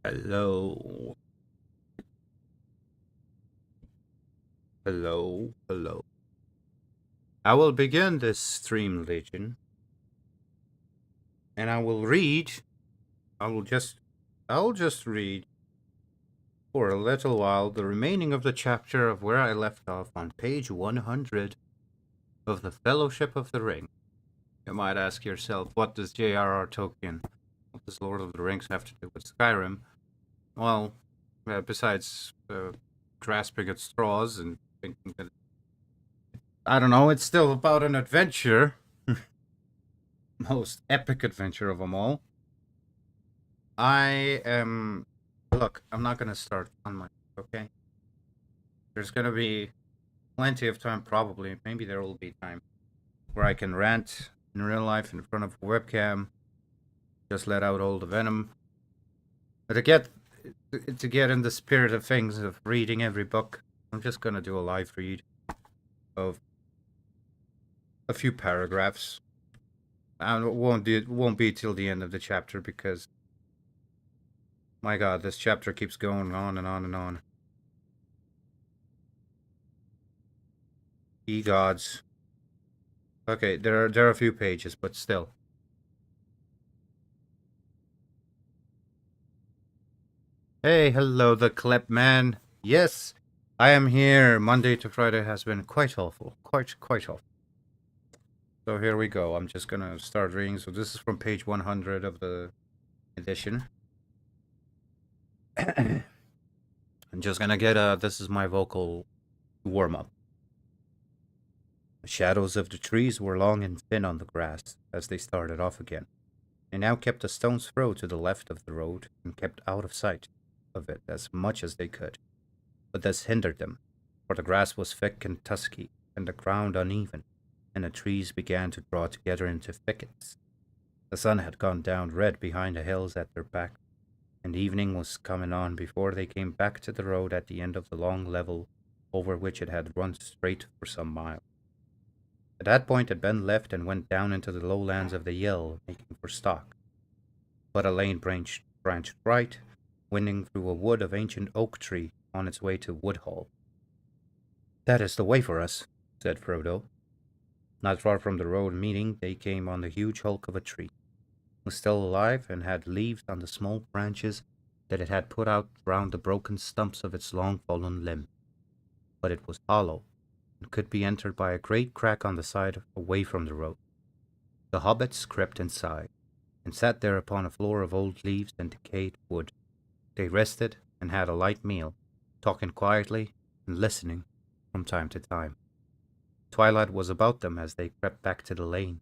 Hello. Hello. Hello. I will begin this stream, Legion, and I will read. I will just. I'll just read for a little while the remaining of the chapter of where I left off on page 100 of the Fellowship of the Ring. You might ask yourself, what does J.R.R. Tolkien, what does Lord of the Rings have to do with Skyrim? Well, besides grasping at straws and thinking that I don't know, it's still about an adventure. Most epic adventure of them all. I am. Look, I'm not gonna start on my. Okay? There's gonna be plenty of time, probably. Maybe there will be time where I can rant in real life in front of a webcam, just let out all the venom. But to get in the spirit of things of reading every book, I'm just gonna do a live read of a few paragraphs. And it won't be till the end of the chapter because my God, this chapter keeps going on and on and on. Ye gods. Okay, there are a few pages, but still. Hey, hello, the clip man. Yes, I am here. Monday to Friday has been quite awful. Quite awful. So here we go. I'm just gonna start reading. So this is from page 100 of the edition. I'm just gonna get this is my vocal warm-up. The shadows of the trees were long and thin on the grass as they started off again. They now kept a stone's throw to the left of the road and kept out of sight of it as much as they could. But this hindered them, for the grass was thick and tusky, and the ground uneven, and the trees began to draw together into thickets. The sun had gone down red behind the hills at their back, and evening was coming on before they came back to the road at the end of the long level over which it had run straight for some miles. At that point it bent left and went down into the lowlands of the Yell, making for Stock. But a lane branched right, winding through a wood of ancient oak tree on its way to Woodhall. "That is the way for us," said Frodo. Not far from the road meeting, they came on the huge hulk of a tree. It was still alive and had leaves on the small branches that it had put out round the broken stumps of its long fallen limb. But it was hollow, and could be entered by a great crack on the side away from the road. The hobbits crept inside, and sat there upon a floor of old leaves and decayed wood. They rested and had a light meal, talking quietly and listening from time to time. Twilight was about them as they crept back to the lane.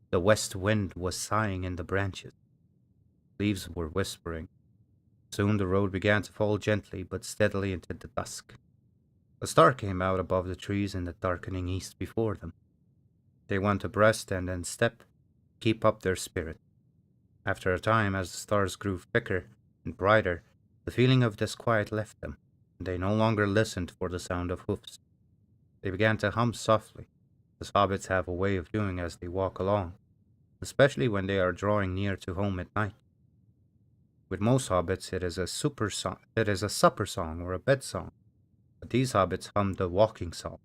The west wind was sighing in the branches. Leaves were whispering. Soon the road began to fall gently but steadily into the dusk. A star came out above the trees in the darkening east before them. They went abreast and in step to keep up their spirit. After a time, as the stars grew thicker and brighter, the feeling of disquiet left them, and they no longer listened for the sound of hoofs. They began to hum softly, as hobbits have a way of doing as they walk along, especially when they are drawing near to home at night. With most hobbits, it is a supper song or a bed song, but these hobbits hummed a walking song,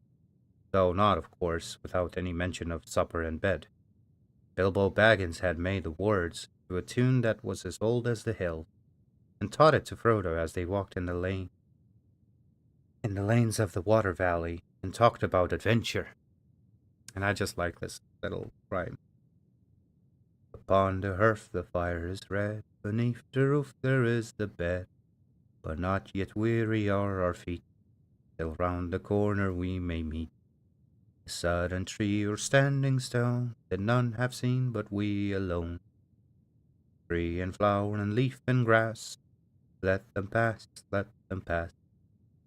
though not, of course, without any mention of supper and bed. Bilbo Baggins had made the words to a tune that was as old as the hill, and taught it to Frodo as they walked in the lanes of the water valley, and talked about adventure. And I just like this little rhyme. Upon the hearth the fire is red, beneath the roof there is the bed, but not yet weary are our feet, till round the corner we may meet. A sudden tree or standing stone that none have seen but we alone. Tree and flower and leaf and grass, let them pass, let them pass.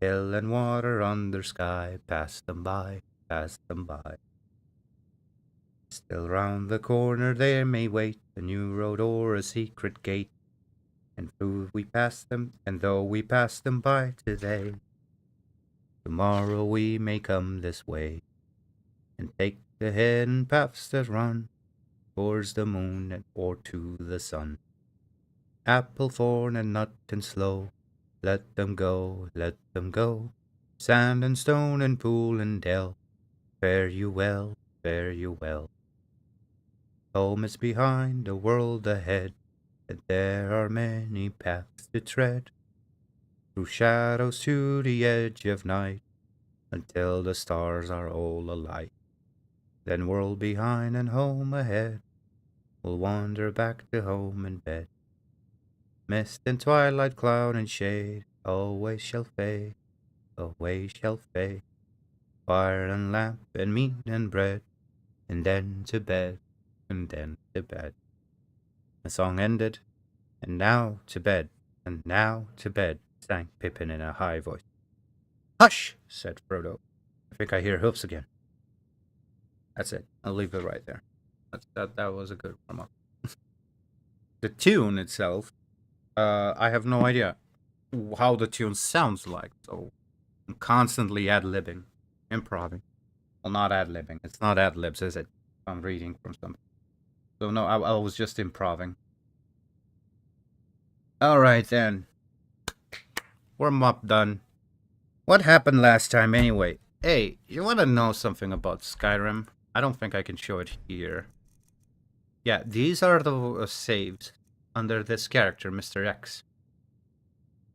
Hill and water under sky, pass them by, pass them by. Still round the corner there may wait a new road or a secret gate, and though we pass them by today, tomorrow we may come this way, and take the hidden paths that run towards the moon or to the sun. Apple, thorn, and nut and slow. Let them go, let them go. Sand and stone and pool and dell. Fare you well, fare you well. Home is behind, the world ahead, and there are many paths to tread. Through shadows to the edge of night, until the stars are all alight. Then world behind and home ahead, we'll wander back to home and bed. Mist and twilight, cloud and shade, always shall fade, always shall fade. Fire and lamp and meat and bread, and then to bed, and then to bed. The song ended, and now to bed, and now to bed, sang Pippin in a high voice. Hush, said Frodo. I think I hear hoofs again. That's it. I'll leave it right there. That was a good warm-up. The tune itself, I have no idea how the tune sounds like, so I'm constantly ad-libbing, improving. Well, not ad-libbing. It's not ad-libs, is it? I'm reading from something. So no, I was just improving. Alright then. Warm-up done. What happened last time anyway? Hey, you wanna know something about Skyrim? I don't think I can show it here. Yeah, these are the saves under this character, Mr. X.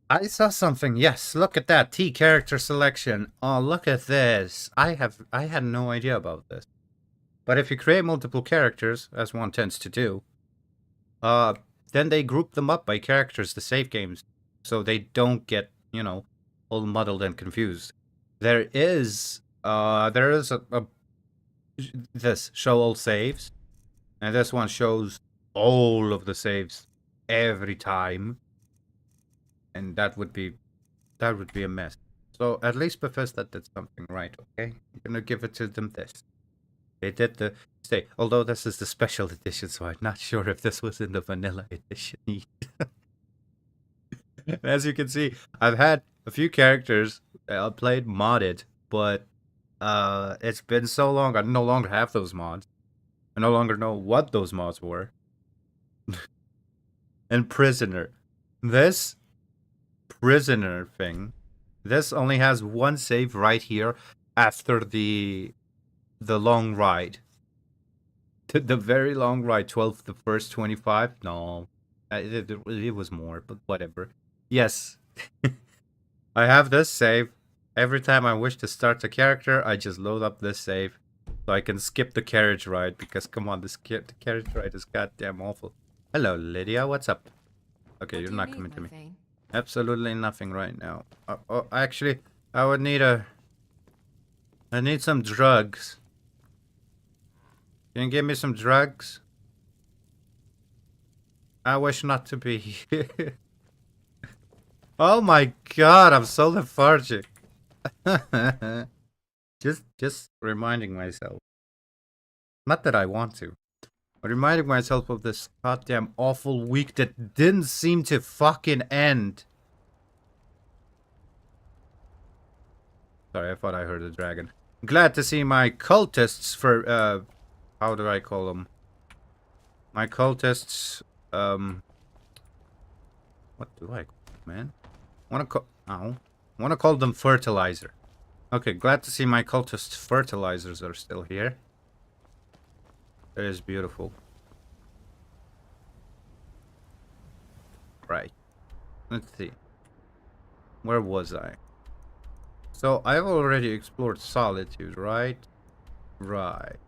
I saw something. Yes, look at that. T character selection. Oh, look at this. I had no idea about this. But if you create multiple characters, as one tends to do, then they group them up by characters, the save games, so they don't get, you know, all muddled and confused. There is this show all saves, and this one shows all of the saves every time, and that would be a mess. So at least Bethesda did something right. Okay, I'm gonna give it to them. This they did the stay. Although this is the special edition, so I'm not sure if this was in the vanilla edition. As you can see, I've had a few characters played modded, but it's been so long, I no longer have those mods. I no longer know what those mods were. And Prisoner. This Prisoner thing, this only has one save right here after the long ride. The very long ride, 12 the first 25? No, it was more, but whatever. Yes. I have this save. Every time I wish to start a character, I just load up this save. So I can skip the carriage ride, because come on, the carriage ride is goddamn awful. Hello, Lydia, what's up? Okay, you're not coming to me. Absolutely nothing right now. Actually, I need some drugs. Can you give me some drugs? I wish not to be here. Oh my god, I'm so lethargic. Just reminding myself. Not that I want to. But reminding myself of this goddamn awful week that didn't seem to fucking end. Sorry, I thought I heard a dragon. Glad to see my cultists for, how do I call them? My cultists, what do I call them, man? Wanna call them fertilizer. Okay, glad to see my cultist fertilizers are still here. That is beautiful. Right. Let's see. Where was I? So, I've already explored Solitude, right? Right.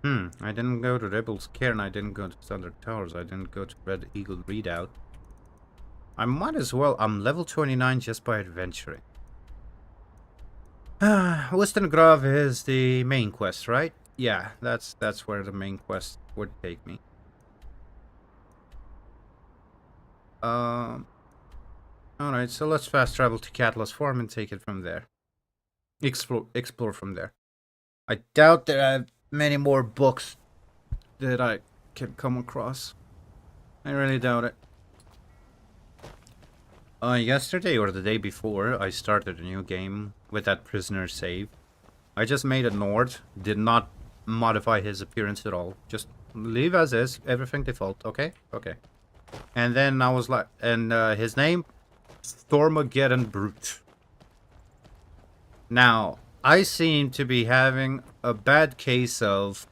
I didn't go to Rebel's Cairn, I didn't go to Thunder Towers, I didn't go to Red Eagle Redoubt. I might as well. I'm level 29 just by adventuring. Western Grove is the main quest, right? Yeah, that's where the main quest would take me. Alright, so let's fast travel to Catalyst Farm and take it from there. Explore from there. I doubt there are many more books that I can come across. I really doubt it. Yesterday or the day before, I started a new game with that prisoner save. I just made a Nord, did not modify his appearance at all, just Leave as is. Everything default. Okay? Okay. And then I was like, and his name? Stormageddon Brute. Now, I seem to be having a bad case of...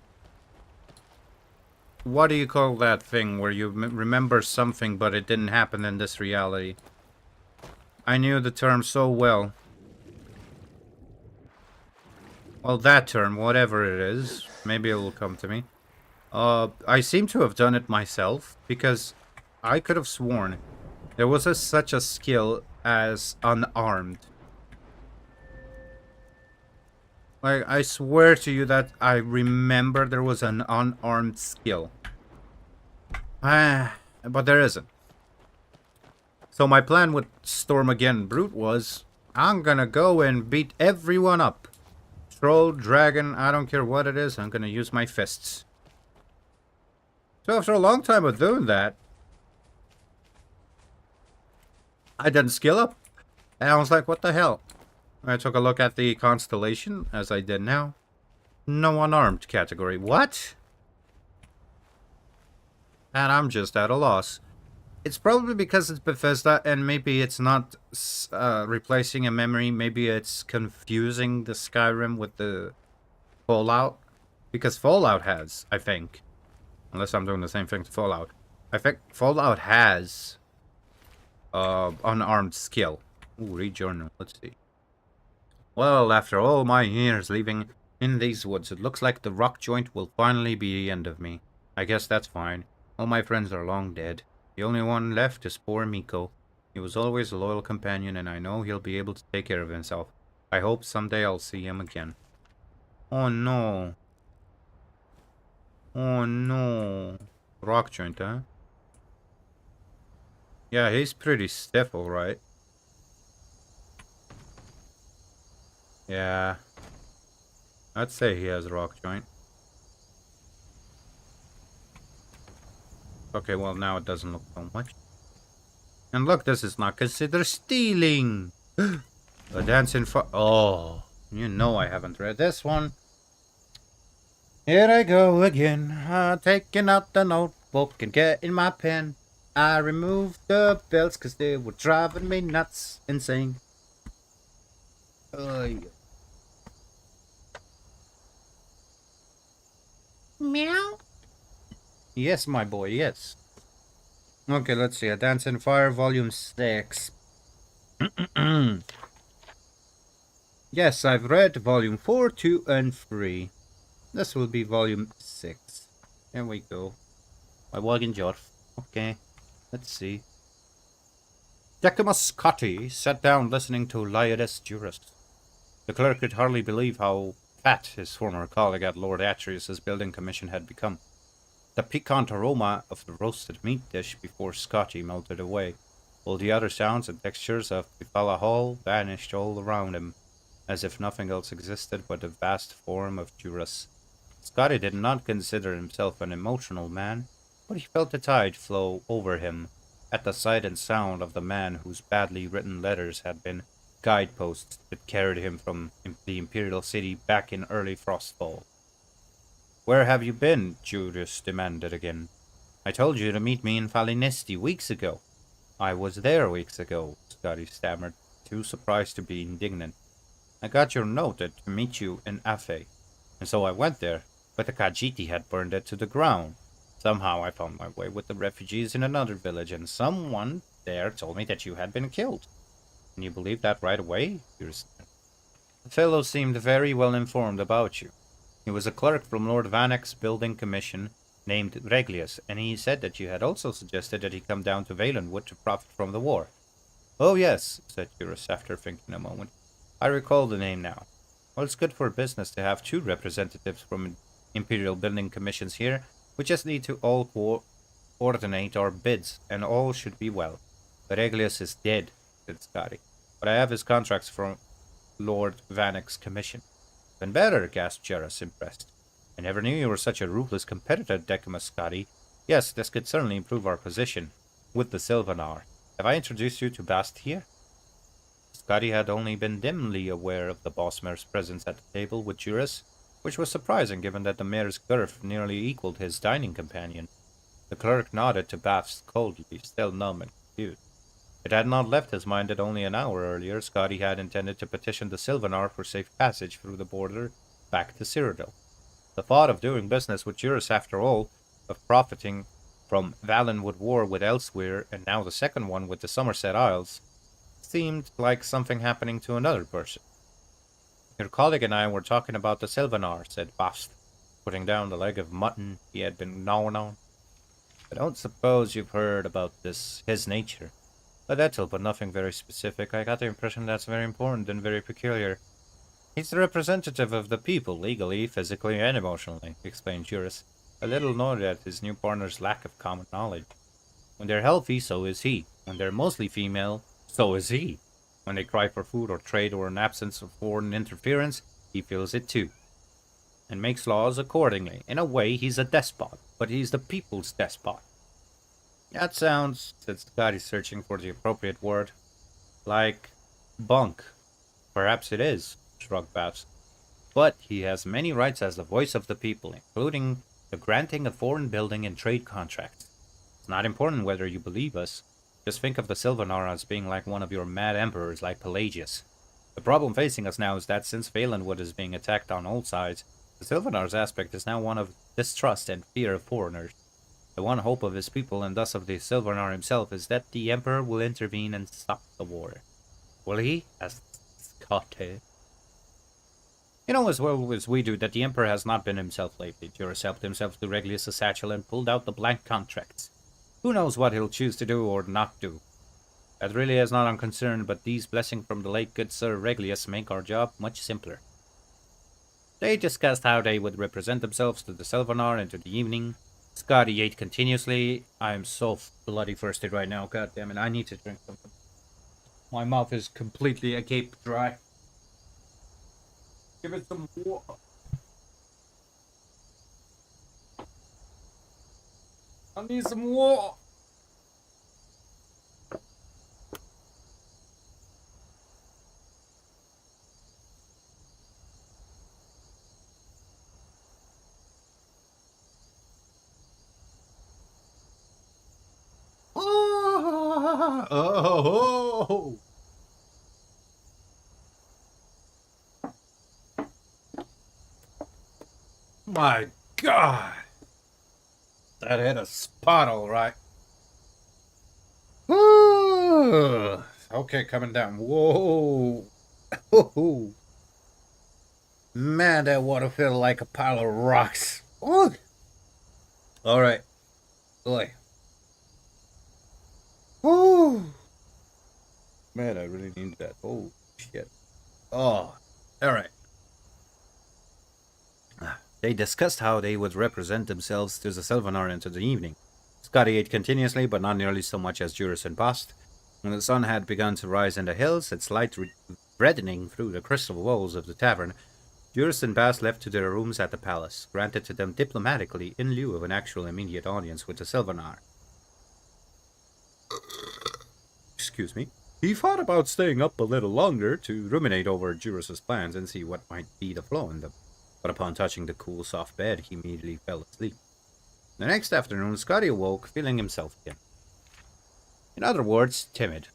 What do you call that thing where you remember something but it didn't happen in this reality? I knew the term so well. Well, that term, whatever it is, maybe it will come to me. I seem to have done it myself, because I could have sworn there was such a skill as unarmed. Like, I swear to you that I remember there was an unarmed skill. But there isn't. So my plan with Stormageddon Brute was, I'm gonna go and beat everyone up. Troll, dragon, I don't care what it is, I'm gonna use my fists. So after a long time of doing that, I didn't skill up. And I was like, what the hell? I took a look at the constellation, as I did now. No unarmed category. What? And I'm just at a loss. It's probably because it's Bethesda, and maybe it's not replacing a memory. Maybe it's confusing the Skyrim with the Fallout. Because Fallout has, I think. Unless I'm doing the same thing to Fallout. I think Fallout has unarmed skill. Ooh, read journal. Let's see. Well, after all my years living in these woods, it looks like the rock joint will finally be the end of me. I guess that's fine. All my friends are long dead. The only one left is poor Miko. He was always a loyal companion, and I know he'll be able to take care of himself. I hope someday I'll see him again. Oh no. Oh no. Rock joint, huh? Yeah, he's pretty stiff, alright. Yeah. I'd say he has a rock joint. Okay, well now it doesn't look so much. And look, this is not considered stealing. A dancing oh, you know I haven't read this one. Here I go again, taking out the notebook and getting my pen. I removed the belts because they were driving me nuts, insane. Meow. Yes, my boy, yes. Okay, let's see. A Dance in Fire, Volume 6. Yes, I've read Volume 4, 2, and 3. This will be Volume 6. There we go. My wagon Jorf. Okay, let's see. Decimus Scotti sat down listening to Laius Juris. The clerk could hardly believe how fat his former colleague at Lord Atreus' building commission had become. The piquant aroma of the roasted meat dish before Scotty melted away, while the other sounds and textures of Bifala Hall vanished all around him, as if nothing else existed but the vast form of Juras. Scotty did not consider himself an emotional man, but he felt the tide flow over him at the sight and sound of the man whose badly written letters had been guideposts that carried him from the Imperial City back in early Frostfall. Where have you been? Judas demanded again. I told you to meet me in Falinesti weeks ago. I was there weeks ago, Scotty stammered, too surprised to be indignant. I got your note to meet you in Afe, and so I went there, but the Khajiit had burned it to the ground. Somehow I found my way with the refugees in another village, and someone there told me that you had been killed. And you believed that right away? The fellow seemed very well informed about you. He was a clerk from Lord Vanek's building commission named Reglius, and he said that you had also suggested that he come down to Valenwood to profit from the war. Oh yes, said Juris after thinking a moment. I recall the name now. Well, it's good for business to have 2 representatives from Imperial building commissions here. We just need to all coordinate our bids, and all should be well. Reglius is dead, said Scotty, but I have his contracts from Lord Vanek's commission. Even better, gasped Juris, impressed. I never knew you were such a ruthless competitor, Decimus Scotty. Yes, this could certainly improve our position with the Sylvanar. Have I introduced you to Bast here? Scotty had only been dimly aware of the boss mare's presence at the table with Juris, which was surprising given that the mayor's girth nearly equaled his dining companion. The clerk nodded to Baths coldly, still numb and confused. It had not left his mind that only an hour earlier Scotty had intended to petition the Sylvanar for safe passage through the border back to Cyrodiil. The thought of doing business with Juris after all, of profiting from Valenwood war with Elsewhere and now the second one with the Somerset Isles, seemed like something happening to another person. Your colleague and I were talking about the Sylvanar, said Bast, putting down the leg of mutton he had been gnawing on. I don't suppose you've heard about his nature. A little, but nothing very specific. I got the impression that's very important and very peculiar. He's the representative of the people, legally, physically, and emotionally, explained Juris, a little annoyed at his new partner's lack of common knowledge. When they're healthy, so is he. When they're mostly female, so is he. When they cry for food or trade or an absence of foreign interference, he feels it too, and makes laws accordingly. In a way, he's a despot, but he's the people's despot. That sounds, said Scotty, searching for the appropriate word, like bunk. Perhaps it is, shrugged Babs. But he has many rights as the voice of the people, including the granting of foreign building and trade contracts. It's not important whether you believe us. Just think of the Sylvanar as being like one of your mad emperors like Pelagius. The problem facing us now is that since Valenwood is being attacked on all sides, the Sylvanar's aspect is now one of distrust and fear of foreigners. The one hope of his people, and thus of the Sylvanar himself, is that the Emperor will intervene and stop the war. Will he? Asked Scotty. You know as well as we do that the Emperor has not been himself lately. Juris helped himself to Regulus a satchel and pulled out the blank contracts. Who knows what he'll choose to do or not do? That really is not unconcerned, but these blessings from the late good Sir Regulus make our job much simpler. They discussed how they would represent themselves to the Sylvanar into the evening. Scotty ate continuously. I am so bloody thirsty right now, god damn it, I need to drink something. My mouth is completely agape dry. Give it some water. I need some water. Oh. My God. That hit a spot all right. Okay, coming down. Whoa. Man, that water felt like a pile of rocks. All right. Boy. Oh. Man, I really need that. Oh, shit. Oh. All right. They discussed how they would represent themselves to the Sylvanar into the evening. Scotty ate continuously, but not nearly so much as Juris and Bast. When the sun had begun to rise in the hills, its light reddening through the crystal walls of the tavern, Juris and Bast left to their rooms at the palace, granted to them diplomatically in lieu of an actual immediate audience with the Sylvanar. Excuse me. He thought about staying up a little longer to ruminate over Juris's plans and see what might be the flaw in them. But upon touching the cool, soft bed, he immediately fell asleep. The next afternoon, Scotty awoke, feeling himself again. In other words, timid.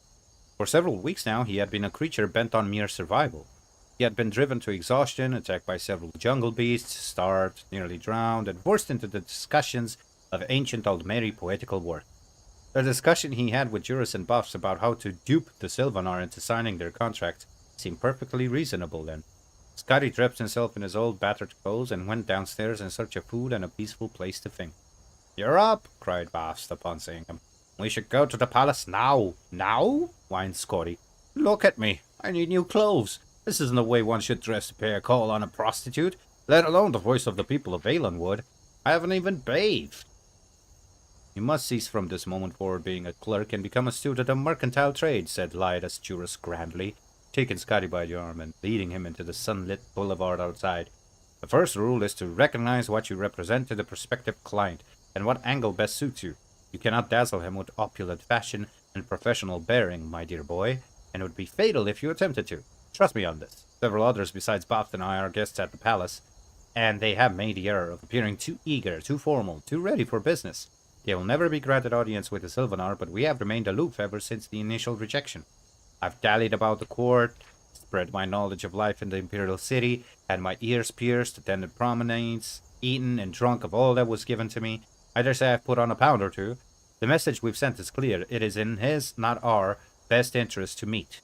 For several weeks now, he had been a creature bent on mere survival. He had been driven to exhaustion, attacked by several jungle beasts, starved, nearly drowned, and forced into the discussions of ancient Aldmeri poetical work. The discussion he had with Juris and Buffs about how to dupe the Sylvanar into signing their contract seemed perfectly reasonable then. Scotty dressed himself in his old battered clothes and went downstairs in search of food and a peaceful place to think. "You're up," cried Bast upon seeing him. "We should go to the palace now." "Now?" whined Scotty. "Look at me. I need new clothes. This isn't the way one should dress to pay a call on a prostitute, let alone the voice of the people of Valenwood. I haven't even bathed." "You must cease from this moment forward being a clerk and become a student of mercantile trade," said Lydas Juris grandly, taking Scotty by the arm and leading him into the sunlit boulevard outside. "The first rule is to recognize what you represent to the prospective client and what angle best suits you. You cannot dazzle him with opulent fashion and professional bearing, my dear boy, and it would be fatal if you attempted to. Trust me on this. Several others besides Boft and I are guests at the palace. and they have made the error of appearing too eager, too formal, too ready for business. They will never be granted audience with the Sylvanar, but we have remained aloof ever since the initial rejection. I've dallied about the court, spread my knowledge of life in the Imperial City, had my ears pierced, attended promenades, eaten and drunk of all that was given to me. I dare say I've put on a pound or two. The message we've sent is clear. It is in his, not our, best interest to meet.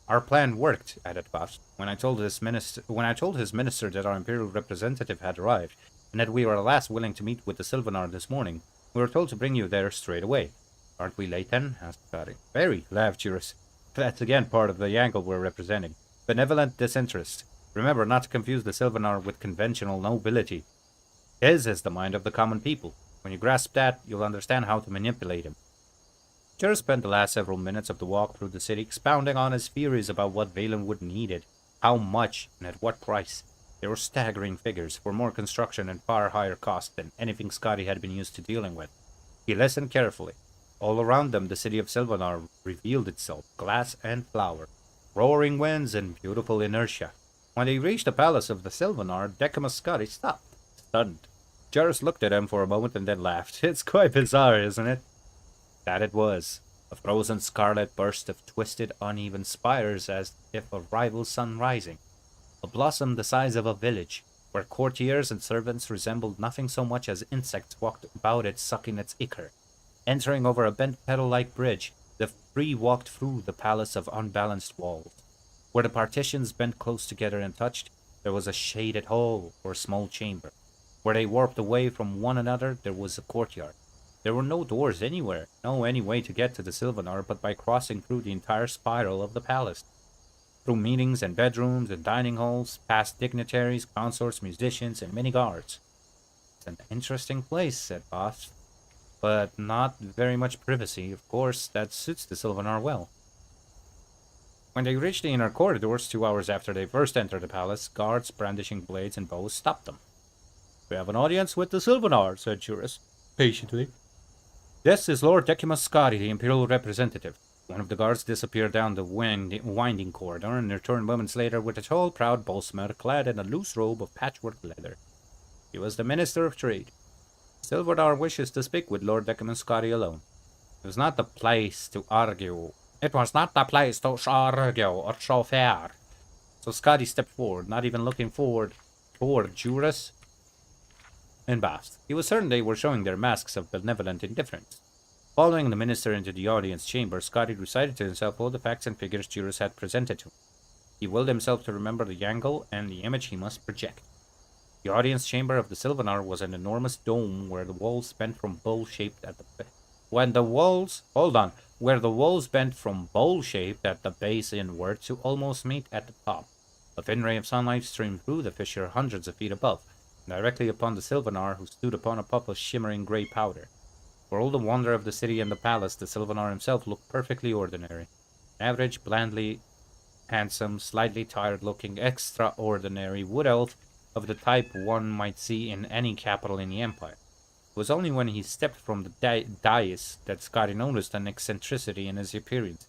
Our plan worked, added Buff. When I told his minister that our Imperial representative had arrived, and that we were alas willing to meet with the Sylvanar this morning, we were told to bring you there straight away. Aren't we late then? Asked Scotty. Very, laughed Juris. That's again part of the angle we're representing. Benevolent disinterest. Remember not to confuse the Sylvanar with conventional nobility. His is the mind of the common people. When you grasp that, you'll understand how to manipulate him. Juris spent the last several minutes of the walk through the city expounding on his theories about what Valenwood needed, how much, and at what price. They were staggering figures for more construction and far higher cost than anything Scotty had been used to dealing with. He listened carefully. All around them, the city of Sylvanar revealed itself, glass and flower, roaring winds and beautiful inertia. When they reached the palace of the Sylvanar, Decimus Scotty stopped, stunned. Juris looked at him for a moment and then laughed. It's quite bizarre, isn't it? That it was. A frozen scarlet burst of twisted, uneven spires as if a rival sun rising. A blossom the size of a village, where courtiers and servants resembled nothing so much as insects walked about it sucking its ichor. Entering over a bent petal-like bridge, the three walked through the palace of unbalanced walls. Where the partitions bent close together and touched, there was a shaded hall or small chamber. Where they warped away from one another, there was a courtyard. There were no doors anywhere, no any way to get to the Sylvanar but by crossing through the entire spiral of the palace. Through meetings and bedrooms and dining halls, past dignitaries, consorts, musicians, and many guards. It's an interesting place, said Boss, but not very much privacy. Of course, that suits the Sylvanar well. When they reached the inner corridors 2 hours after they first entered the palace, guards brandishing blades and bows stopped them. We have an audience with the Sylvanar, said Juris, patiently. This is Lord Decimus Scotty, the Imperial representative. One of the guards disappeared down the winding corridor and returned moments later with a tall, proud bolsmer clad in a loose robe of patchwork leather. He was the Minister of Trade. Sylvanar wishes to speak with Lord Decimus Scotty alone. It was not the place to argue. It was not the place to argue or show fair. So Scotty stepped forward, not even looking forward toward Juris and Bast. He was certain they were showing their masks of benevolent indifference. Following the minister into the audience chamber, Scotty recited to himself all the facts and figures Juris had presented to him. He willed himself to remember the angle and the image he must project. The audience chamber of the Sylvanar was an enormous dome where the walls bent from bowl-shaped at the where the walls bent from bowl-shaped at the base inward to almost meet at the top. A thin ray of sunlight streamed through the fissure hundreds of feet above, directly upon the Sylvanar, who stood upon a puff of shimmering grey powder. For all the wonder of the city and the palace, the Sylvanar himself looked perfectly ordinary. An average, blandly handsome, slightly tired-looking, extraordinary wood elf of the type one might see in any capital in the Empire. It was only when he stepped from the dais that Scotty noticed an eccentricity in his appearance.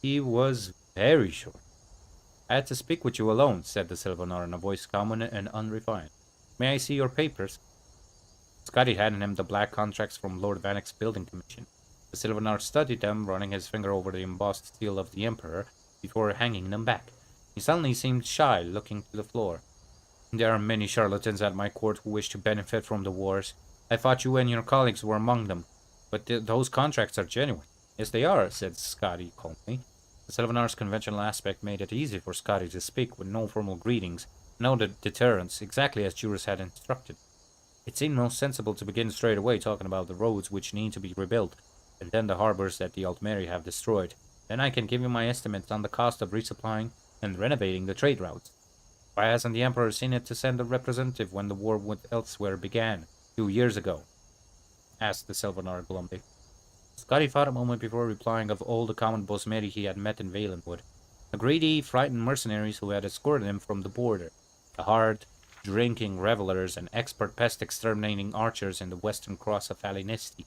He was very short. I had to speak with you alone, said the Sylvanar in a voice common and unrefined. May I see your papers? Scotty handed him the black contracts from Lord Vanek's building commission. The Sylvanar studied them, running his finger over the embossed seal of the Emperor, before hanging them back. He suddenly seemed shy, looking to the floor. There are many charlatans at my court who wish to benefit from the wars. I thought you and your colleagues were among them. But those contracts are genuine. Yes, they are, said Scotty calmly. The Sylvanar's conventional aspect made it easy for Scotty to speak with no formal greetings, no deterrence, exactly as Juris had instructed. It seemed most sensible to begin straight away talking about the roads which need to be rebuilt, and then the harbors that the Altmeri have destroyed. Then I can give you my estimates on the cost of resupplying and renovating the trade routes. Why hasn't the Emperor seen it to send a representative when the war with elsewhere began, 2 years ago? Asked the Sylvanar glumly. Scotty thought a moment before replying of all the common Bosmeri he had met in Valenwood, the greedy, frightened mercenaries who had escorted him from the border, the hard, drinking revelers and expert pest-exterminating archers in the western cross of Alinisti,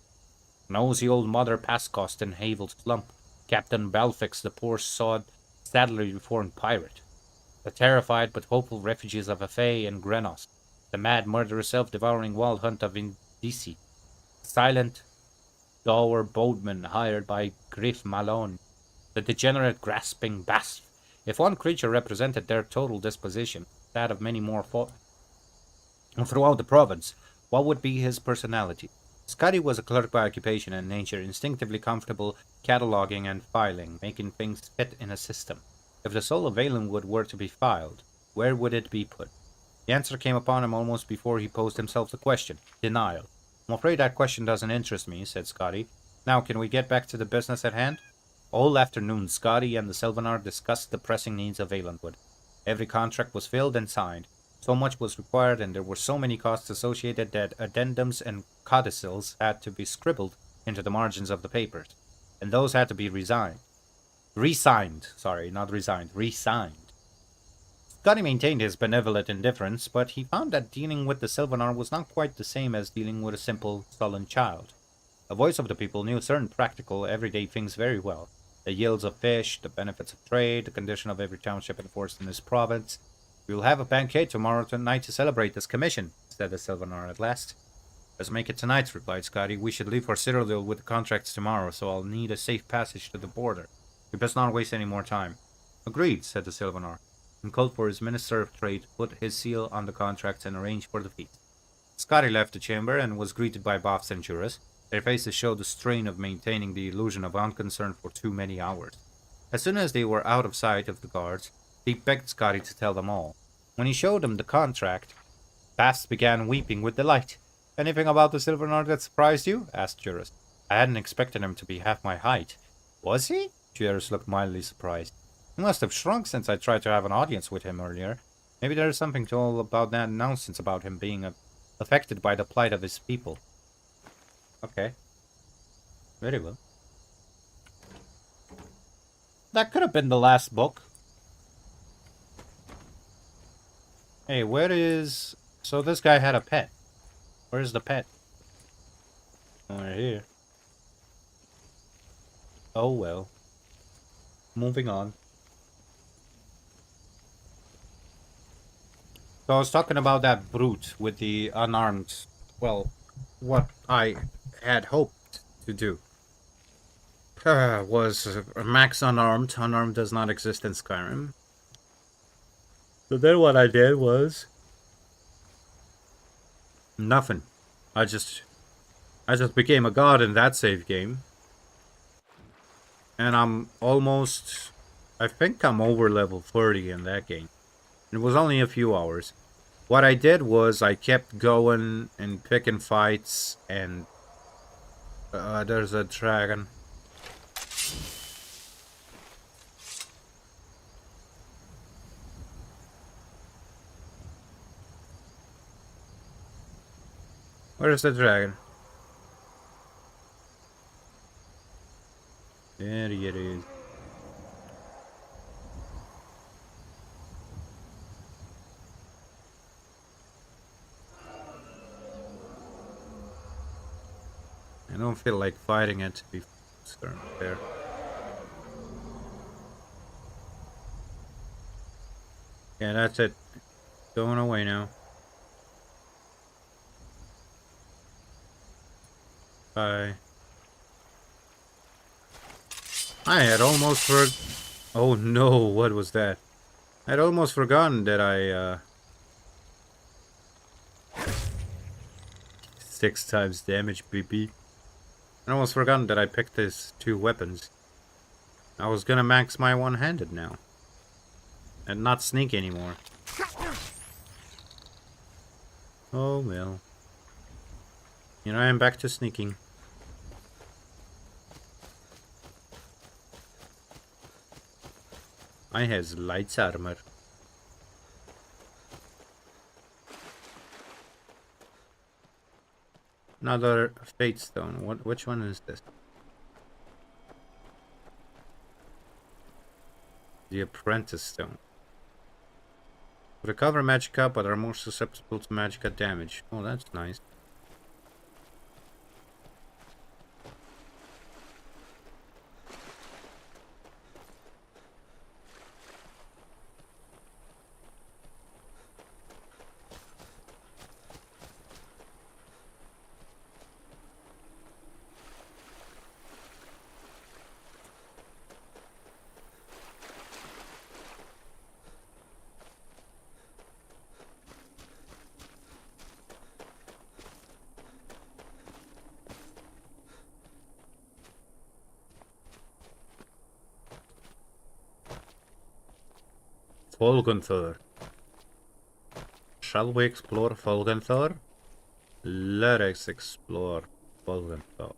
nosy old Mother Pascost and Havel's Lump, Captain Balfix the poor sadly reformed pirate, the terrified but hopeful refugees of Afay and Grenos, The mad, murderous, self-devouring wild hunt of Indisi. Silent, dour boatman hired by Griff Malone. The degenerate, grasping bast. If one creature represented their total disposition, that of many more throughout the province, what would be his personality? Scotty was a clerk by occupation and nature, instinctively comfortable cataloging and filing, making things fit in a system. If the soul of Valenwood were to be filed, where would it be put? The answer came upon him almost before he posed himself the question. Denial. I'm afraid that question doesn't interest me, said Scotty. Now, can we get back to the business at hand? All afternoon, Scotty and the Sylvanar discussed the pressing needs of Valenwood. Every contract was filled and signed. So much was required, and there were so many costs associated that addendums and codicils had to be scribbled into the margins of the papers, and those had to be re-signed. Scotty maintained his benevolent indifference, but he found that dealing with the Sylvanar was not quite the same as dealing with a simple, sullen child. The voice of the people knew certain practical, everyday things very well. The yields of fish, the benefits of trade, the condition of every township enforced in this province. "We will have a banquet tomorrow night to celebrate this commission," said the Sylvanar at last. "Let's make it tonight," replied Scotty. "We should leave for Citadel with the contracts tomorrow, so I'll need a safe passage to the border. We best not waste any more time." "Agreed," said the Sylvanar, and called for his Minister of Trade to put his seal on the contracts and arrange for the feast. Scotty left the chamber and was greeted by Boff and Juras. Their faces showed the strain of maintaining the illusion of unconcern for too many hours. As soon as they were out of sight of the guards, they begged Scotty to tell them all. When he showed them the contract, Bast began weeping with delight. "Anything about the Sylvanar that surprised you?" asked Juras. "I hadn't expected him to be half my height." "Was he?" Juras looked mildly surprised. "He must have shrunk since I tried to have an audience with him earlier. Maybe there's something to all about that nonsense about him being affected by the plight of his people." "Okay. Very well." That could have been the last book. Hey, where is... So this guy had a pet. Where's the pet? Over here. Oh well. Moving on. So I was talking about that brute with the unarmed... Well, what I had hoped to do was max unarmed. Unarmed does not exist in Skyrim. So then what I did was nothing. I just became a god in that save game. And I'm almost... I think I'm over level 30 in that game. It was only a few hours. What I did was I kept going and picking fights and... there's a dragon. Where's the dragon? There it is. I don't feel like fighting it to be fair. Yeah, that's it. Going away now. Bye. I had almost Oh no, what was that? I'd almost forgotten that I 6 times damage, BB. I almost forgotten that I picked these 2 weapons. I was gonna max my one-handed now. And not sneak anymore. Oh well. You know, I am back to sneaking. I has lights armor. Another fate stone. Which one is this? The apprentice stone. Recover magicka, but are more susceptible to magicka damage. Oh, that's nice. Folgenthor. Shall we explore Folgenthor? Let us explore Folgenthor.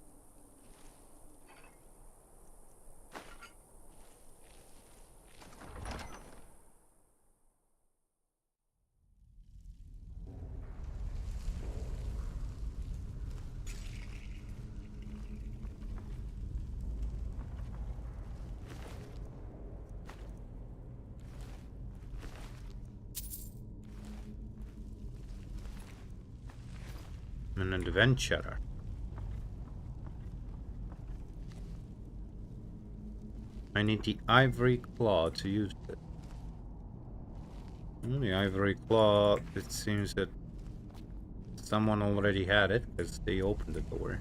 An adventurer. I need the ivory claw to use it. The ivory claw, it seems that someone already had it because they opened the door.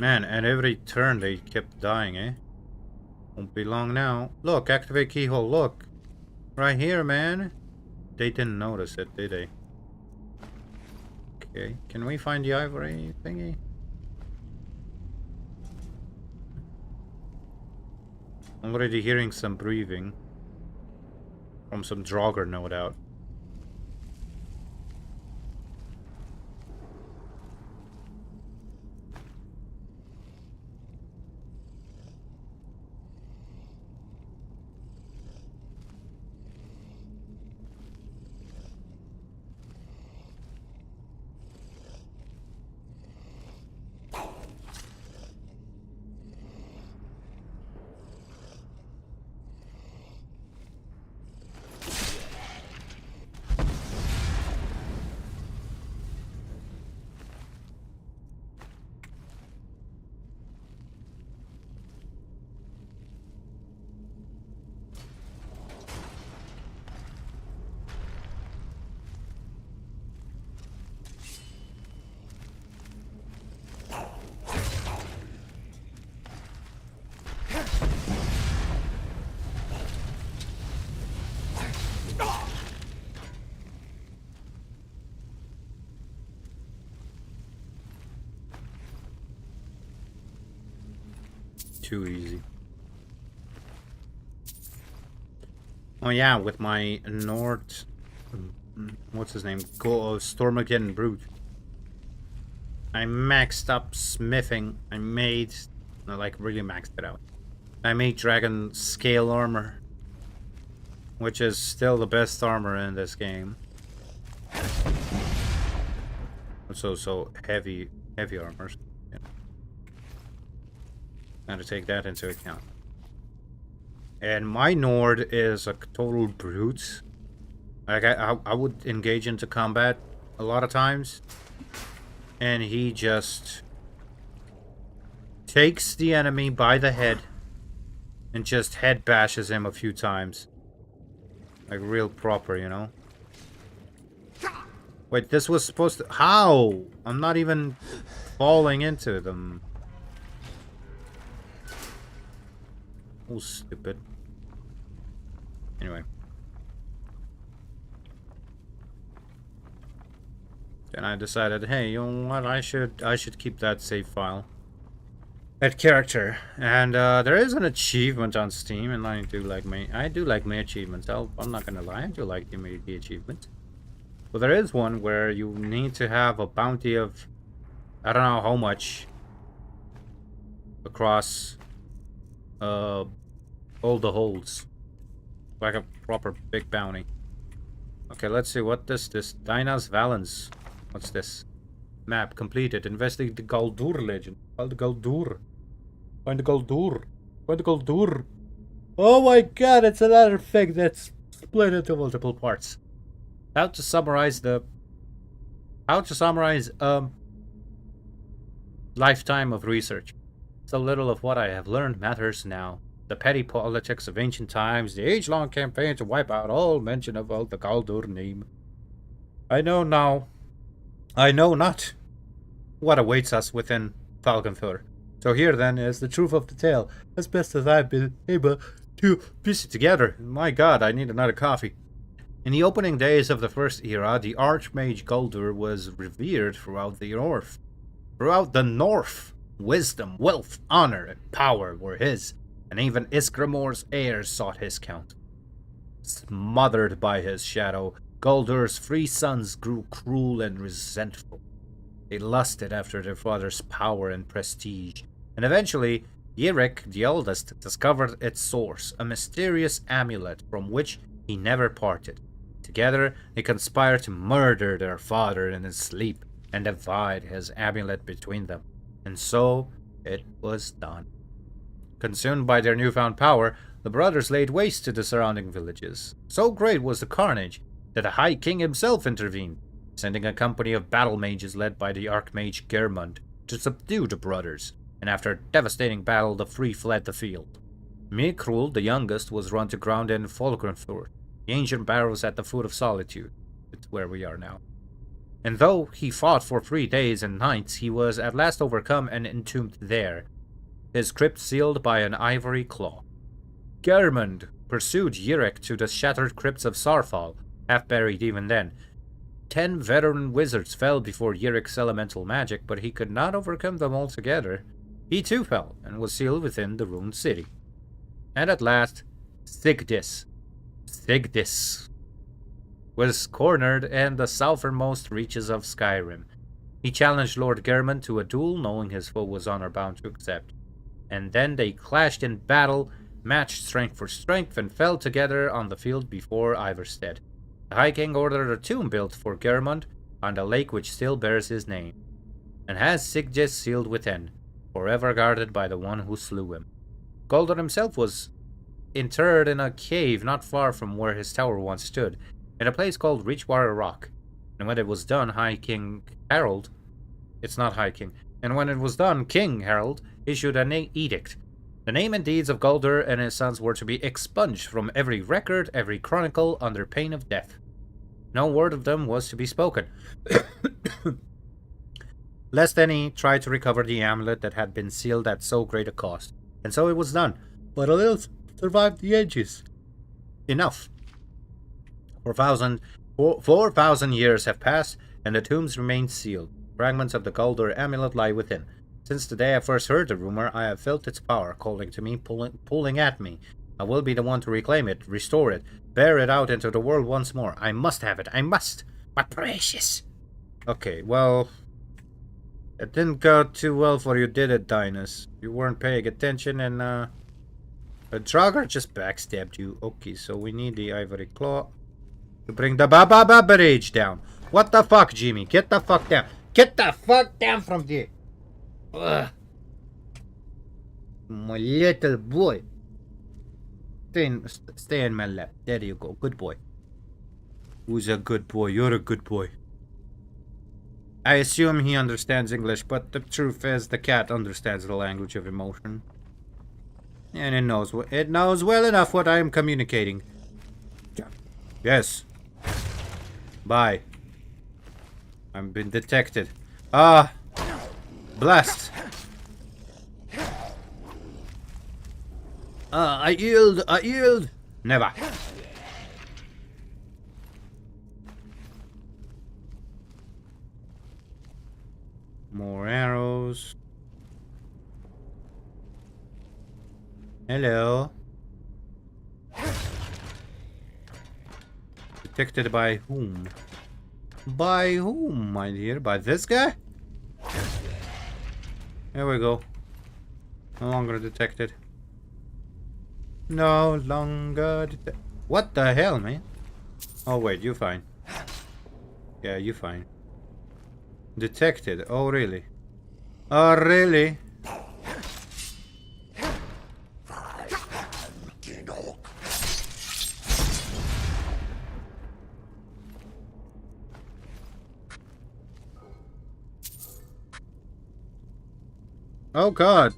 Man, at every turn they kept dying, eh? Won't be long now. Look, activate keyhole, look! Right here, man! They didn't notice it, did they? Okay, can we find the ivory thingy? I'm already hearing some breathing. From some Draugr, no doubt. Too easy. Oh yeah, with my Nord... what's his name? Stormageddon Brute. I maxed up smithing. I like really maxed it out. I made dragon scale armor. Which is still the best armor in this game. So heavy armors. Yeah. Got to take that into account. And my Nord is a total brute. Like I would engage into combat a lot of times, and he just takes the enemy by the head and just head bashes him a few times. Like real proper, you know? Wait, this was supposed to... How? I'm not even falling into them. Oh, stupid. Anyway. Then I decided, hey, you know what? I should keep that save file. That character. And there is an achievement on Steam, and I do like my achievements. I'm not gonna lie, I do like the achievement. But there is one where you need to have a bounty of I don't know how much across all the holds. Like a proper big bounty. Okay, let's see what this Dyna's Valens. What's this? Map completed. Investigate the Galdur legend. Find the Galdur. Find the Galdur. Find the Galdur. Oh my god, it's another thing that's split into multiple parts. How to summarize lifetime of research. So little of what I have learned matters now. The petty politics of ancient times, the age-long campaign to wipe out all mention of the Galdur name. I know not what awaits us within Falconthur. So here then is the truth of the tale, as best as I've been able to piece it together. My god, I need another coffee. In the opening days of the First Era, the Archmage Galdur was revered throughout the North. Wisdom, wealth, honor, and power were his, and even Iskramor's heirs sought his count. Smothered by his shadow, Galdur's 3 sons grew cruel and resentful. They lusted after their father's power and prestige, and eventually, Yrek, the eldest, discovered its source, a mysterious amulet from which he never parted. Together, they conspired to murder their father in his sleep and divide his amulet between them. And so, it was done. Consumed by their newfound power, the brothers laid waste to the surrounding villages. So great was the carnage that the High King himself intervened, sending a company of battle mages led by the Archmage Geirmund to subdue the brothers, and after a devastating battle the 3 fled the field. Mikrul, the youngest, was run to ground in Folgrenthor, the ancient barrows at the foot of Solitude. It's where we are now. And though he fought for 3 days and nights, he was at last overcome and entombed there, his crypt sealed by an ivory claw. Geirmund pursued Yrek to the shattered crypts of Sarfal, half buried even then. 10 veteran wizards fell before Yrek's elemental magic, but he could not overcome them altogether. He too fell, and was sealed within the ruined city. And at last, Sigdis was cornered in the southernmost reaches of Skyrim. He challenged Lord Geirmund to a duel, knowing his foe was honor-bound to accept. And then they clashed in battle, matched strength for strength, and fell together on the field before Ivarstead. The High King ordered a tomb built for Geirmund on the lake which still bears his name, and has Sigdis sealed within, forever guarded by the one who slew him. Galdor himself was interred in a cave not far from where his tower once stood, in a place called Reachwater Rock. And when it was done, King Harold issued an edict. The name and deeds of Galdor and his sons were to be expunged from every record, every chronicle, under pain of death. No word of them was to be spoken, lest any try to recover the amulet that had been sealed at so great a cost. And so it was done, but a little survived the ages. Enough. 4,000 years have passed, and the tombs remain sealed. Fragments of the Galdor amulet lie within. Since the day I first heard the rumor, I have felt its power calling to me, pulling at me. I will be the one to reclaim it, restore it, bear it out into the world once more. I must have it. I must. My precious. Okay, well, it didn't go too well for you, did it, Dinus? You weren't paying attention, and a Draugr just backstabbed you. Okay, so we need the ivory claw to bring the rage down. What the fuck, Jimmy? Get the fuck down. Get the fuck down from there. Ugh. My little boy. Stay in my lap. There you go. Good boy. Who's a good boy? You're a good boy. I assume he understands English, but the truth is the cat understands the language of emotion. And it knows well enough what I am communicating. Yes. Bye. I've been detected. Ah! Blast! I yield! Never. More arrows. Hello. Detected by whom? By whom, my dear? By this guy? There we go. No longer detected. No longer detected. What the hell, man? Oh, wait, you fine. Yeah, you fine. Detected. Oh, really? Oh, really? Oh, God.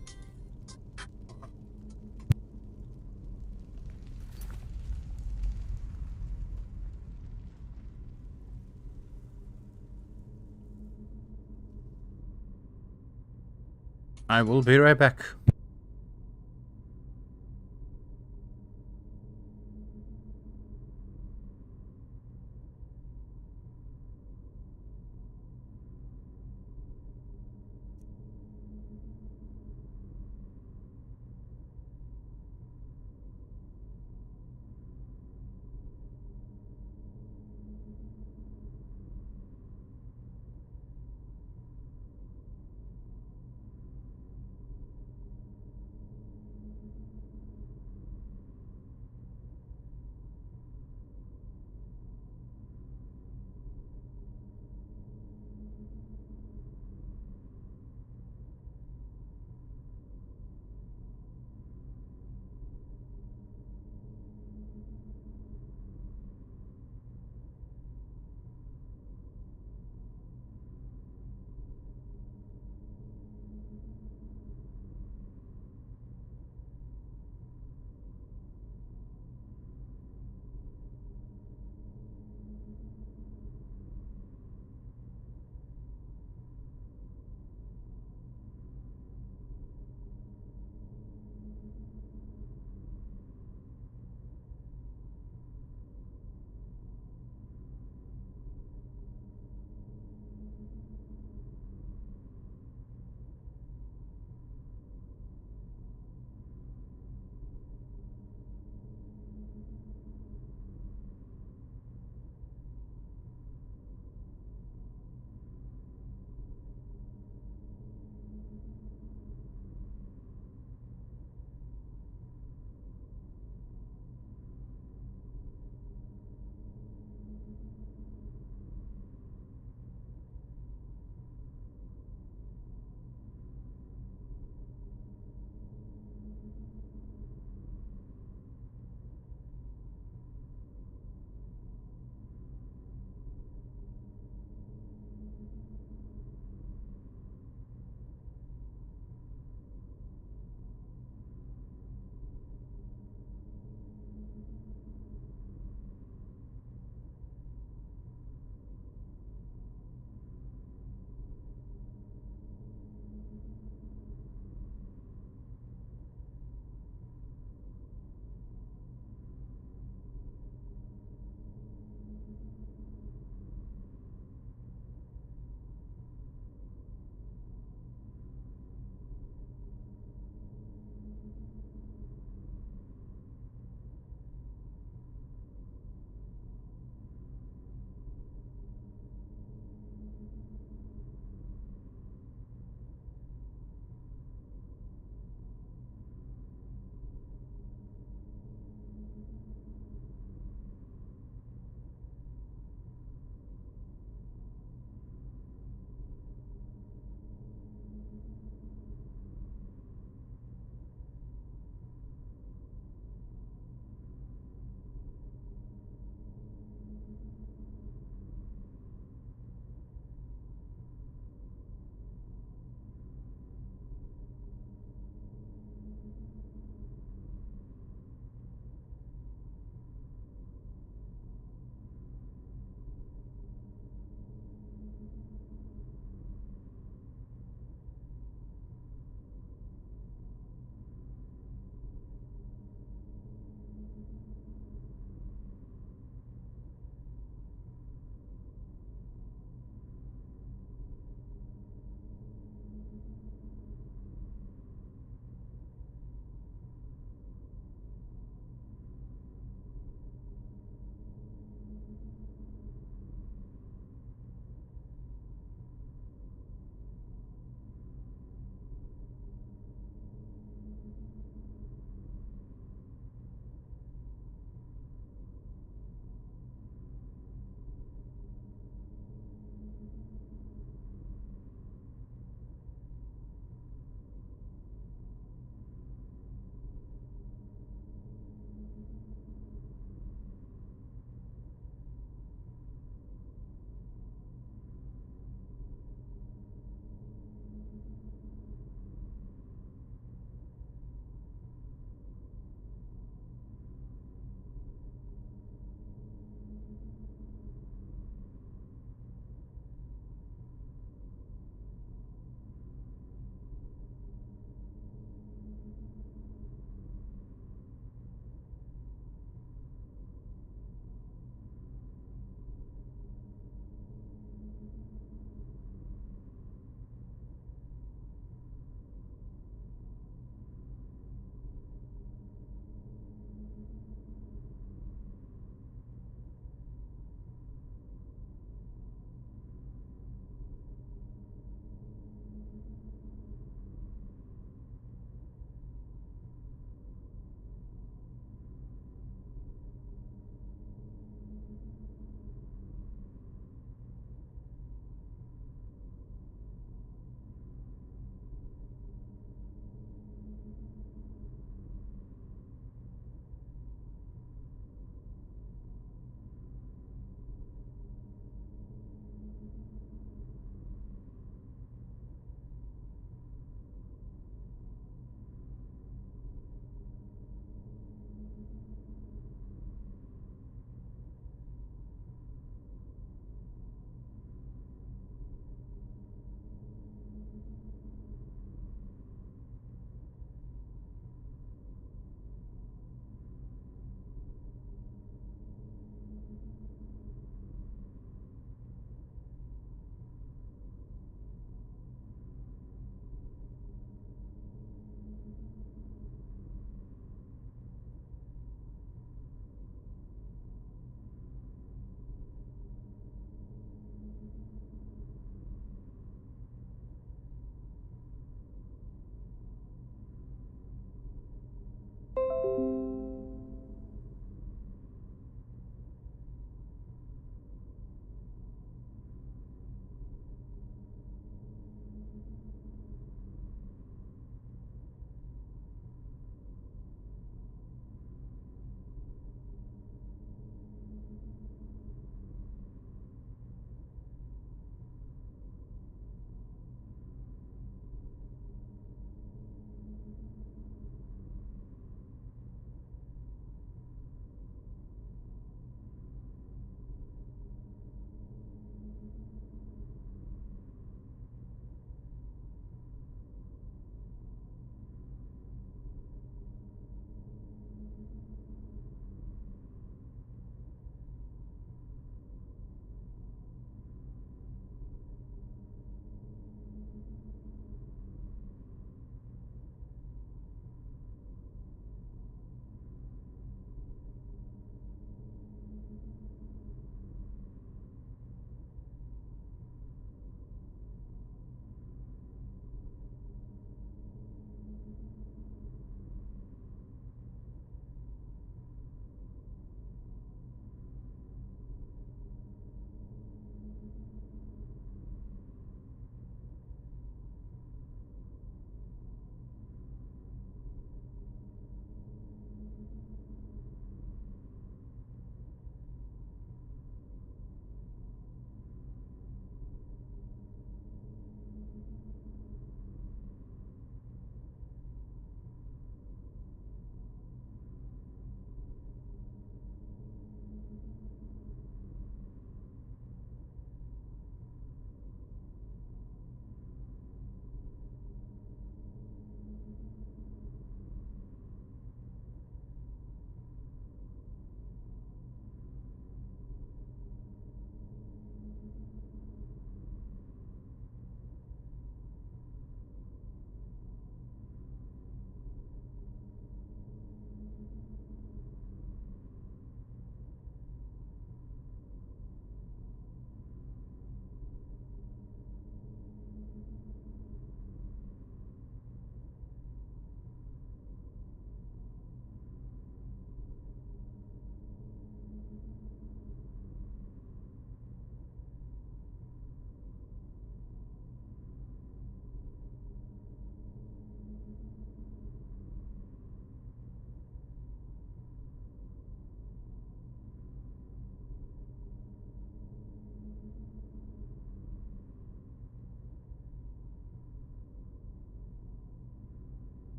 I will be right back.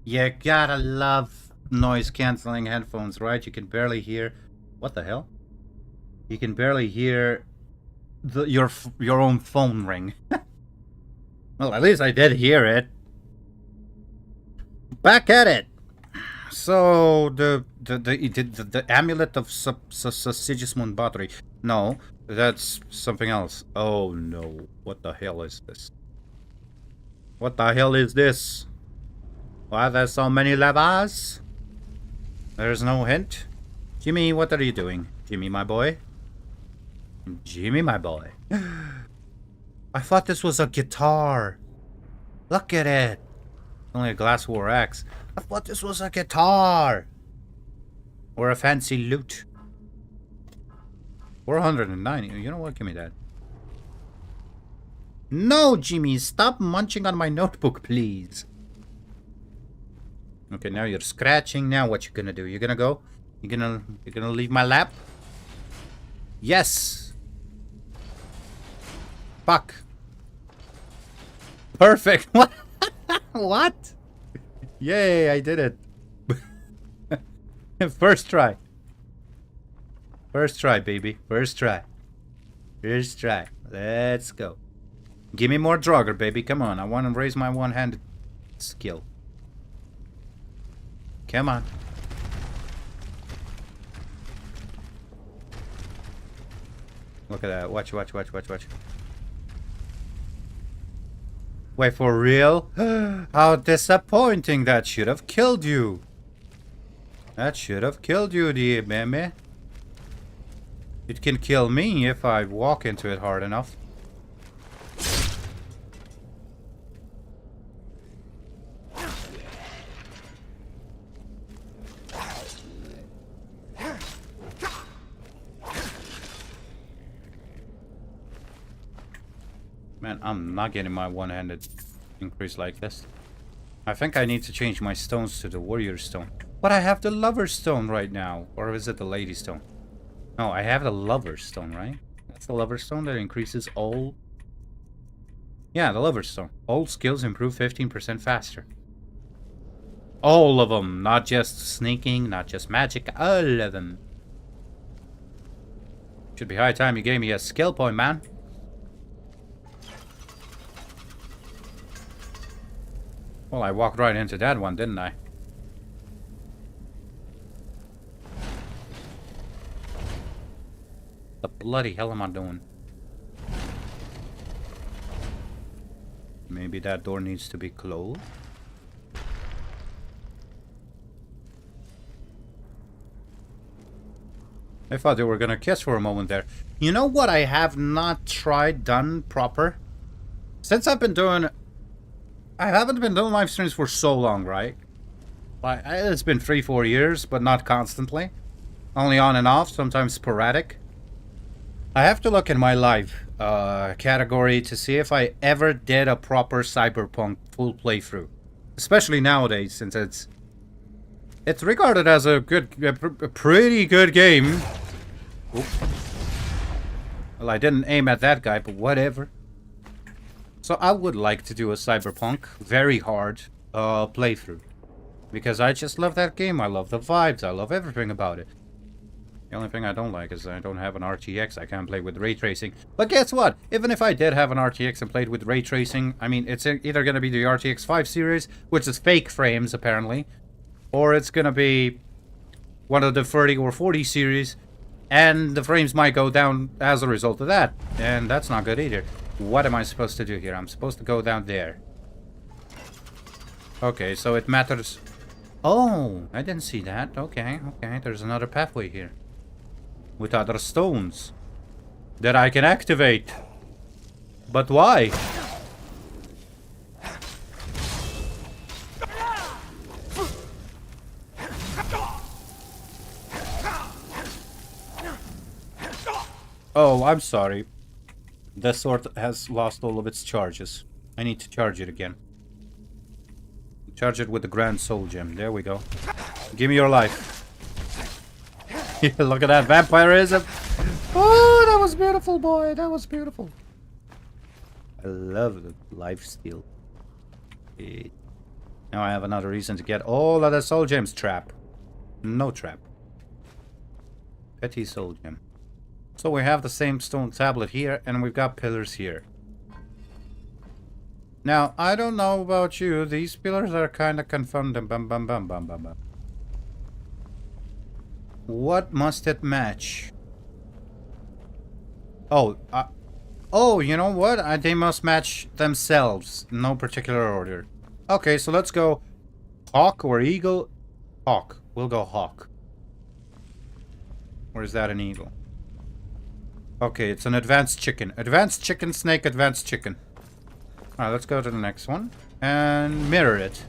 You gotta love noise cancelling headphones, right? You can barely hear. What the hell? You can barely hear your own phone ring. Well, at least I did hear it. Back at it. So the amulet of Sigismund battery. No, that's something else. Oh no! What the hell is this? What the hell is this? Why there's so many levers? There's no hint. Jimmy, what are you doing? Jimmy, my boy. Jimmy, my boy. I thought this was a guitar. Look at it. Only a glass war axe. I thought this was a guitar. Or a fancy lute. 490. You know what? Give me that. No, Jimmy. Stop munching on my notebook, please. Okay, now you're scratching. Now what you gonna do? You're gonna go? You're gonna leave my lap? Yes. Fuck. Perfect. What? What? Yay, I did it. First try. First try, baby. First try. First try. Let's go. Give me more Draugr, baby. Come on. I want to raise my one-handed skill. Come on. Look at that. Watch, watch, watch, watch, watch. Wait, for real? How disappointing. That should have killed you. That should have killed you, dear baby. It can kill me if I walk into it hard enough. Man, I'm not getting my one-handed increase like this. I think I need to change my stones to the warrior stone. But I have the lover stone right now. Or is it the lady stone? No, I have the lover stone, right? That's the lover stone that increases all... Yeah, the lover stone. All skills improve 15% faster. All of them. Not just sneaking, not just magic. All of them. Should be high time you gave me a skill point, man. Well, I walked right into that one, didn't I? The bloody hell am I doing? Maybe that door needs to be closed? I thought they were gonna kiss for a moment there. You know what I have not done proper? Since I've been doing... I haven't been doing live streams for so long, right? Like, it's been 3-4 years, but not constantly. Only on and off, sometimes sporadic. I have to look in my live category to see if I ever did a proper Cyberpunk full playthrough. Especially nowadays, since it's regarded as a pretty good game. Oop. Well, I didn't aim at that guy, but whatever. So I would like to do a Cyberpunk very hard playthrough. Because I just love that game. I love the vibes. I love everything about it. The only thing I don't like is I don't have an RTX. I can't play with ray tracing. But guess what? Even if I did have an RTX and played with ray tracing, I mean, it's either going to be the RTX 5 series, which is fake frames apparently, or it's going to be one of the 30 or 40 series, and the frames might go down as a result of that. And that's not good either. What am I supposed to do here? I'm supposed to go down there. Okay, so it matters. Oh, I didn't see that. Okay, okay. There's another pathway here. With other stones. That I can activate. But why? Oh, I'm sorry. The sword has lost all of its charges. I need to charge it again. Charge it with the Grand Soul Gem. There we go. Give me your life. Look at that vampirism. Oh, that was beautiful, boy. That was beautiful. I love the life steal. Now I have another reason to get all of the soul gems. Trap. No trap. Petty soul gem. So we have the same stone tablet here, and we've got pillars here. Now, I don't know about you. These pillars are kind of confounding. Bum, bum, bum, bum, bum, bum. What must it match? Oh, oh, you know what? They must match themselves. No particular order. Okay, so let's go hawk or eagle. Hawk. We'll go hawk. Or is that an eagle? Okay, it's an advanced chicken. Advanced chicken, snake, advanced chicken. Alright, let's go to the next one. And mirror it.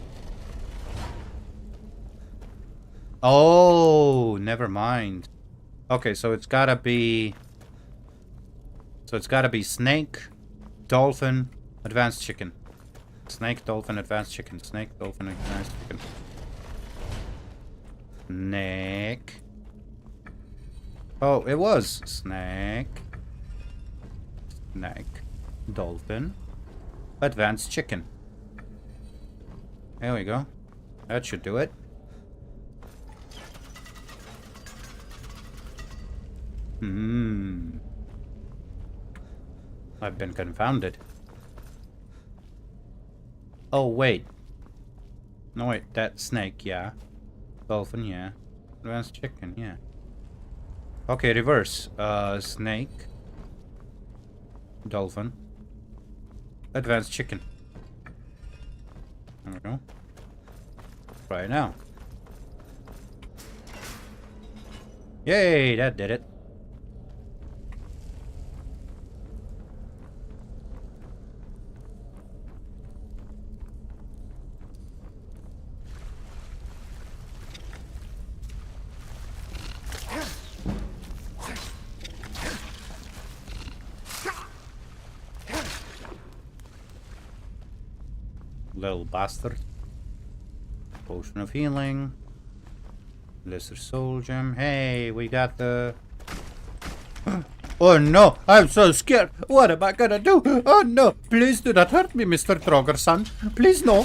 Oh, never mind. Okay, so it's gotta be... So it's gotta be snake, dolphin, advanced chicken. Snake, dolphin, advanced chicken. Snake, dolphin, advanced chicken. Snake. Oh, it was snake. Snake. Dolphin. Advanced chicken. There we go. That should do it. I've been confounded. Oh, wait. No, wait. That snake, yeah. Dolphin, yeah. Advanced chicken, yeah. Okay, reverse. Snake. Dolphin. Advanced chicken. There we go. Try it now. Yay, that did it. Little bastard. Potion of healing. Lesser soul gem. Hey, we got the... Oh no, I'm so scared. What am I gonna do? Oh no, please do not hurt me, Mr. Troger-san. Please no.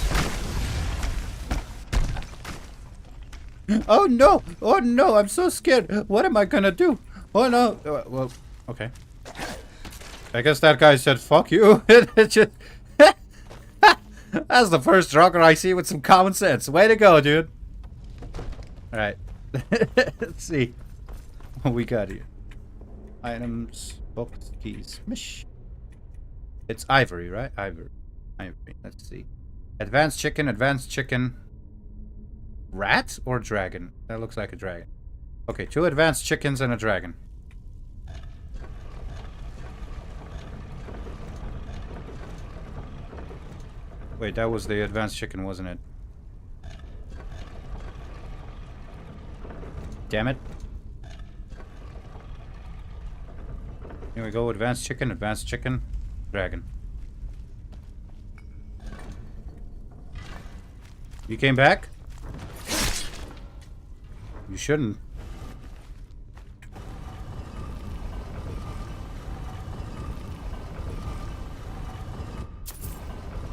Oh no, I'm so scared. What am I gonna do? Oh no. Well, okay. I guess that guy said fuck you. It just... That's the first Troger I see with some common sense. Way to go, dude. Alright. Let's see what we got here. Items, books, keys. Mish. It's ivory, right? Ivory. Let's see. Advanced chicken. Rat or dragon? That looks like a dragon. Okay, 2 advanced chickens and a dragon. Wait, that was the advanced chicken, wasn't it? Damn it. Here we go, advanced chicken, dragon. You came back? You shouldn't.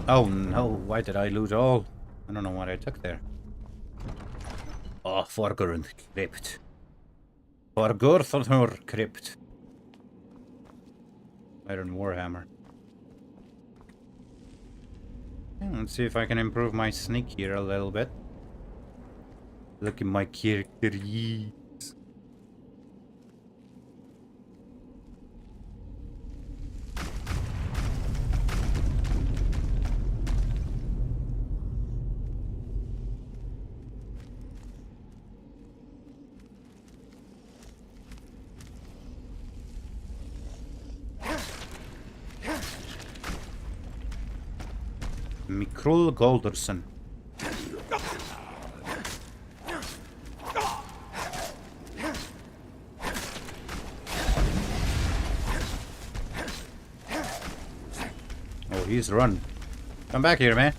Oh no, why did I lose all? I don't know what I took there. Oh, Forgurnd Crypt. Forgurnd Crypt. Iron Warhammer. Yeah, let's see if I can improve my sneak here a little bit. Look at my character. Mikrul Golderson. Oh, he's run. Come back here, man.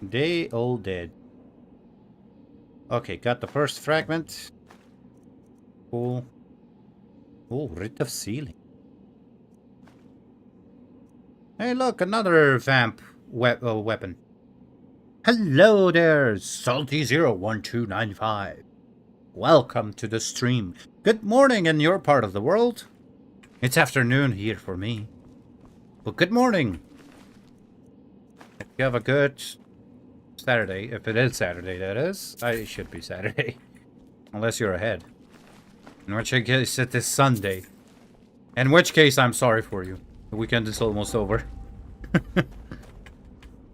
They all dead. Okay, got the first fragment. Cool. Oh, Writ of Sealing. Hey, look, another vamp weapon. Hello there, Salty01295. Welcome to the stream. Good morning in your part of the world. It's afternoon here for me. But good morning. If you have a good Saturday, if it is Saturday, that is. It should be Saturday. Unless you're ahead. In which case, it is Sunday. In which case, I'm sorry for you. The weekend is almost over.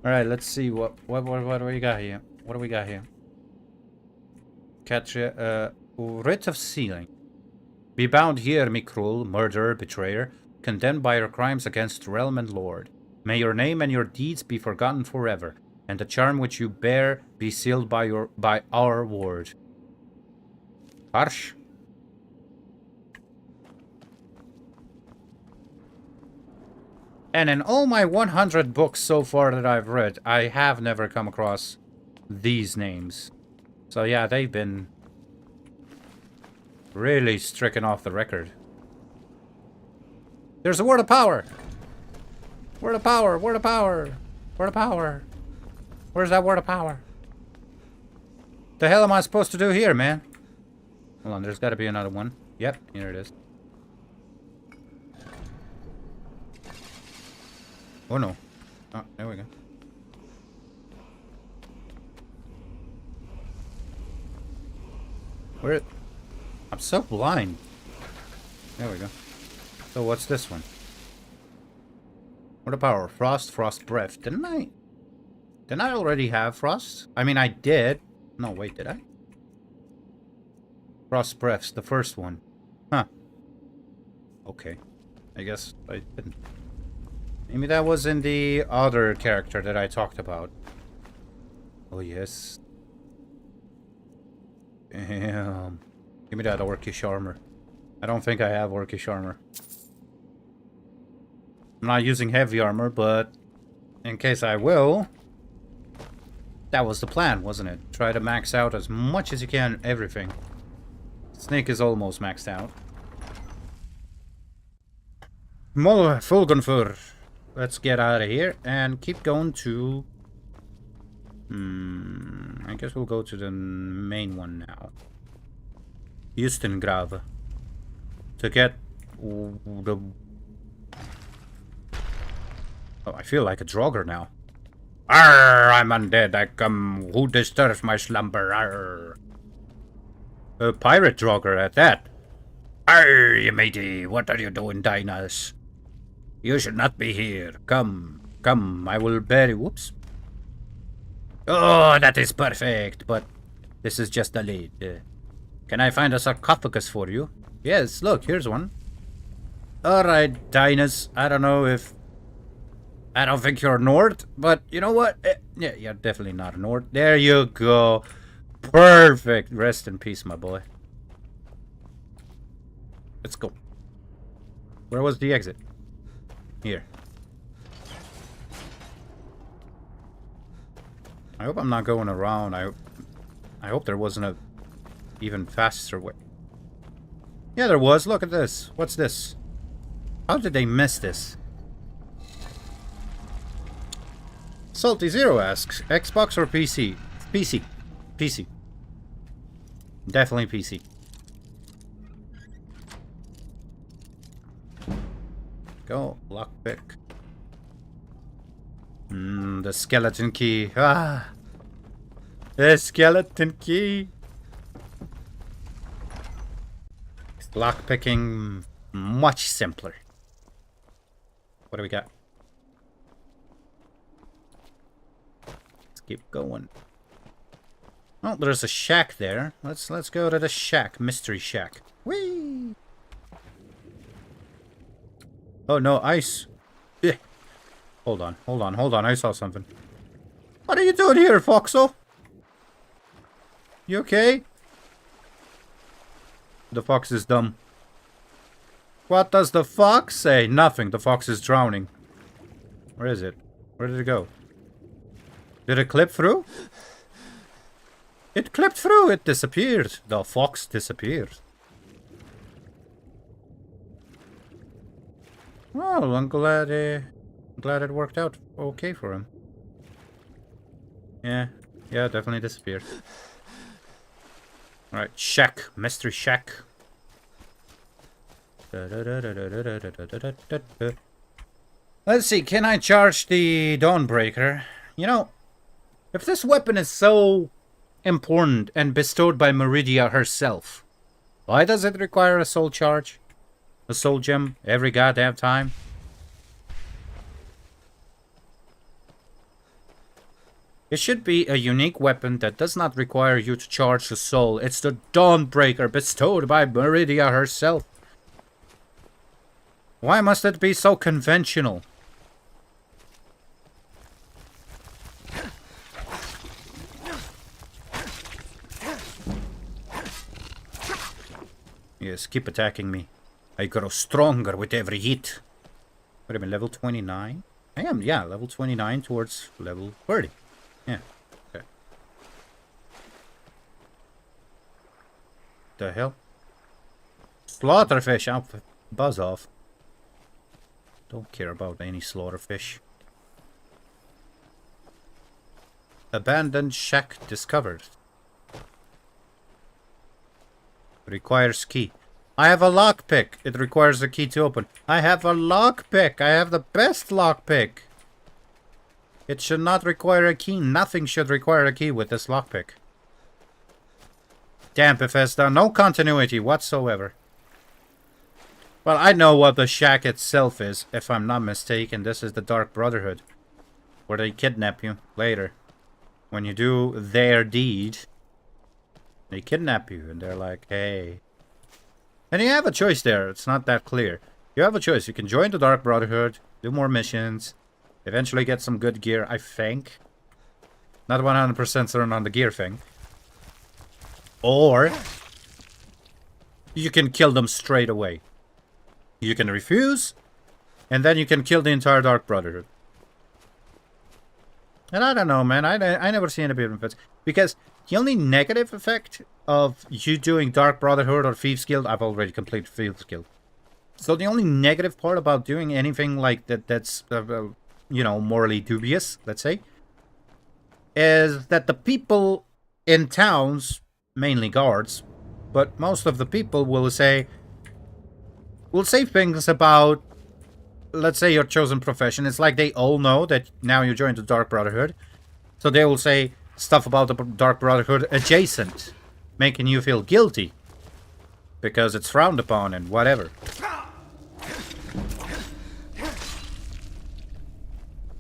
Alright, let's see what do we got here? What do we got here? Catch writ of sealing. Be bound here, me cruel, murderer, betrayer, condemned by your crimes against realm and lord. May your name and your deeds be forgotten forever, and the charm which you bear be sealed by our ward. Harsh. And in all my 100 books so far that I've read, I have never come across these names. So yeah, they've been really stricken off the record. There's a word of power! Word of power! Word of power! Word of power! Where's that word of power? The hell am I supposed to do here, man? Hold on, there's got to be another one. Yep, here it is. Oh no. Oh, there we go. Where? I'm so blind. There we go. So what's this one? What a power. Frost, frost breath. Didn't I already have frost? I mean, I did. No, wait, did I? Frost breath's the first one. Huh. Okay. I guess I didn't. Maybe that was in the other character that I talked about. Oh, yes. Damn. Give me that orcish armor. I don't think I have orcish armor. I'm not using heavy armor, but in case I will, that was the plan, wasn't it? Try to max out as much as you can, everything. Snake is almost maxed out. Fulgenfur. Let's get out of here and keep going to... I guess we'll go to the main one now. Houstongrave. To get the... Oh, I feel like a Draugr now. Arr, I'm undead. I come. Who disturbs my slumber? Arr. A pirate Draugr at that. Arr, you matey. What are you doing, Dinas? You should not be here. Come, come, I will bury... Whoops. Oh, that is perfect, but this is just a lid. Can I find a sarcophagus for you? Yes, look, here's one. Alright, Dinas, I don't know if... I don't think you're Nord, but you know what? Yeah, you're definitely not a Nord. There you go. Perfect. Rest in peace, my boy. Let's go. Where was the exit? Here. I hope I'm not going around. I hope there wasn't a even faster way. Yeah, there was. Look at this. What's this? How did they miss this? Salty Zero asks, Xbox or PC? PC. PC. Definitely PC. Go, lockpick. The skeleton key. Ah! The skeleton key! Lockpicking much simpler. What do we got? Let's keep going. Oh, there's a shack there. Let's go to the shack. Mystery shack. Whee! Oh no, ice. Yeah. Hold on. I saw something. What are you doing here, Foxo? You okay? The fox is dumb. What does the fox say? Nothing. The fox is drowning. Where is it? Where did it go? Did it clip through? It clipped through. It disappeared. The fox disappeared. Oh, I'm glad. I'm glad it worked out okay for him. Yeah, definitely disappeared. Alright, shack. Mystery shack. Let's see, can I charge the Dawnbreaker? You know, if this weapon is so important and bestowed by Meridia herself, why does it require a soul charge? A soul gem every goddamn time? It should be a unique weapon that does not require you to charge the soul. It's the Dawnbreaker bestowed by Meridia herself. Why must it be so conventional? Yes, keep attacking me. I grow stronger with every hit. Wait a minute, level 29? I am, yeah, level 29 towards level 30. Yeah, okay. The hell? Slaughterfish, I'll buzz off. Don't care about any slaughterfish. Abandoned shack discovered. Requires key. I have a lockpick. It requires a key to open. I have a lockpick. I have the best lockpick. It should not require a key. Nothing should require a key with this lockpick. Damn, Bethesda. No continuity whatsoever. Well, I know what the shack itself is, if I'm not mistaken. This is the Dark Brotherhood, where they kidnap you later. When you do their deed, they kidnap you, and they're like, hey. And you have a choice there. It's not that clear. You have a choice. You can join the Dark Brotherhood, do more missions, eventually get some good gear, I think. Not 100% certain on the gear thing. Or you can kill them straight away. You can refuse, and then you can kill the entire Dark Brotherhood. And I don't know, man. I never see any benefits. Because the only negative effect of you doing Dark Brotherhood or Thieves Guild, I've already completed Thieves Guild. So the only negative part about doing anything like that that's, you know, morally dubious, let's say, is that the people in towns, mainly guards, but most of the people will say things about, let's say, your chosen profession. It's like they all know that now you joined the Dark Brotherhood. So they will say stuff about the Dark Brotherhood adjacent, making you feel guilty because it's frowned upon and whatever.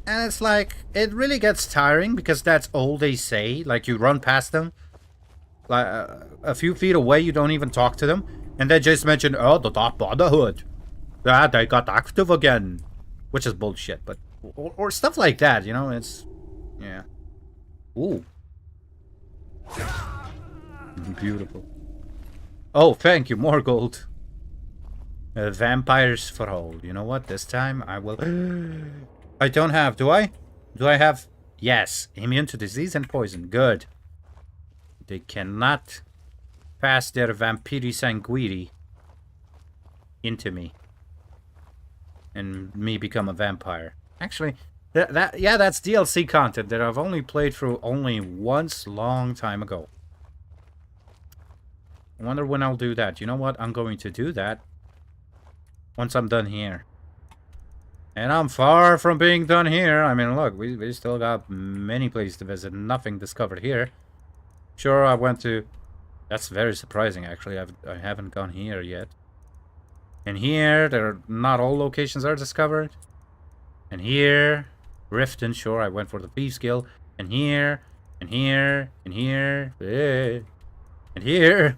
And it's like, it really gets tiring because that's all they say. Like, you run past them, like a few feet away, you don't even talk to them, and they just mention, oh, the Dark Brotherhood. Yeah, they got active again. Which is bullshit, but... Or stuff like that, you know, it's... Yeah. Ooh. Beautiful. Oh, thank you, more gold. Vampires for all. You know what, this time I will... I don't have, do I? Do I have... Yes, immune to disease and poison. Good. They cannot pass their vampiri sanguiri into me. And me become a vampire. Actually, yeah, that's DLC content that I've only played through only once long time ago. I wonder when I'll do that. You know what? I'm going to do that once I'm done here. And I'm far from being done here. I mean, look, we still got many places to visit. Nothing discovered here. Sure, I went to... That's very surprising, actually. I haven't gone here yet. And here, not all locations are discovered. And here, Riften, sure, I went for the Thieves Guild. And here, and here, and here, and here.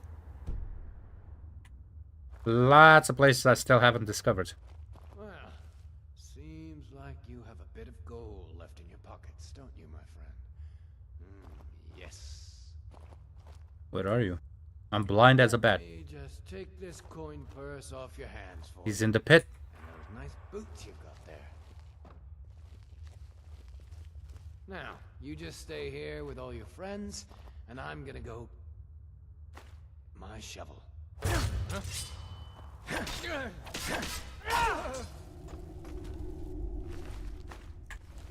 Lots of places I still haven't discovered. Well, seems like you have a bit of gold left in your pockets, don't you, my friend? Yes. Where are you? I'm blind as a bat. Just take this coin purse off your hands for He's in the pit. and those nice boots you got there. Now, you just stay here with all your friends, and I'm gonna go... my shovel.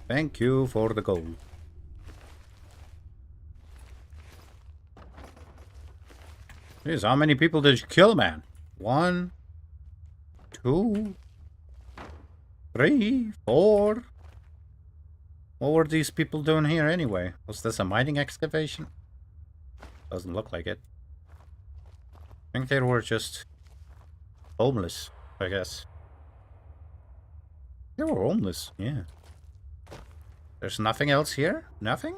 Thank you for the gold. Jeez, how many people did you kill, man? 1, 2, 3, 4. What were these people doing here anyway? Was this a mining excavation? Doesn't look like it. I think they were just homeless, I guess. They were homeless, yeah. There's nothing else here? Nothing?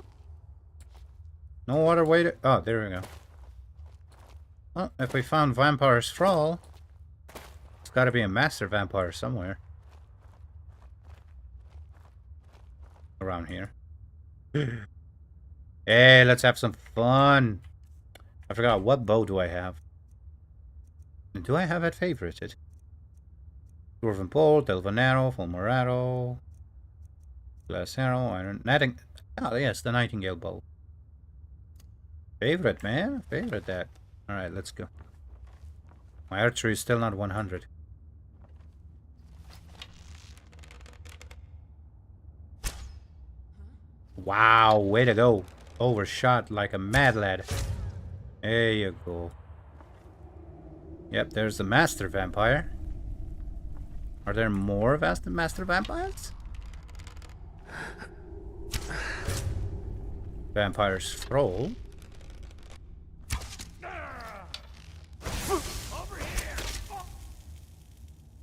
No other way to... Oh, there we go. Well, if we found Vampire's Thrall, it's gotta be a master vampire somewhere. Around here. Hey, let's have some fun. I forgot, what bow do I have? Do I have it favorited? Dwarven Bolt, Elven Arrow, Fulmar Arrow, Glass Arrow, Iron... Oh, yes, the Nightingale Bow. Favorite, man. Favorite that. Alright, let's go. My archery is still not 100. Wow, way to go. Overshot like a mad lad. There you go. Yep, there's the master vampire. Are there more master vampires? Vampire's Thrall.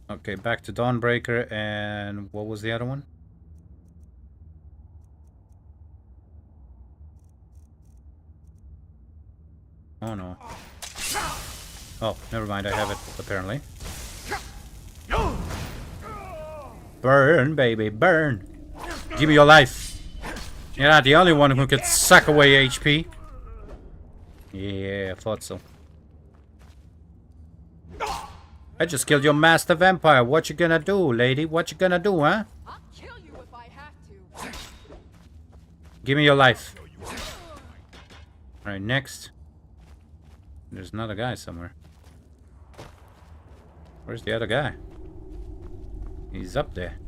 Okay, back to Dawnbreaker, and what was the other one? Oh no. Oh, never mind, I have it, apparently. Burn, baby, burn! Give me your life! You're not the only one who could suck away HP. Yeah, I thought so. I just killed your master vampire. What you gonna do, lady? What you gonna do, huh? I'll kill you if I have to. Give me your life. Alright, next. There's another guy somewhere. Where's the other guy? He's up there.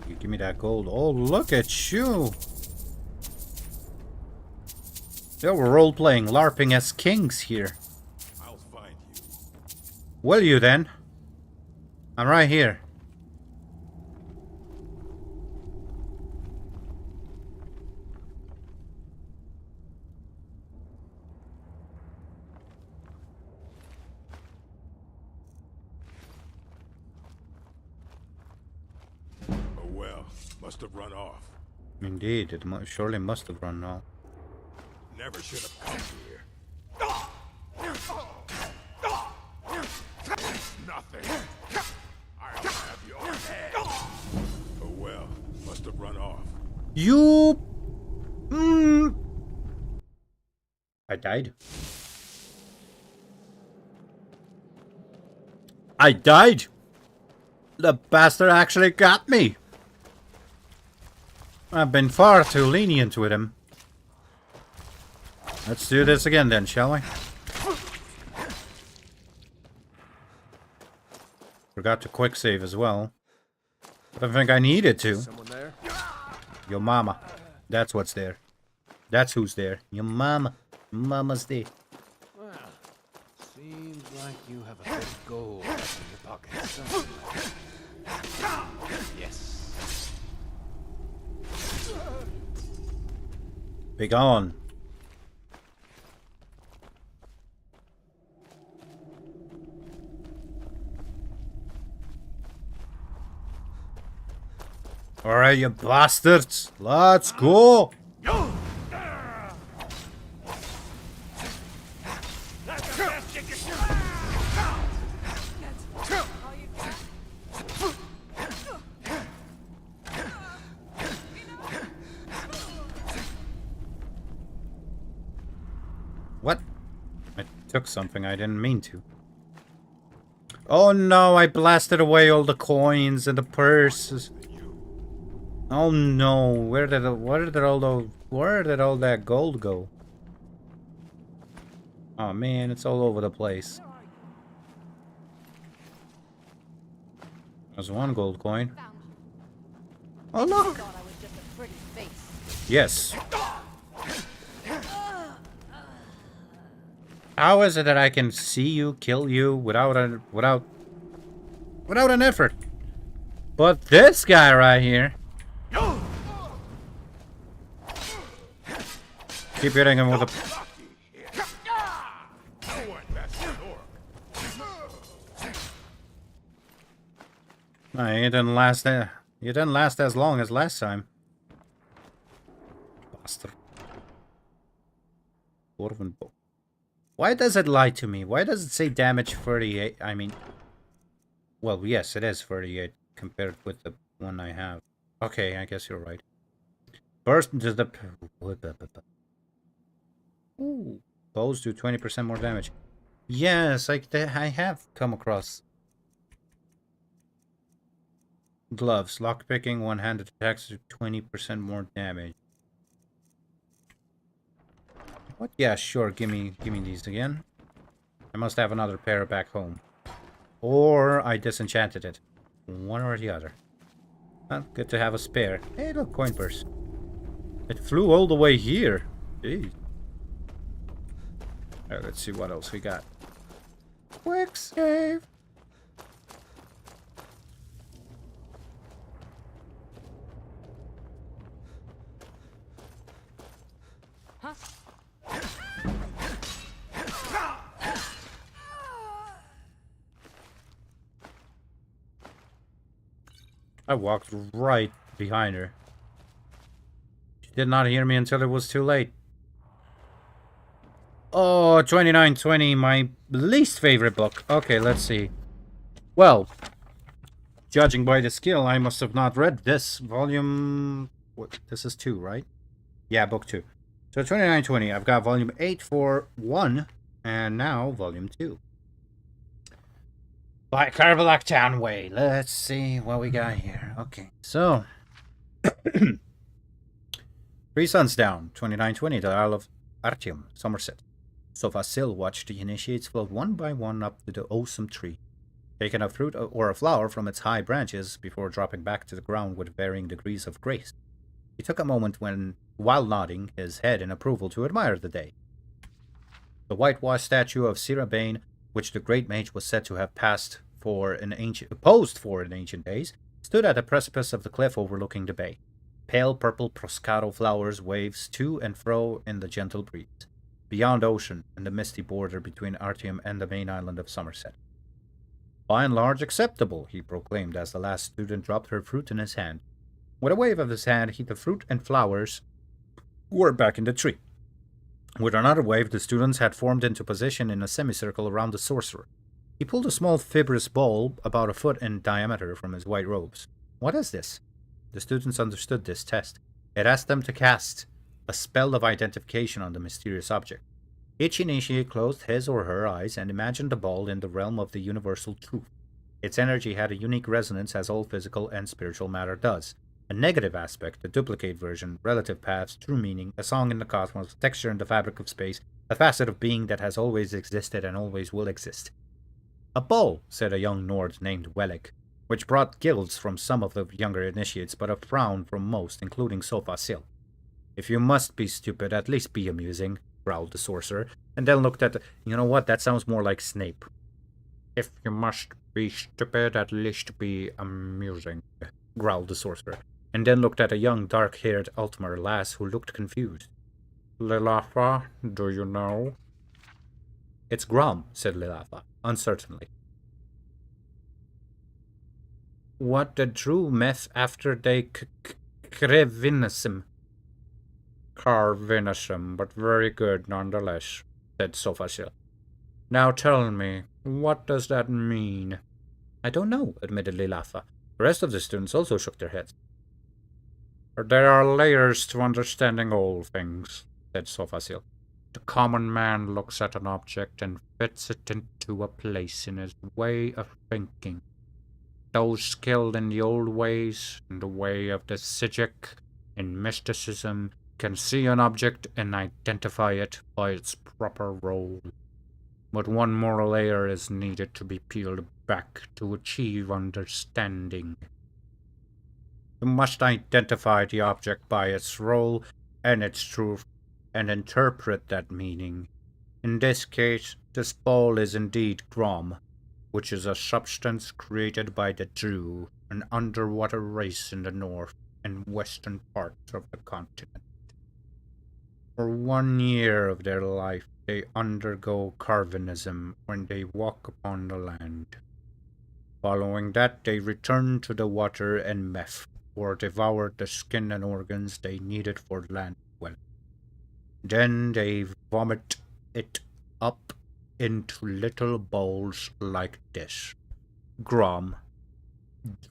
You give me that gold. Oh, look at you! Yeah, we're role-playing, LARPing as kings here. I'll find you. Will you then? I'm right here. Oh well, must have run off. Indeed, it surely must have run off. Never should have come here. Nothing. I'll have your head. Oh well, must have run off. You... I died. I died! The bastard actually got me! I've been far too lenient with him. Let's do this again then, shall we? Forgot to quick save as well. I don't think I needed to. Someone there? Your mama. That's what's there. That's who's there. Your mama. Mama's there. Well, seems like you have a bit of gold left in your pockets, don't you? Yes. Be gone. Alright, you bastards. Let's go. What? I took something I didn't mean to. Oh no, I blasted away all the coins and the purses. Oh no, where did all that gold go? Oh man, it's all over the place. There's one gold coin. Found you. Oh, look! Thought I was just a pretty face. Yes. How is it that I can see you, kill you without an effort? But this guy right here. Keep hitting him with a. No, he didn't last. He didn't last as long as last time. Bastard. Dwarven bow. Why does it lie to me? Why does it say damage 38? I mean, well, yes, it is 38 compared with the one I have. Okay, I guess you're right. First, does the ooh, bows do 20% more damage. Yes, I have come across gloves. Lockpicking, one-handed attacks do 20% more damage. What? Yeah, sure. Give me these again. I must have another pair back home, or I disenchanted it. One or the other. Well, good to have a spare. Hey, look, coin purse. It flew all the way here. Jeez. Alright, let's see what else we got. Quick save. Huh? I walked right behind her. She did not hear me until it was too late. Oh, 2920, my least favorite book. Okay, let's see. Well, judging by the skill, I must have not read this volume. What? This is 2, right? Yeah, book 2. So 2920, I've got volume 8 for 1, and now volume 2. By Carvalak Town Way. Let's see what we got here. Okay, so 3 Suns Down, 2920, the Isle of Artyom, Somerset. Sofasil watched the initiates float one by one up to the awesome tree, taking a fruit or a flower from its high branches before dropping back to the ground with varying degrees of grace. He took a moment while nodding his head in approval to admire the day. The whitewashed statue of Sira Bane, which the great mage was said to have posed for in ancient days, stood at the precipice of the cliff overlooking the bay. Pale purple proscaro flowers waves to and fro in the gentle breeze. Beyond ocean and the misty border between Artyom and the main island of Somerset. By and large acceptable, he proclaimed as the last student dropped her fruit in his hand. With a wave of his hand, the fruit and flowers were back in the tree. With another wave, the students had formed into position in a semicircle around the sorcerer. He pulled a small fibrous ball about a foot in diameter from his white robes. What is this? The students understood this test. It asked them to cast a spell of identification on the mysterious object. Each initiate closed his or her eyes and imagined the ball in the realm of the universal truth. Its energy had a unique resonance as all physical and spiritual matter does. A negative aspect, the duplicate version, relative paths, true meaning, a song in the cosmos, texture in the fabric of space, a facet of being that has always existed and always will exist. A ball, said a young Nord named Wellick, which brought gills from some of the younger initiates, but a frown from most, including Sofasil. If you must be stupid, at least be amusing, growled the sorcerer, and then looked at the... You know what? That sounds more like Snape. If you must be stupid, at least be amusing, growled the sorcerer, and then looked at a young, dark-haired Altmer lass who looked confused. Lilafa, do you know? It's Grom, said Lilafa, uncertainly. What the true meth after they Crevinism. Carvinism, but very good nonetheless, said Sofasil. Now tell me, what does that mean? I don't know, admitted Lilafa. The rest of the students also shook their heads. There are layers to understanding all things, said Sofasil. The common man looks at an object and fits it into a place in his way of thinking. Those skilled in the old ways, in the way of the Sijic, in mysticism, can see an object and identify it by its proper role. But one more layer is needed to be peeled back to achieve understanding. You must identify the object by its role and its truth, and interpret that meaning. In this case, this ball is indeed Grom, which is a substance created by the Drew, an underwater race in the north and western parts of the continent. For 1 year of their life, they undergo Carvanism when they walk upon the land. Following that, they return to the water and meth, or devour the skin and organs they needed for land dwelling. Then they vomit it up into little bowls like this. Grom.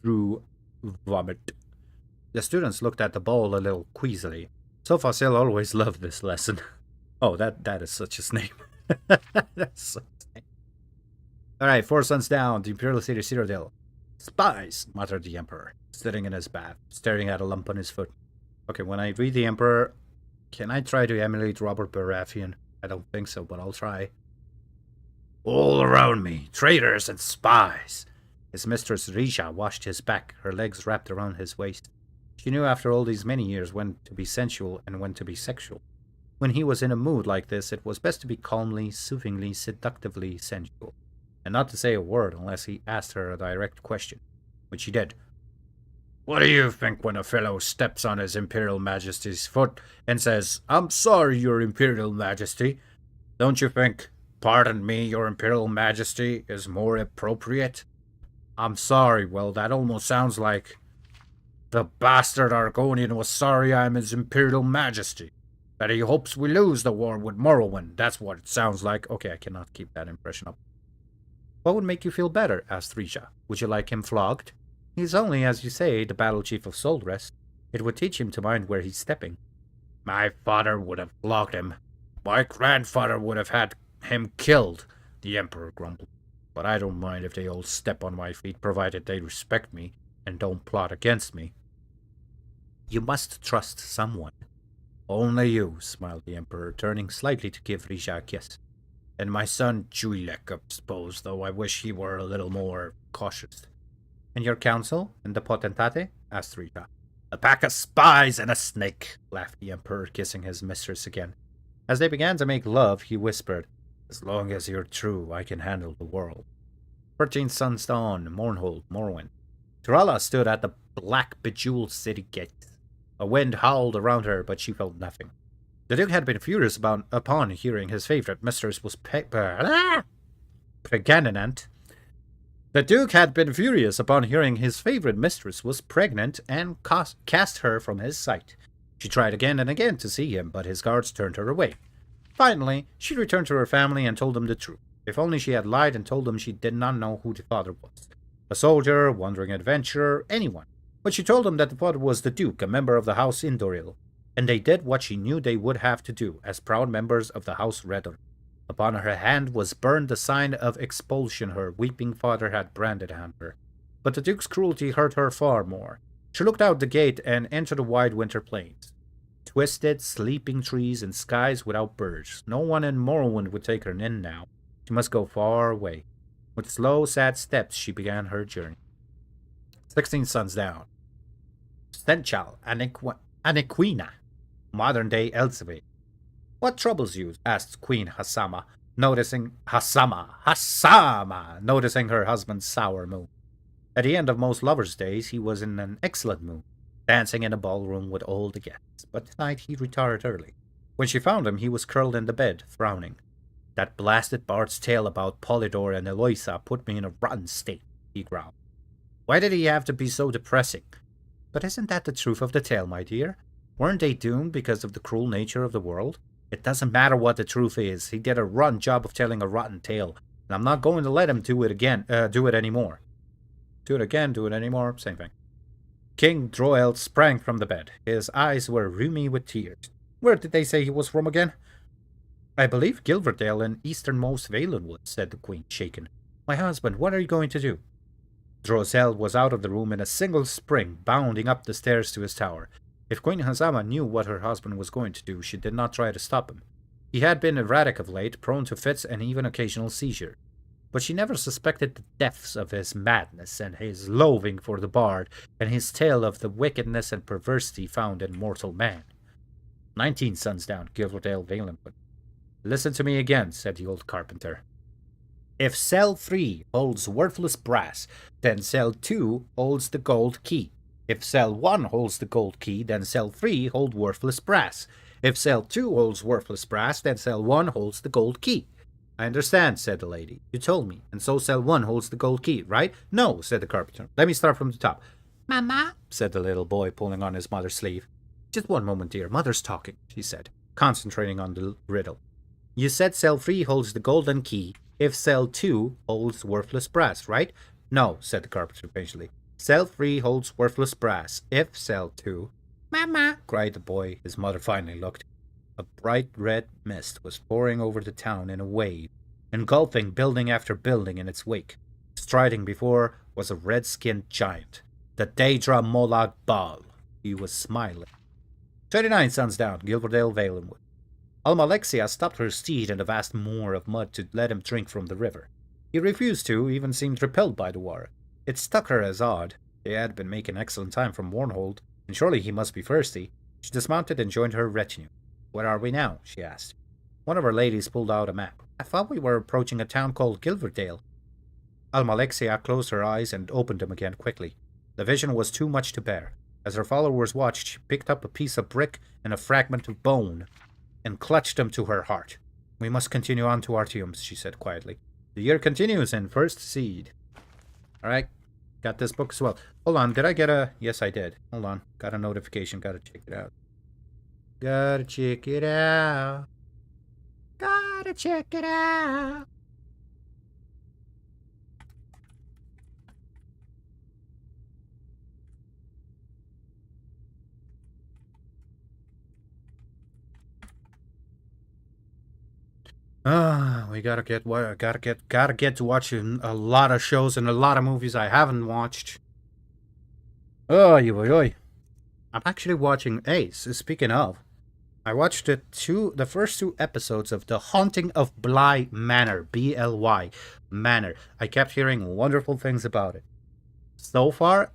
Drew vomit. The students looked at the bowl a little queasily. So Facile always loved this lesson. Oh, that is such a name. That's such a name. Alright, 4 suns down, the Imperial City Citadel. Spies, muttered the Emperor, sitting in his bath, staring at a lump on his foot. Okay, when I read the Emperor, can I try to emulate Robert Baratheon? I don't think so, but I'll try. All around me, traitors and spies. His mistress Risha washed his back, her legs wrapped around his waist. She knew after all these many years when to be sensual and when to be sexual. When he was in a mood like this, it was best to be calmly, soothingly, seductively sensual, and not to say a word unless he asked her a direct question, which he did. What do you think when a fellow steps on his Imperial Majesty's foot and says, I'm sorry, Your Imperial Majesty? Don't you think, pardon me, Your Imperial Majesty, is more appropriate? I'm sorry, well, that almost sounds like, the bastard Argonian was sorry I'm his Imperial Majesty. That he hopes we lose the war with Morrowind. That's what it sounds like. Okay, I cannot keep that impression up. What would make you feel better? Asked Risha. Would you like him flogged? He's only, as you say, the battle chief of Soulrest. It would teach him to mind where he's stepping. My father would have flogged him. My grandfather would have had him killed, the Emperor grumbled. But I don't mind if they all step on my feet, provided they respect me and don't plot against me. You must trust someone. Only you, smiled the Emperor, turning slightly to give Risha a kiss. And my son Juilek, I suppose, though I wish he were a little more cautious. And your council, and the potentate? Asked Risha. A pack of spies and a snake, laughed the Emperor, kissing his mistress again. As they began to make love, he whispered, As long as you're true, I can handle the world. 13 suns dawn, Mournhold, Morrowind. Turala stood at the black bejeweled city gate. A wind howled around her, but she felt nothing. The Duke had been furious upon hearing his favorite mistress was pregnant. The Duke had been furious upon hearing his favorite mistress was pregnant and cast her from his sight. She tried again and again to see him, but his guards turned her away. Finally, she returned to her family and told them the truth. If only she had lied and told them she did not know who the father was. A soldier, wandering adventurer, anyone. But she told them that the father was the Duke, a member of the House Indoril, and they did what she knew they would have to do, as proud members of the House Redor. Upon her hand was burned the sign of expulsion her weeping father had branded on her. But the Duke's cruelty hurt her far more. She looked out the gate and entered the wide winter plains. Twisted, sleeping trees and skies without birds. No one in Morrowind would take her in now. She must go far away. With slow, sad steps, she began her journey. 16 suns down. Stenchal Aniquina, modern-day Elzevir. What troubles you? Asked Queen Hassama, noticing her husband's sour mood. At the end of most lovers' days, he was in an excellent mood, dancing in a ballroom with all the guests. But tonight he retired early. When she found him, he was curled in the bed, frowning. That blasted Bard's tale about Polydor and Eloisa put me in a rotten state, he growled. Why did he have to be so depressing? But isn't that the truth of the tale, my dear? Weren't they doomed because of the cruel nature of the world? It doesn't matter what the truth is. He did a rotten job of telling a rotten tale, and I'm not going to let him do it anymore. Do it again, do it anymore, same thing. King Droel sprang from the bed. His eyes were rheumy with tears. Where did they say he was from again? I believe Gilverdale in easternmost Valenwood, said the Queen, shaken. My husband, what are you going to do? Drozel was out of the room in a single spring, bounding up the stairs to his tower. If Queen Hazama knew what her husband was going to do, she did not try to stop him. He had been erratic of late, prone to fits and even occasional seizure. but she never suspected the depths of his madness and his loathing for the bard and his tale of the wickedness and perversity found in mortal man. 19 suns down, Gilverdale Valenwood. Listen to me again, said the old carpenter. If cell 3 holds worthless brass, then cell 2 holds the gold key. If cell 1 holds the gold key, then cell 3 holds worthless brass. If cell 2 holds worthless brass, then cell 1 holds the gold key. I understand, said the lady. You told me, and so cell 1 holds the gold key, right? No, said the carpenter. Let me start from the top. Mama, said the little boy, pulling on his mother's sleeve. Just one moment, dear. Mother's talking, she said, concentrating on the riddle. You said cell 3 holds the golden key if cell 2 holds worthless brass, right? No, said the carpenter patiently. Cell 3 holds worthless brass if cell 2... Mama, cried the boy. His mother finally looked. A bright red mist was pouring over the town in a wave, engulfing building after building in its wake. Striding before was a red-skinned giant, the Daedra Molag Bal. He was smiling. 29 suns down, Gilverdale Valenwood. Almalexia stopped her steed in the vast moor of mud to let him drink from the river. He refused to, even seemed repelled by the water. It struck her as odd. They had been making excellent time from Warnhold, and surely he must be thirsty. She dismounted and joined her retinue. Where are we now? She asked. One of her ladies pulled out a map. I thought we were approaching a town called Gilverdale. Almalexia closed her eyes and opened them again quickly. The vision was too much to bear. As her followers watched, she picked up a piece of brick and a fragment of bone and clutched them to her heart. We must continue on to Artium's, she said quietly. The year continues in First Seed. Alright, got this book as well. Hold on, did I get a... Yes, I did. Hold on, got a notification, gotta check it out. Gotta check it out. Gotta check it out. We gotta get to watching a lot of shows and a lot of movies I haven't watched. Oy. I'm actually watching Ace. Speaking of, I watched the first 2 episodes of The Haunting of Bly Manor, B-L-Y, Manor. I kept hearing wonderful things about it. So far,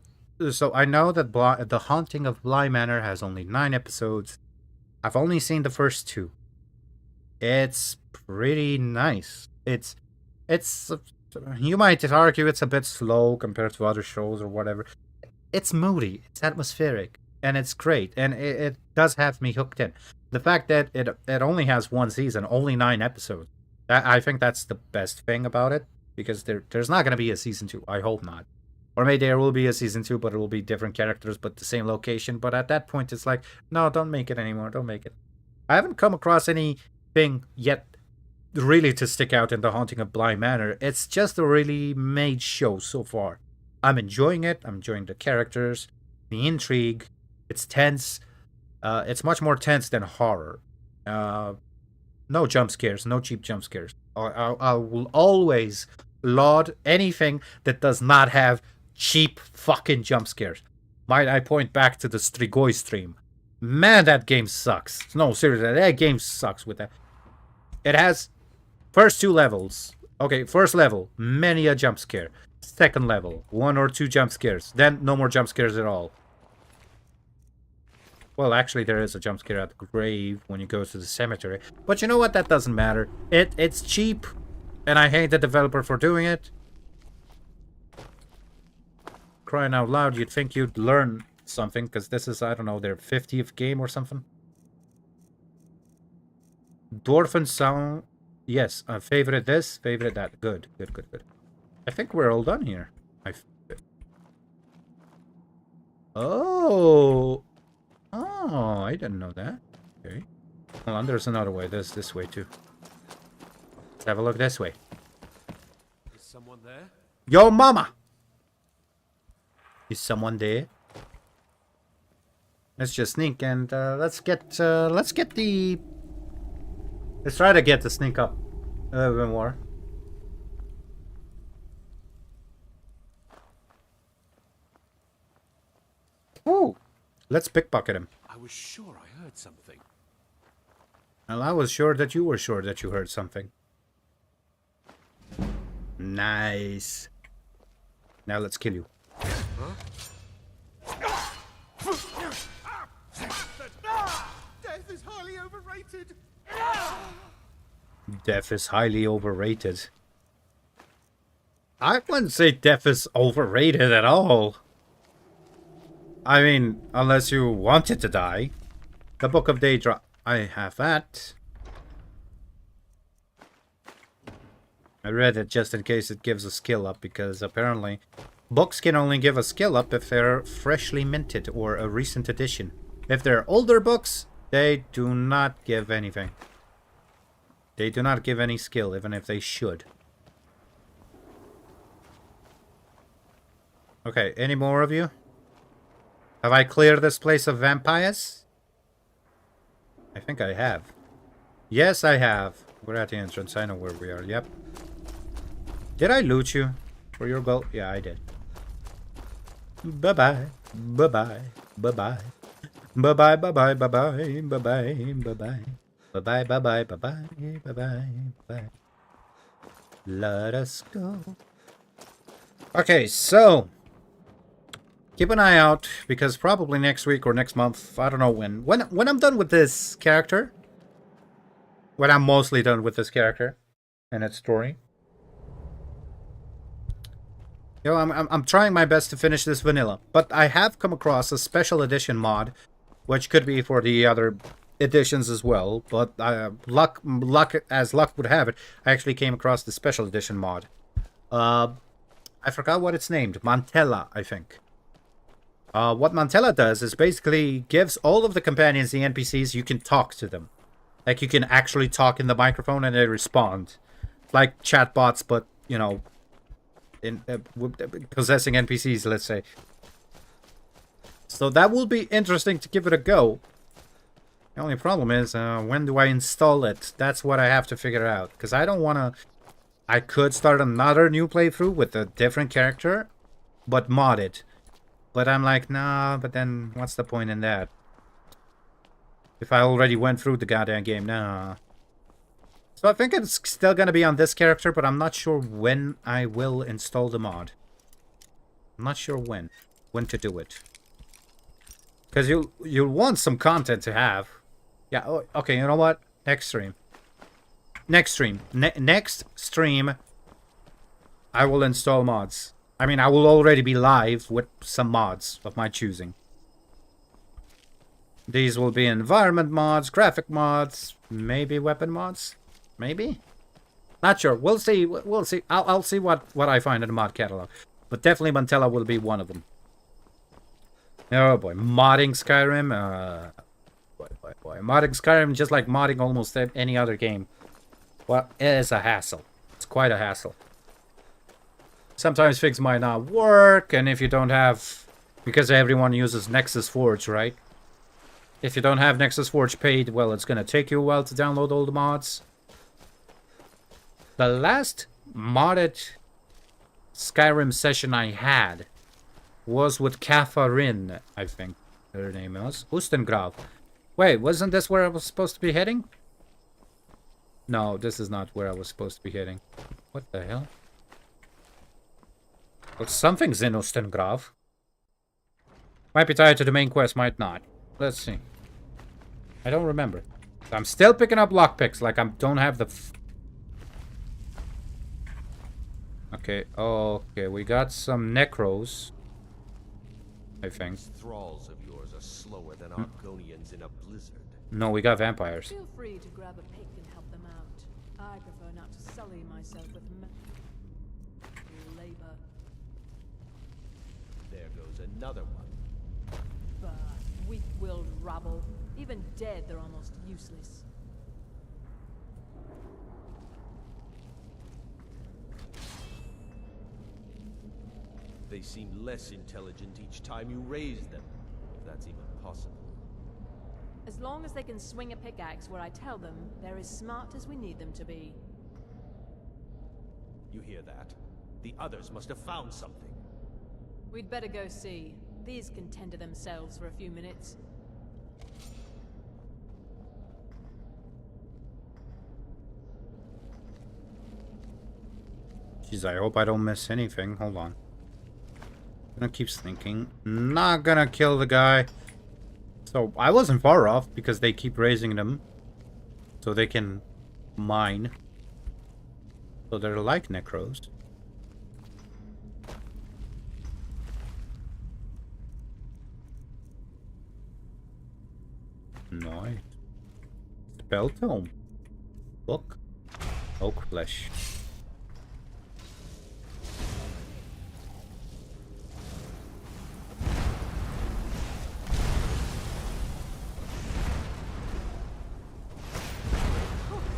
so I know that The Haunting of Bly Manor has only 9 episodes. I've only seen the first 2. It's pretty nice. It's you might argue it's a bit slow compared to other shows or whatever. It's moody, it's atmospheric, and it's great, and it does have me hooked in. The fact that it only has 1 season, only 9 episodes, I think that's the best thing about it, because there's not going to be a season 2. I hope not. Or maybe there will be a season 2, but it will be different characters, but the same location. But at that point, it's like, no, don't make it anymore. Don't make it. I haven't come across anything yet really to stick out in The Haunting of Bly Manor. It's just a really made show so far. I'm enjoying it. I'm enjoying the characters, the intrigue. It's tense. It's much more tense than horror. No jump scares. No cheap jump scares. I will always laud anything that does not have cheap fucking jump scares. Might I point back to the Strigoi stream? Man, that game sucks. No, seriously, that game sucks with that. It has first 2 levels. Okay, first level, many a jump scare. Second level, 1 or 2 jump scares. Then no more jump scares at all. Well, actually, there is a jump scare at the grave when you go to the cemetery. But you know what? That doesn't matter. It's cheap, and I hate the developer for doing it. Crying out loud, you'd think you'd learn something, because this is, I don't know, their 50th game or something. Dwarfen Sound. Yes, favorite this, favorite that. Good. I think we're all done here. Oh, I didn't know that. Okay. Hold on, there's another way. There's this way too. Let's have a look this way. Is someone there? Yo, mama! Is someone there? Let's just sneak and let's try to get the sneak up a little bit more. Ooh, let's pickpocket him. I was sure I heard something. Well, I was sure that you were sure that you heard something. Nice. Now let's kill you. Death is highly overrated. Death is highly overrated. I wouldn't say death is overrated at all. I mean, unless you wanted to die. The Book of Daedra. I have that. I read it just in case it gives a skill up, because apparently books can only give a skill up if they're freshly minted or a recent edition. If they're older books, they do not give anything. They do not give any skill, even if they should. Okay, any more of you? Have I cleared this place of vampires? I think I have. Yes, I have. We're at the entrance. I know where we are. Yep. Did I loot you for your gold? Yeah, I did. Bye-bye. Bye-bye. Bye-bye. Bye-bye, bye-bye, bye-bye, bye-bye, bye-bye. Bye-bye, bye-bye, bye-bye, bye-bye, bye. Let us go. Okay, so keep an eye out, because probably next week or next month, I don't know when I'm done with this character, when I'm mostly done with this character and its story, you know, I'm trying my best to finish this vanilla, but I have come across a special edition mod, which could be for the other editions as well. But luck would have it, I actually came across the special edition mod. I forgot what it's named. Mantella, I think. What Mantella does is basically gives all of the companions, the NPCs, you can talk to them. Like, you can actually talk in the microphone and they respond. Like chatbots, but, you know, in possessing NPCs, let's say. So that will be interesting to give it a go. The only problem is, when do I install it? That's what I have to figure out. Because I don't want to... I could start another new playthrough with a different character, but mod it. But I'm like, nah, but then what's the point in that? If I already went through the goddamn game, nah. So I think it's still going to be on this character, but I'm not sure when I will install the mod. I'm not sure when to do it. Because you'll want some content to have. Yeah, oh, okay, you know what? Next stream. Next stream, I will install mods. I mean, I will already be live with some mods of my choosing. These will be environment mods, graphic mods, maybe weapon mods. Maybe? Not sure. We'll see. We'll see. I'll see what I find in the mod catalog. But definitely Mantella will be one of them. Oh boy. Modding Skyrim. Boy. Modding Skyrim, just like modding almost any other game. Well, it is a hassle. It's quite a hassle. Sometimes things might not work, and if you don't have... Because everyone uses Nexus Forge, right? If you don't have Nexus Forge paid, well, it's gonna take you a while to download all the mods. The last modded Skyrim session I had was with Therapyrim, I think her name was. Ustengrav. Wait, wasn't this where I was supposed to be heading? No, this is not where I was supposed to be heading. What the hell? Well, something's in Ustengrav. Might be tied to the main quest, might not. Let's see. I don't remember. I'm still picking up lockpicks, like I don't have the... Okay, okay, we got some necros. I think. These thralls of yours are slower than Argonians in a blizzard. No, we got vampires. Feel free to grab a pick and help them out. I prefer not to sully myself with labor. There goes another one. Bah, weak-willed rabble. Even dead, they're almost useless. They seem less intelligent each time you raise them, if that's even possible. As long as they can swing a pickaxe where I tell them, they're as smart as we need them to be. You hear that? The others must have found something. We'd better go see. These can tend to themselves for a few minutes. Jeez, I hope I don't miss anything. Hold on. Gonna keep thinking. Not gonna kill the guy. So, I wasn't far off because they keep raising them. So they can mine. So they're like necros. Nice. Spell tome. Book. Oak flesh.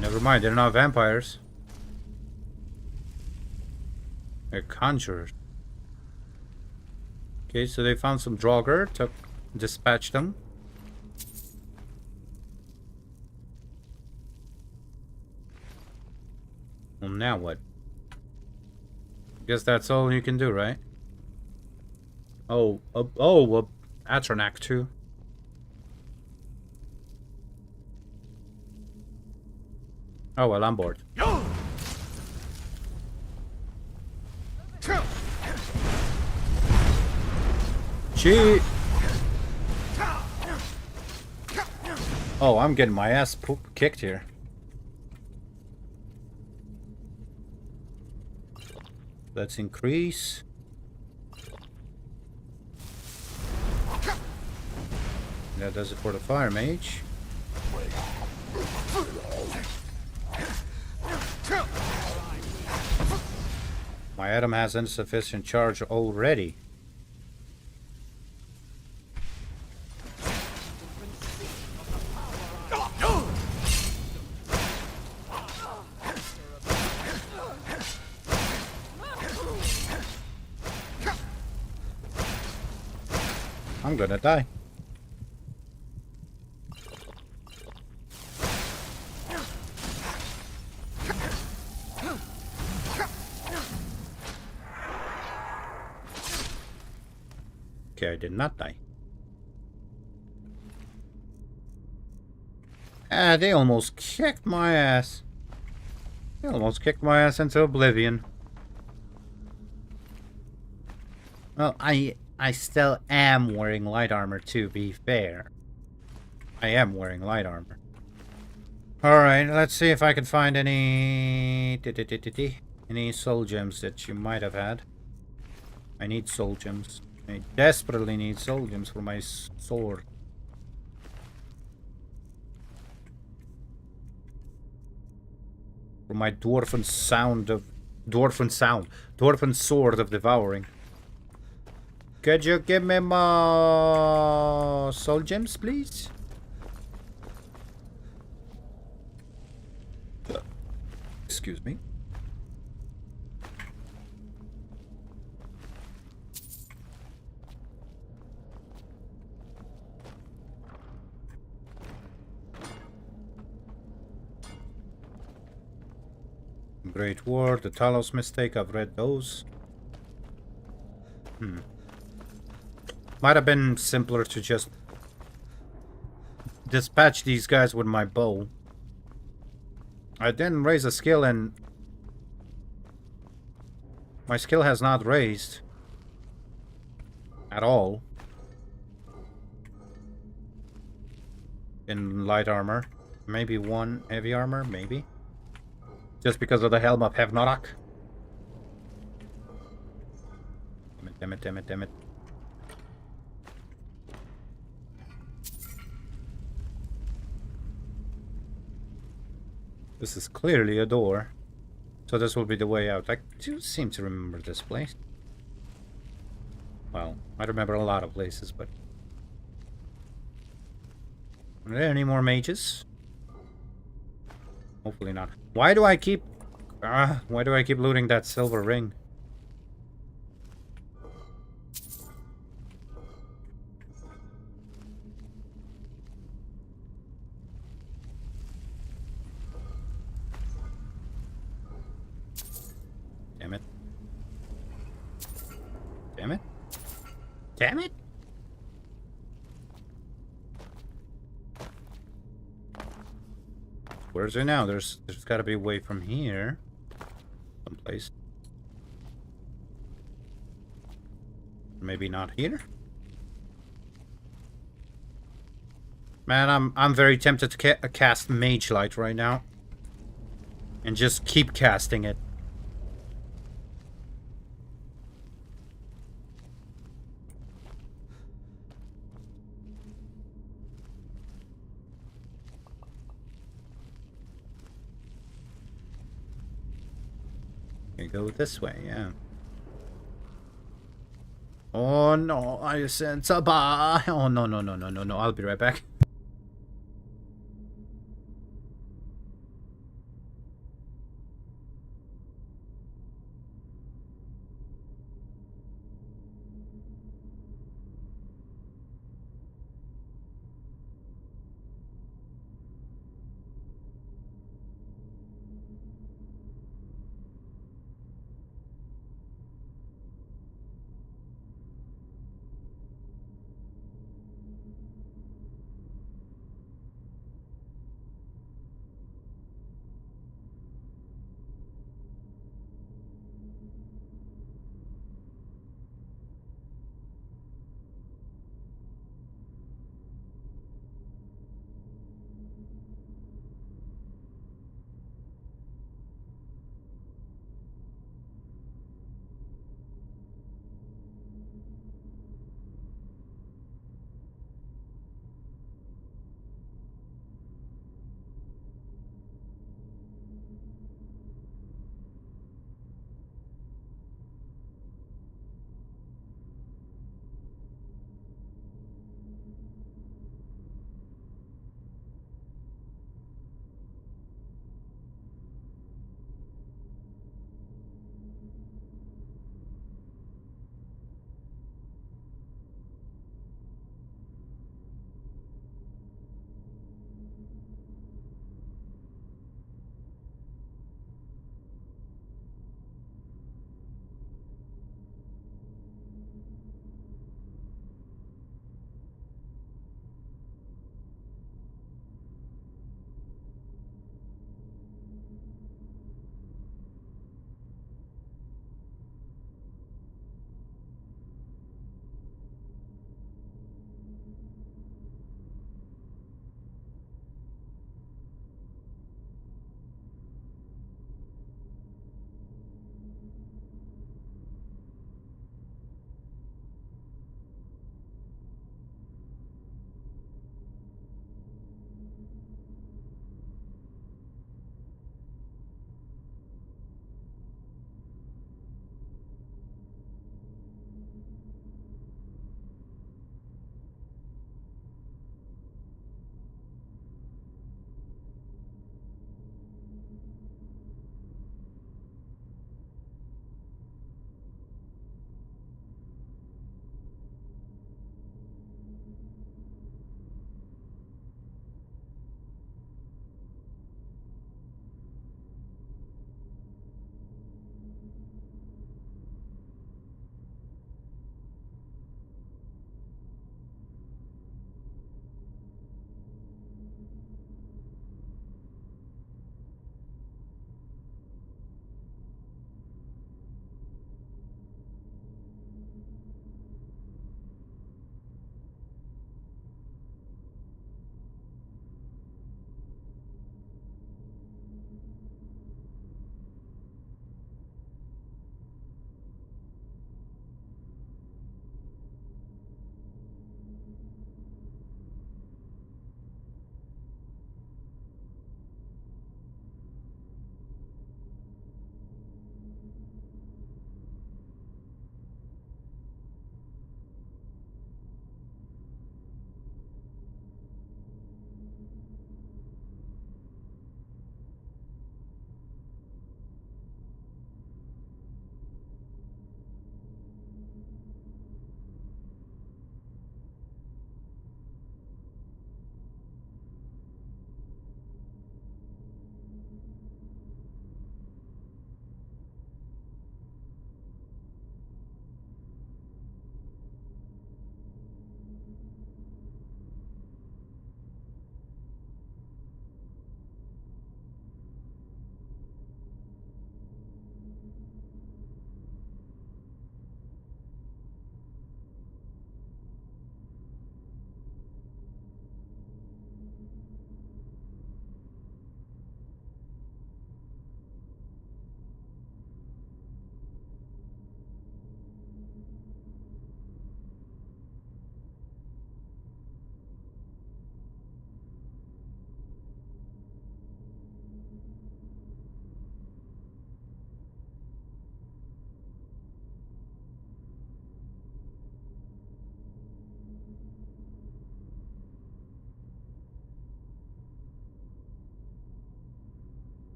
Never mind, they're not vampires. They're conjurers. Okay, so they found some Draugr to dispatch them. Well, now what? Guess that's all you can do, right? Oh, Atronak too. Oh, well, I'm bored. Cheat! Oh, I'm getting my ass kicked here. Let's increase. That does it for the fire mage. My item has insufficient charge already. I'm gonna die. Okay, I did not die. Ah, they almost kicked my ass. They almost kicked my ass into oblivion. Well, I still am wearing light armor, to be fair. I am wearing light armor. Alright, let's see if I can find any soul gems that you might have had. I need soul gems. I desperately need soul gems for my sword. For my dwarven sword of devouring. Could you give me more soul gems, please? Excuse me. Great War, the Talos mistake, I've read those. Might have been simpler to just dispatch these guys with my bow. I didn't raise a skill and my skill has not raised at all in light armor. Maybe one heavy armor, maybe. Just because of the helm of Hevnorak. Damn it, damn it, damn it. This is clearly a door. So this will be the way out. I do seem to remember this place. Well, I remember a lot of places, but... Are there any more mages? Hopefully not. Why do I keep looting that silver ring? Damn it. Damn it. Damn it. Where's it now? There's got to be a way from here, someplace. maybe not here. Man, I'm very tempted to cast Mage Light right now. And just keep casting it. You go this way, yeah. Oh no, I sense a bar. Oh no, no, no, no, no, no. I'll be right back.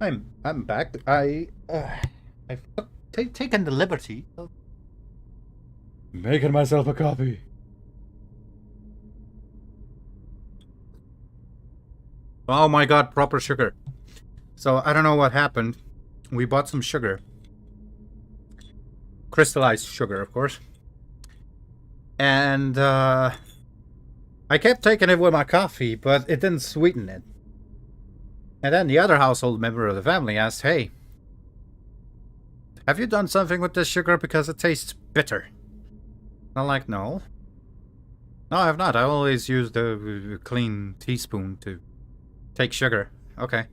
I'm back. I've taken the liberty of making myself a coffee. Oh my god, proper sugar. So I don't know what happened. We bought some sugar. Crystallized sugar, of course. And I kept taking it with my coffee, but it didn't sweeten it. And then the other household member of the family asked, "Hey, have you done something with this sugar because it tastes bitter?" I'm like, "No. No, I have not. I always use the clean teaspoon to take sugar." "Okay.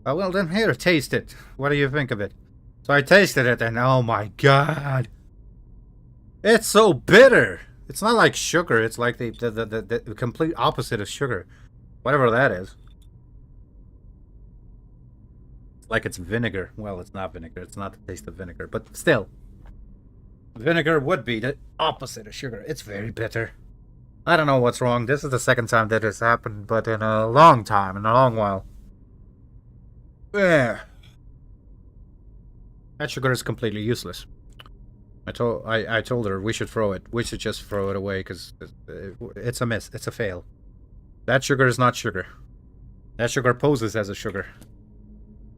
Well then here, taste it. What do you think of it?" So I tasted it and oh my god. It's so bitter. It's not like sugar, it's like the complete opposite of sugar. Whatever that is. Like it's vinegar. Well, it's not vinegar. It's not the taste of vinegar, but still. Vinegar would be the opposite of sugar. It's very bitter. I don't know what's wrong. This is the second time that this happened, but in a long time, in a long while. Yeah. That sugar is completely useless. I told her we should throw it. We should just throw it away because it's a miss. It's a fail. That sugar is not sugar. That sugar poses as a sugar.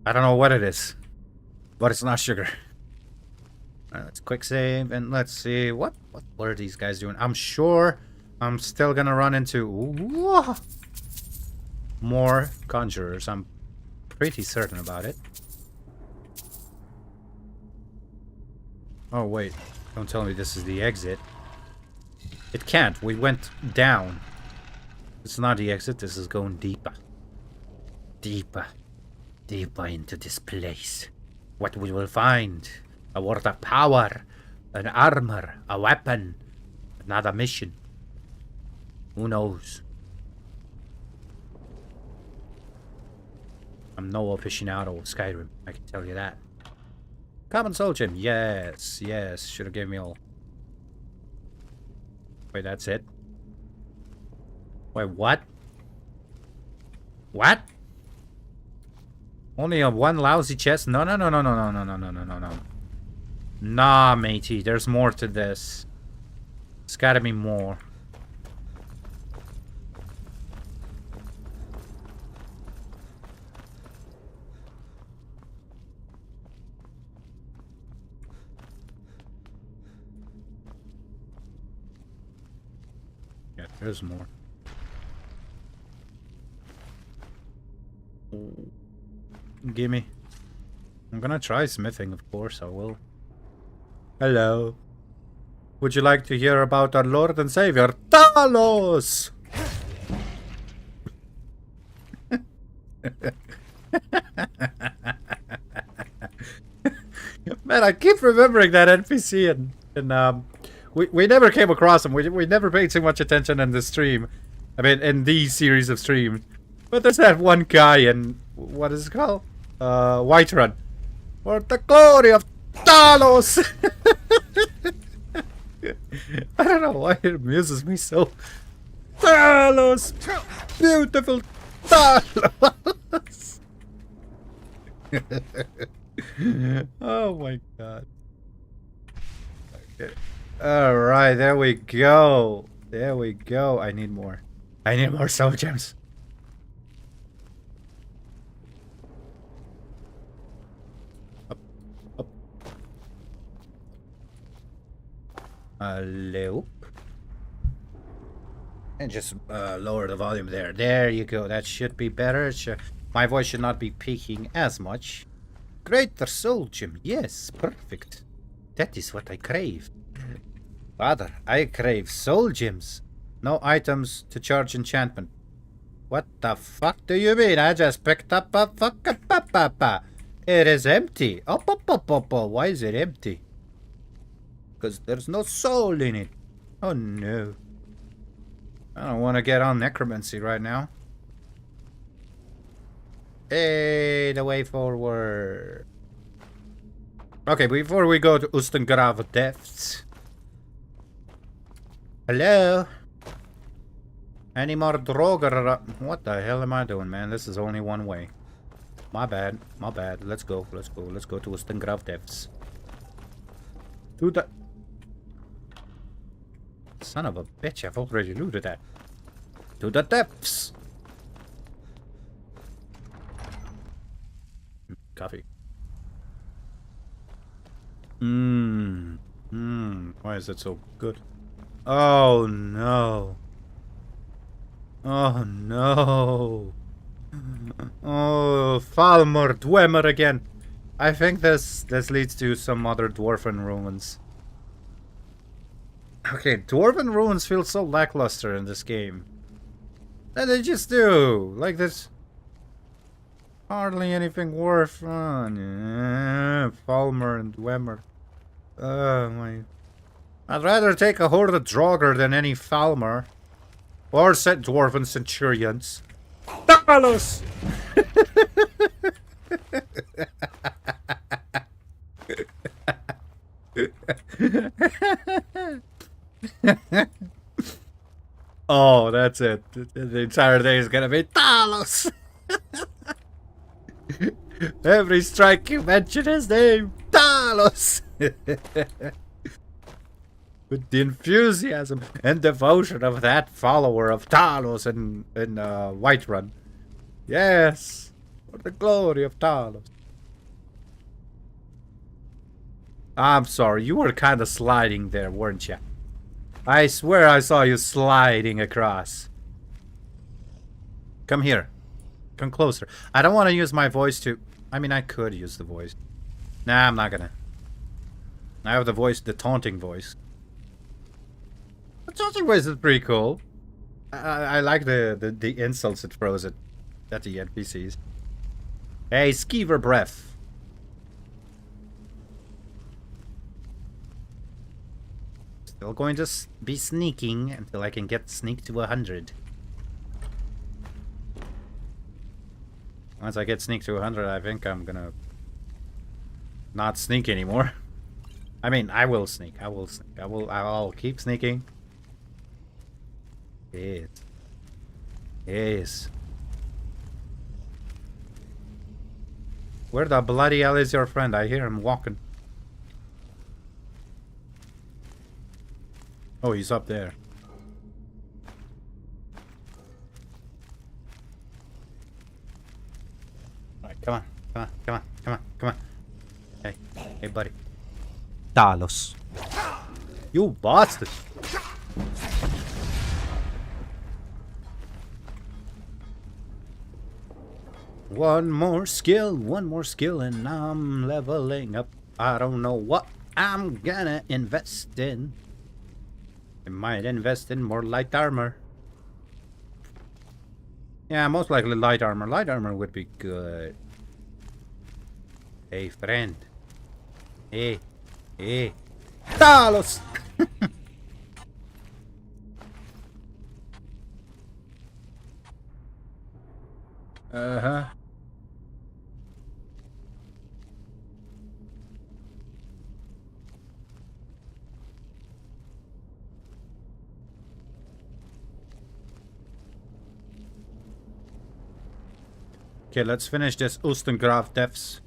I don't know what it is, but it's not sugar. Alright, let's quick save and let's see what are these guys doing. I'm sure I'm still gonna run into more conjurers. I'm pretty certain about it. Oh wait, don't tell me this is the exit. It can't. We went down. It's not the exit. This is going deeper. Deeper. Deeper into this place. What we will find. A word of power. An armor. A weapon. Another mission. Who knows? I'm no aficionado of Skyrim. I can tell you that. Common Soul Gem. Yes. Yes. Should have given me all. Wait, that's it? Wait, what? What? Only a one lousy chest? No. Nah, matey. There's more to this. There's gotta be more. Yeah, there's more. Gimme. I'm gonna try smithing, of course, I will. Hello. Would you like to hear about our Lord and Savior, Talos? Man, I keep remembering that NPC and we never came across him. We never paid too much attention in the stream. I mean, in these series of streams. But there's that one guy in, what is it called? Whiterun. For the glory of Talos! I don't know why it amuses me so. Talos! Beautiful Talos! Oh my god. Okay. Alright, there we go. There we go. I need more. I need more soul gems. Hello. And just lower the volume there. There you go. That should be better. My voice should not be peaking as much. Greater soul gem. Yes, perfect. That is what I crave. Father, I crave soul gems. No items to charge enchantment. What the fuck do you mean? I just picked up a fucking papa. It is empty. Oh, why is it empty? Because there's no soul in it. Oh no. I don't want to get on necromancy right now. Hey, the way forward. Okay, before we go to Ustengrav Depths. Hello? Any more Droger? What the hell am I doing, man? This is only one way. My bad. My bad. Let's go. Let's go. Let's go to Stengrav Depths. To the... Son of a bitch, I've already looted that. To the depths! Coffee. Why is it so good? Oh no. Oh no. Oh, Falmer, Dwemer again. I think this leads to some other dwarven ruins. Okay, dwarven ruins feel so lackluster in this game. And they just do. Like there's hardly anything worth fun. Falmer and Dwemer. Oh my. I'd rather take a horde of Draugr than any Falmer. Or set dwarven centurions. Talos! Oh, that's it. The entire day is gonna be Talos! Every strike you mention his name, Talos! With the enthusiasm and devotion of that follower of Talos in Whiterun. Yes, for the glory of Talos. I'm sorry, you were kind of sliding there, weren't you? I swear I saw you sliding across. Come here. Come closer. I don't want to use my voice to... I mean, I could use the voice. Nah, I'm not gonna. I have the voice, the taunting voice. The taunting voice is pretty cool. I like the insults it throws at the NPCs. Hey, skeever breath. Still going to be sneaking until I can get sneak to 100. Once I get sneak to 100, I think I'm gonna not sneak anymore. I mean, I will sneak. I will sneak. I'll keep sneaking. Yes. Yes. Where the bloody hell is your friend? I hear him walking. Oh, he's up there. Alright, come on. Come on. Come on. Come on. Come on. Hey. Hey, buddy. Talos. You bastard. One more skill, and I'm leveling up. I don't know what I'm gonna invest in. I might invest in more light armor. Yeah, most likely light armor. Light armor would be good. Hey, friend. Hey. Hey. Talos! Uh-huh. Okay, let's finish this Ustengrav Depths.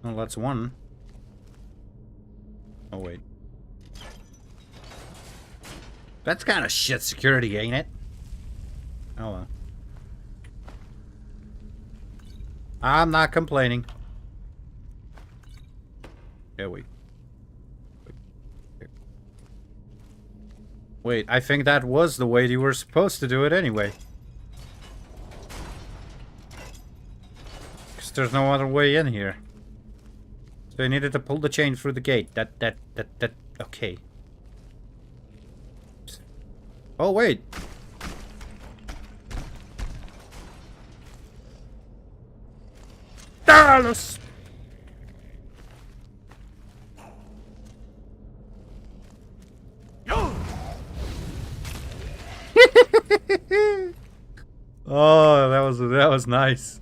Oh, that's one. Oh, wait. That's kind of shit security, ain't it? Oh, well. I'm not complaining. Yeah, wait. Wait, I think that was the way you were supposed to do it anyway. Because there's no other way in here. So you needed to pull the chain through the gate. Okay. Oh, wait. Dallas! Oh, that was nice.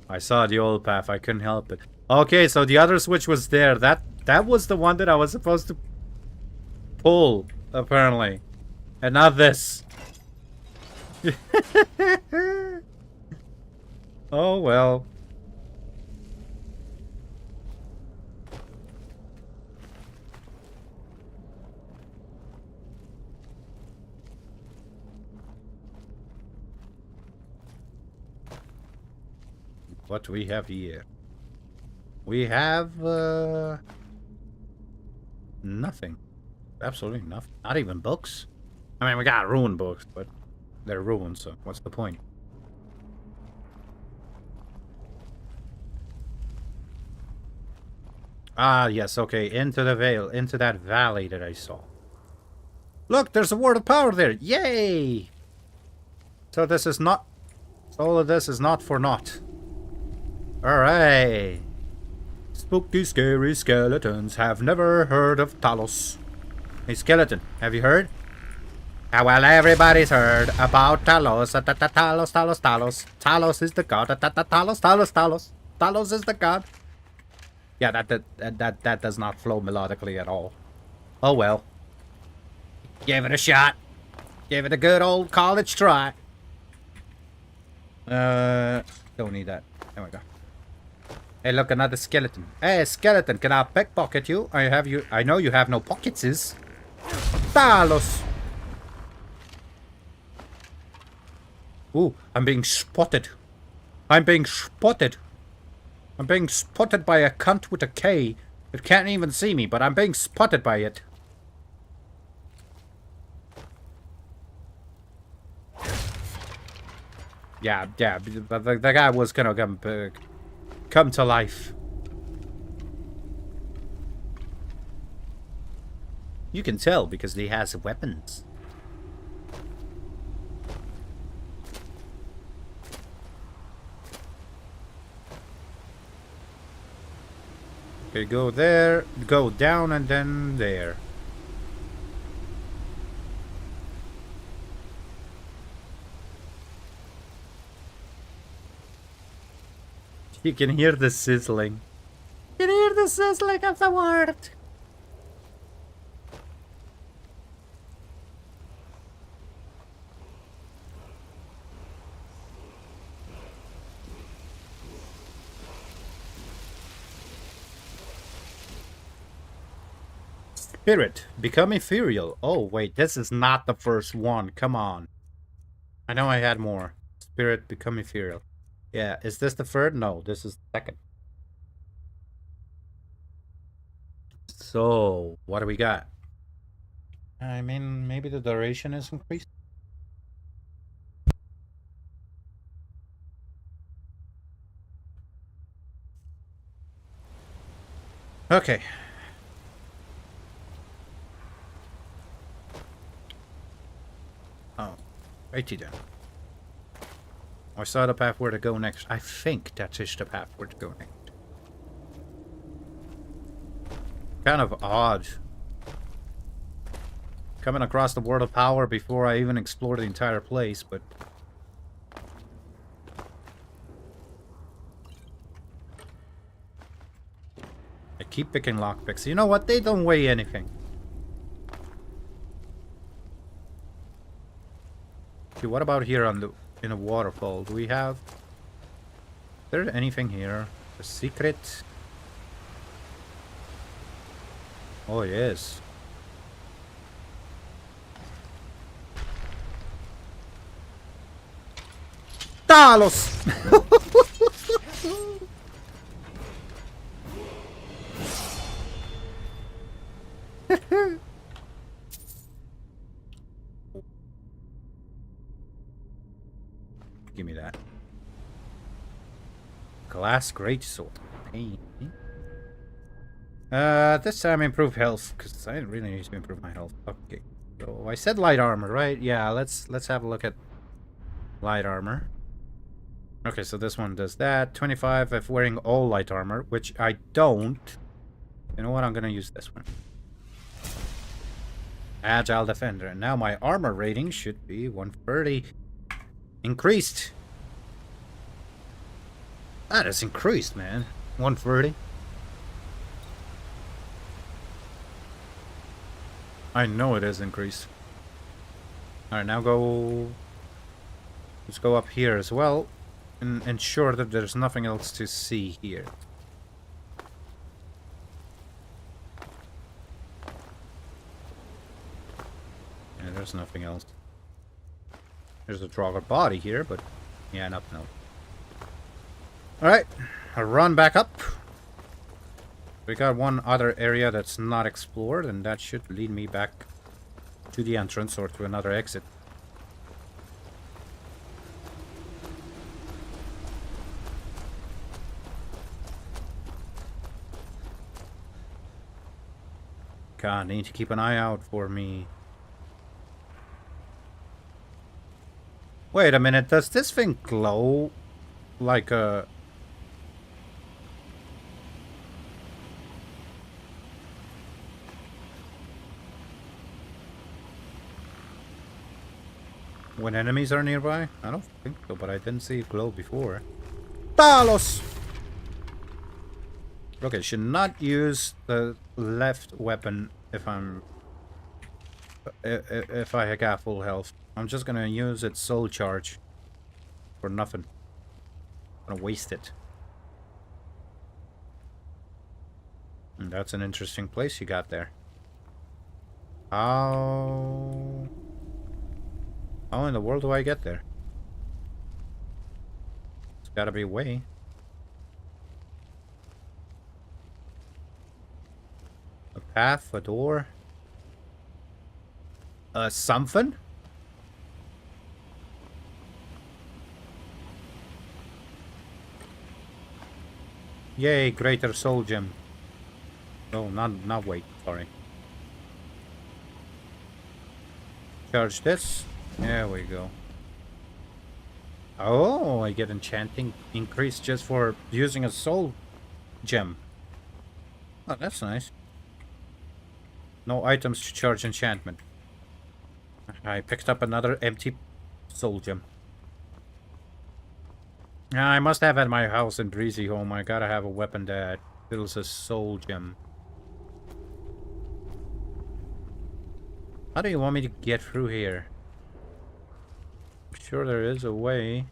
I saw the old path. I couldn't help it. Okay, so the other switch was there. That was the one that I was supposed to pull, apparently, and not this. Oh well. What do we have here? We have nothing. Absolutely nothing. Not even books. I mean, we got ruined books, but they're ruined, so what's the point? Ah, yes, okay. Into the veil, into that valley that I saw. Look, there's a word of power there. Yay! So this is not... all of this is not for naught. Alright. Spooky, scary skeletons have never heard of Talos. Hey, skeleton, have you heard? Ah, well, everybody's heard about Talos. Talos, Talos, Talos. Talos is the god. Talos, Talos, Talos. Talos is the god. Yeah, that does not flow melodically at all. Oh well. Give it a shot. Give it a good old college try. Don't need that. There we go. Hey, look, another skeleton. Hey, skeleton, can I pickpocket you? I know you have no pockets. Talos. Ooh, I'm being spotted. I'm being spotted. I'm being spotted by a cunt with a K. It can't even see me, but I'm being spotted by it. Yeah, the guy was gonna come to life. You can tell because he has weapons. Okay, go there, go down, and then there. You can hear the sizzling. You can hear the sizzling of the word. Spirit, become ethereal. Oh, wait, this is not the first one. Come on. I know I had more. Spirit, become ethereal. Yeah, is this the third? No, this is the second. So, what do we got? I mean, maybe the duration is increased. Okay. Oh, righty then. I saw the path where to go next. I think that is the path where to go next. Kind of odd. Coming across the world of power before I even explore the entire place, but... I keep picking lockpicks. You know what? They don't weigh anything. Okay, what about here on the... in a waterfall? Do we have... is there anything here? A secret? Oh, yes. Talos! Give me that. Glass greatsword. Pain. This time improve health, because I really need to improve my health. Okay. So I said light armor, right? Yeah, let's have a look at light armor. Okay, so this one does that. 25 if wearing all light armor, which I don't. You know what? I'm gonna use this one. Agile defender. And now my armor rating should be 130. Increased. That is increased, man. 130. I know it is increased. Alright, now go... let's go up here as well. and ensure that there's nothing else to see here. Yeah, there's nothing else. There's a Draugr body here, but yeah, nothing else. Alright, I'll run back up. We got one other area that's not explored, and that should lead me back to the entrance or to another exit. God, need to keep an eye out for me. Wait a minute, does this thing glow like a... when enemies are nearby? I don't think so, but I didn't see it glow before. Talos! Okay, should not use the left weapon if I'm... if I got full health. I'm just gonna use its soul charge for nothing. I'm gonna waste it. And that's an interesting place you got there. How in the world do I get there? There's gotta be a way. A path, a door. Something? Yay, greater soul gem. No, not wait, sorry. Charge this. There we go. Oh, I get enchanting increase just for using a soul gem. Oh, that's nice. No items to charge enchantment. I picked up another empty soul gem. I must have at my house in Breezy Home. I gotta have a weapon that fills a soul gem. How do you want me to get through here? I'm sure there is a way.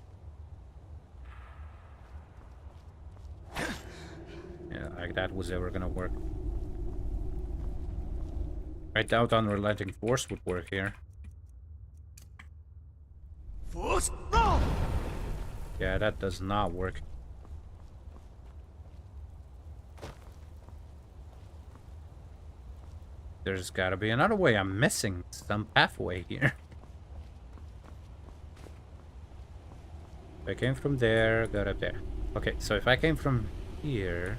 Yeah, like that was ever gonna work. I doubt Unrelenting Force would work here. Force? No! Yeah, that does not work. There's gotta be another way. I'm missing some pathway here. If I came from there, got up there. Okay, so if I came from here...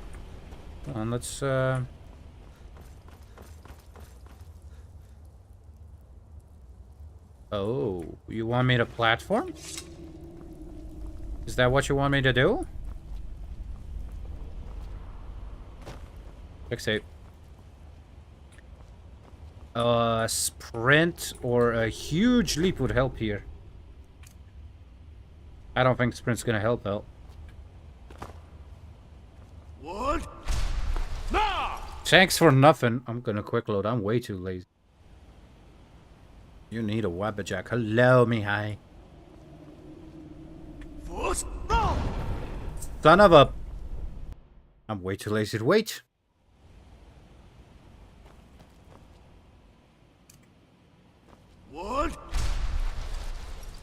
Hold on, let's... Oh, you want me to platform? Is that what you want me to do? Quick save. Sprint or a huge leap would help here. I don't think sprint's gonna help though. What? No! Thanks for nothing. I'm gonna quick load. I'm way too lazy. You need a Wabbajack. Hello, Mihai. Force? No! Son of a... I'm way too lazy to wait. What?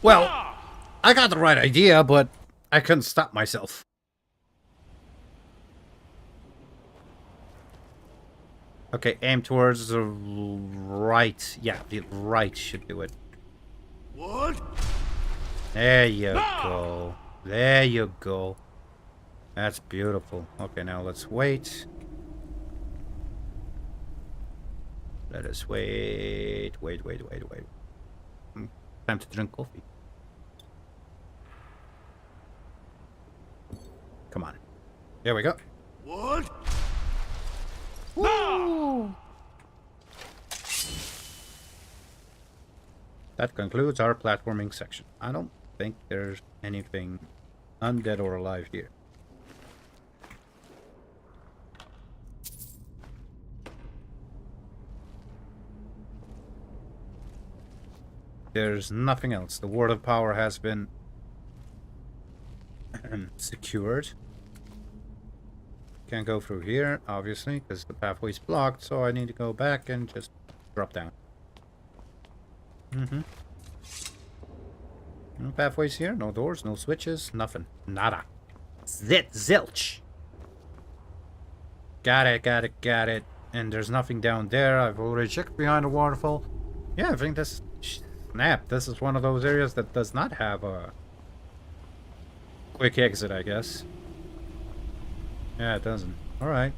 Well, I got the right idea, but I couldn't stop myself. Okay, aim towards the right. Yeah, the right should do it. What? There you go. There you go. That's beautiful. Okay, now let's wait. Let us wait. Wait. Time to drink coffee. Come on. There we go. What? Woo! That concludes our platforming section. I don't think there's anything undead or alive here. There's nothing else. The word of power has been Secured. Can't go through here, obviously, because the pathway's blocked, so I need to go back and just drop down. No pathways here, no doors, no switches, nothing. Nada. Zilch. Got it. And there's nothing down there. I've already checked behind the waterfall. Yeah, I think this... Snap, this is one of those areas that does not have a quick exit, I guess. Yeah, it doesn't. Alright.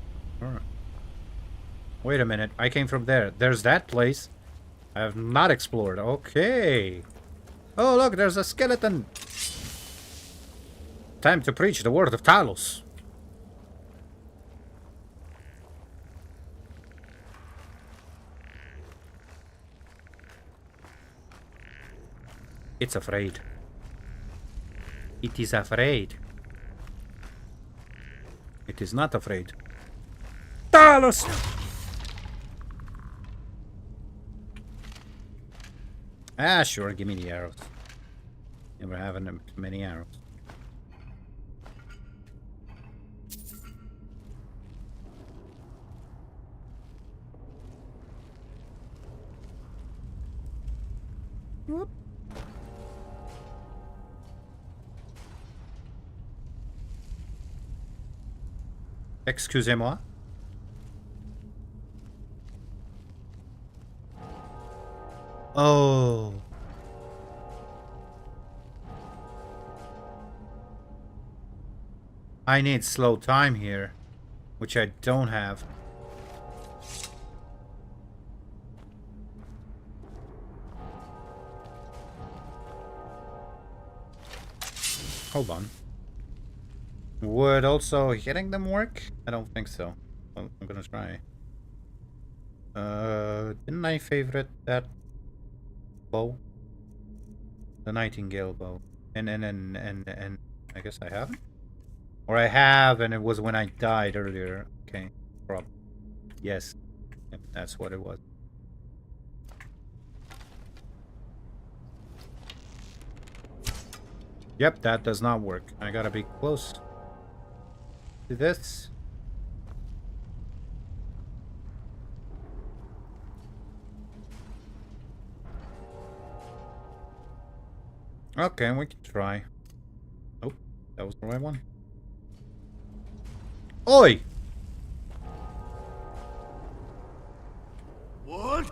Wait a minute, I came from there. There's that place. I have not explored. Okay. Oh, look, there's a skeleton. Time to preach the word of Talos. It's afraid. It is afraid. It is not afraid. Talos! Ah, sure, give me the arrows. Never having many arrows. Whoop. Excusez-moi. Oh. I need slow time here, which I don't have. Hold on. Would also hitting them work? I don't think so. I'm gonna try. Didn't I favorite that bow? The Nightingale bow. And I guess I haven't? Or I have, and it was when I died earlier. Okay, problem. Yes. Yep, that's what it was. Yep, that does not work. I gotta be close to this. Okay, we can try. Oh, that was the right one. Oi! What?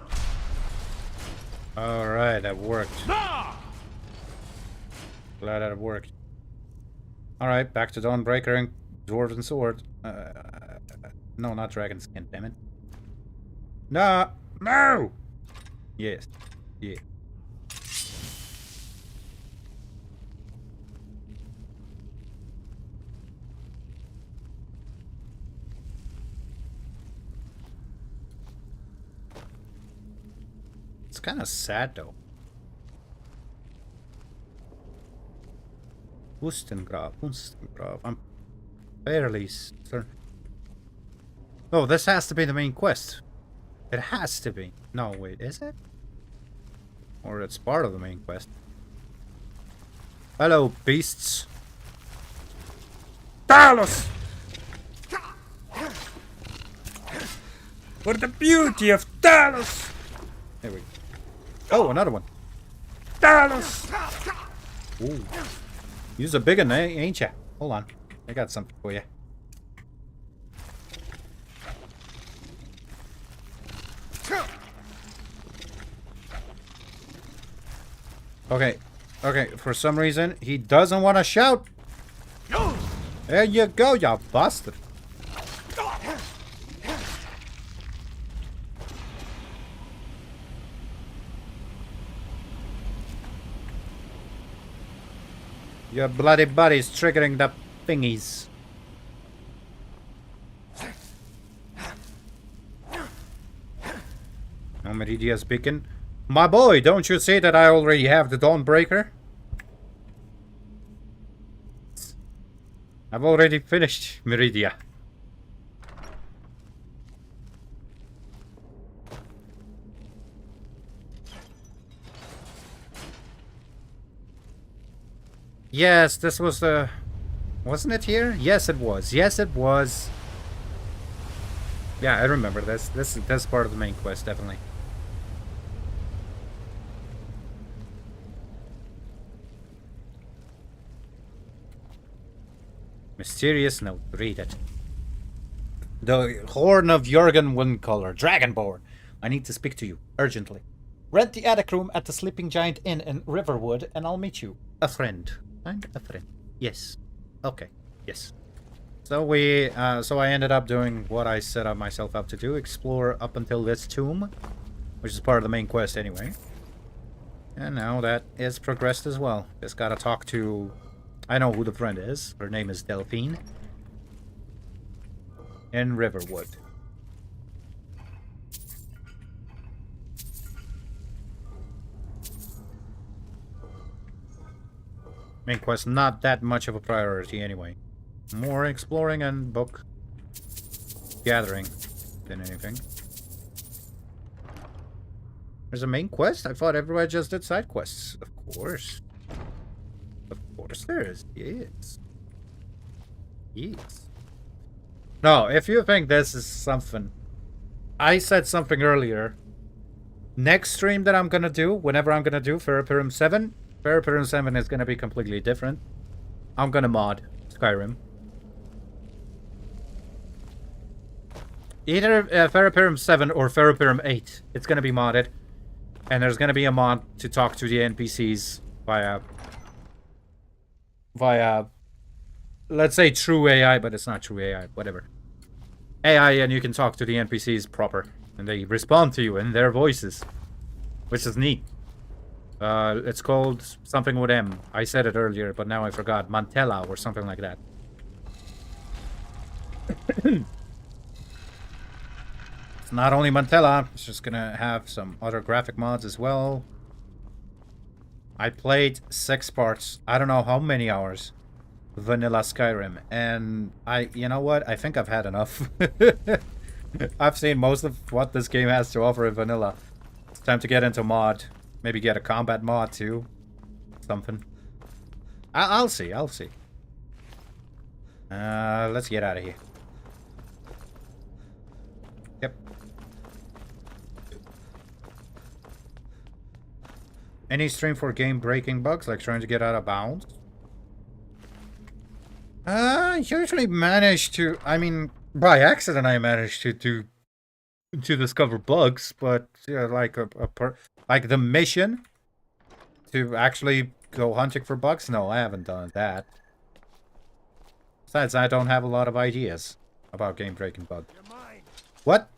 Alright, that worked. Ah! Glad that it worked. Alright, back to Dawnbreaker and Dwarven Sword. No, not Dragon Skin, damn it. No! No! Yes. Yeah. It's kind of sad though. Wustengrav. I'm fairly certain. Oh, this has to be the main quest. It has to be. No, wait, is it? Or it's part of the main quest. Hello, beasts. Talos! For the beauty of Talos! There we go. Oh, another one. Talos! Ooh. Use a big one, ain't ya? Hold on. I got something for you. Okay. Okay, for some reason, he doesn't want to shout. There you go, you bastard. Your bloody body's triggering the thingies. No Meridia's beacon. My boy, don't you see that I already have the Dawnbreaker? I've already finished Meridia. Yes, this was the Wasn't it here? Yes, it was. Yes, it was. Yeah, I remember this. This part of the main quest, definitely. Mysterious note. Read it. The Horn of Jurgen Windcaller, Dragonborn. I need to speak to you, urgently. Rent the attic room at the Sleeping Giant Inn in Riverwood, and I'll meet you. A friend. I'm a friend. Yes. Okay. Yes. So I ended up doing what I set up myself up to do, explore up until this tomb, which is part of the main quest anyway. And now that is progressed as well. Just gotta talk to... I know who the friend is. Her name is Delphine. In Riverwood. Main quest not that much of a priority anyway. More exploring and book gathering than anything. There's a main quest? I thought everybody just did side quests. Of course. Of course there is. Yes. Yes. No, if you think this is something... I said something earlier. Next stream that I'm gonna do, whenever I'm gonna do Therapyrim 7, Therapyrim 7 is gonna be completely different. I'm gonna mod Skyrim. Either Therapyrim 7 or Therapyrim 8. It's gonna be modded. And there's gonna be a mod to talk to the NPCs via... let's say true AI, but it's not true AI, whatever. AI, and you can talk to the NPCs proper. And they respond to you in their voices. Which is neat. It's called something with M. I said it earlier, but now I forgot. Mantella or something like that. It's not only Mantella. It's just gonna have some other graphic mods as well. I played 6 parts. I don't know how many hours. Vanilla Skyrim. And you know what? I think I've had enough. I've seen most of what this game has to offer in vanilla. It's time to get into mod. Maybe get a combat mod too. Something. I'll see. I'll see. Let's get out of here. Yep. Any stream for game-breaking bugs, like trying to get out of bounds? Usually manage to... I mean... By accident, I managed to discover bugs, but like like the mission to actually go hunting for bugs. No, I haven't done that. Besides, I don't have a lot of ideas about game-breaking bugs. What?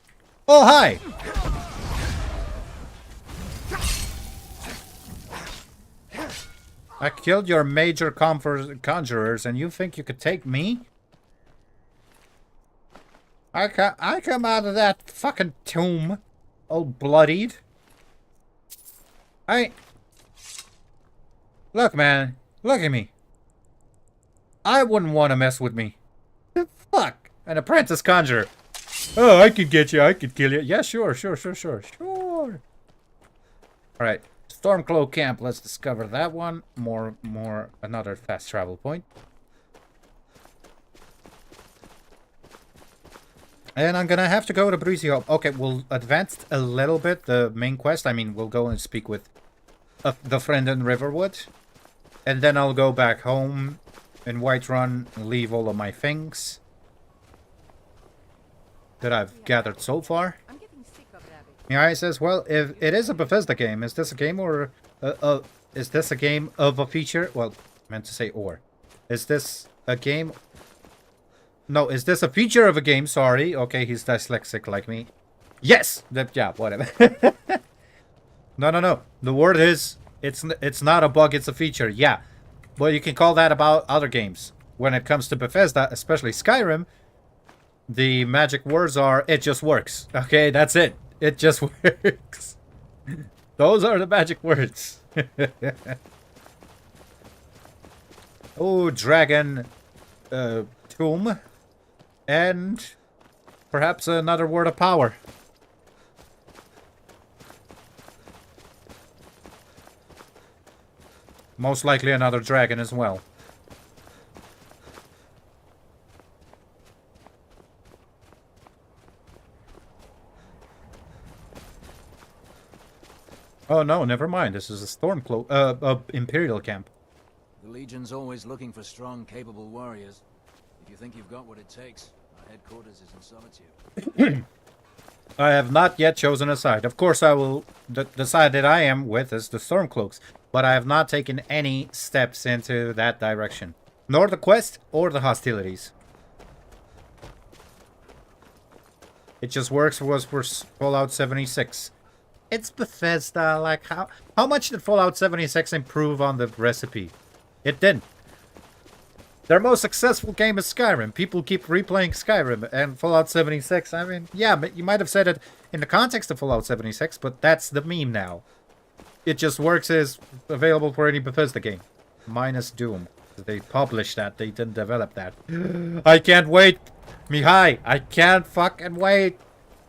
Oh, hi! I killed your major conjurers, and you think you could take me? I come out of that fucking tomb, all bloodied. Look, man. Look at me. I wouldn't want to mess with me. The fuck? An apprentice conjurer. Oh, I could get you. I could kill you. Yeah, sure. Alright. Stormcloak Camp. Let's discover that one. Another fast travel point. And I'm gonna have to go to Breezy Hope. Okay, we'll advance a little bit the main quest. I mean, we'll go and speak with the friend in Riverwood. And then I'll go back home in Whiterun and leave all of my things that I've gathered so far. I'm getting sick of rabbits. Yeah, he says, well, if it is a Bethesda game, is this a game or... is this a game of a feature? Well, I meant to say or. Is this a game... No, is this a feature of a game? Sorry. Okay, he's dyslexic like me. Yes! Yeah, whatever. No. The word is, it's not a bug, it's a feature. Yeah. But you can call that about other games. When it comes to Bethesda, especially Skyrim, the magic words are, it just works. Okay, that's it. It just works. Those are the magic words. Oh, dragon tomb. And perhaps another word of power. Most likely another dragon as well. Oh no, never mind. This is a Imperial camp. The Legion's always looking for strong, capable warriors. If you think you've got what it takes, our headquarters is in Solitude. I have not yet chosen a side. Of course, I will. The side that I am with is the Stormcloaks, but I have not taken any steps into that direction, nor the quest or the hostilities. It just works for Fallout 76. It's Bethesda. Like how much did Fallout 76 improve on the recipe? It didn't. Their most successful game is Skyrim. People keep replaying Skyrim and Fallout 76. I mean, yeah, but you might have said it in the context of Fallout 76, but that's the meme now. It just works as available for any Bethesda game. Minus Doom. They published that. They didn't develop that. I can't wait. Mihai, I can't fucking wait.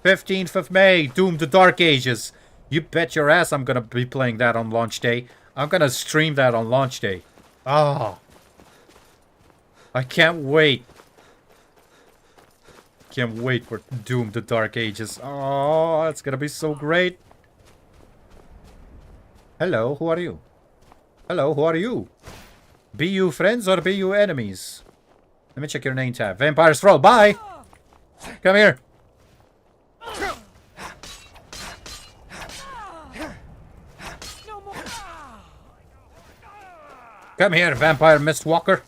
15th of May, Doom the Dark Ages. You bet your ass I'm gonna be playing that on launch day. I'm gonna stream that on launch day. Oh. I can't wait. Can't wait for Doom the Dark Ages. Oh, it's gonna be so great. Hello, who are you? Hello, who are you? Be you friends or be you enemies? Let me check your name tab. Vampire's Thrall, bye! Come here. Come here, Vampire Mistwalker.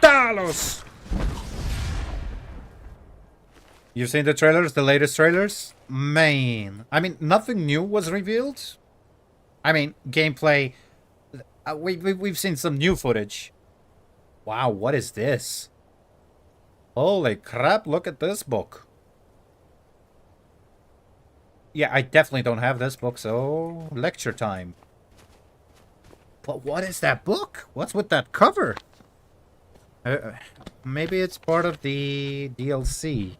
Talos! You've seen the trailers, the latest trailers? Man. I mean, nothing new was revealed. I mean, gameplay. We've seen some new footage. Wow, what is this? Holy crap, look at this book. Yeah, I definitely don't have this book, so lecture time. But what is that book? What's with that cover? Maybe it's part of the DLC.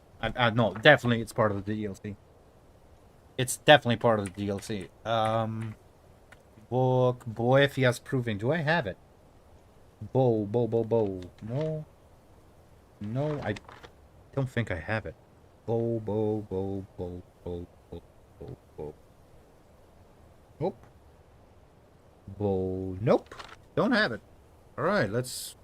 No, definitely it's part of the DLC. It's definitely part of the DLC. Book, Boethiah's Proving. Do I have it? Bo. No. No, I don't think I have it. Bo. Nope. Nope. Don't have it. Alright, let's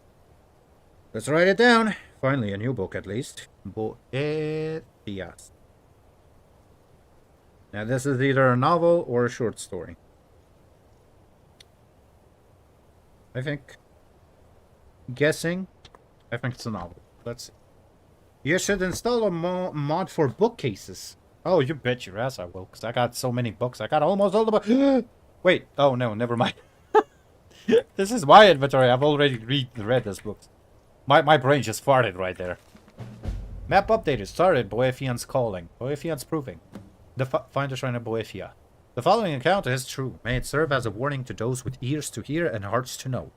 write it down. Finally, a new book at least. Boethiah's. Now this is either a novel or a short story. I think it's a novel. Let's see. You should install a mod for bookcases. Oh, you bet your ass I will, because I got so many books. I got almost all the books. Wait. Oh, no, never mind. This is my inventory. I've already read this book. My brain just farted right there. Map updated. Started. Boethiah's Calling. Boethiah's Proving. Find a shrine of Boethiah. The following account is true. May it serve as a warning to those with ears to hear and hearts to know.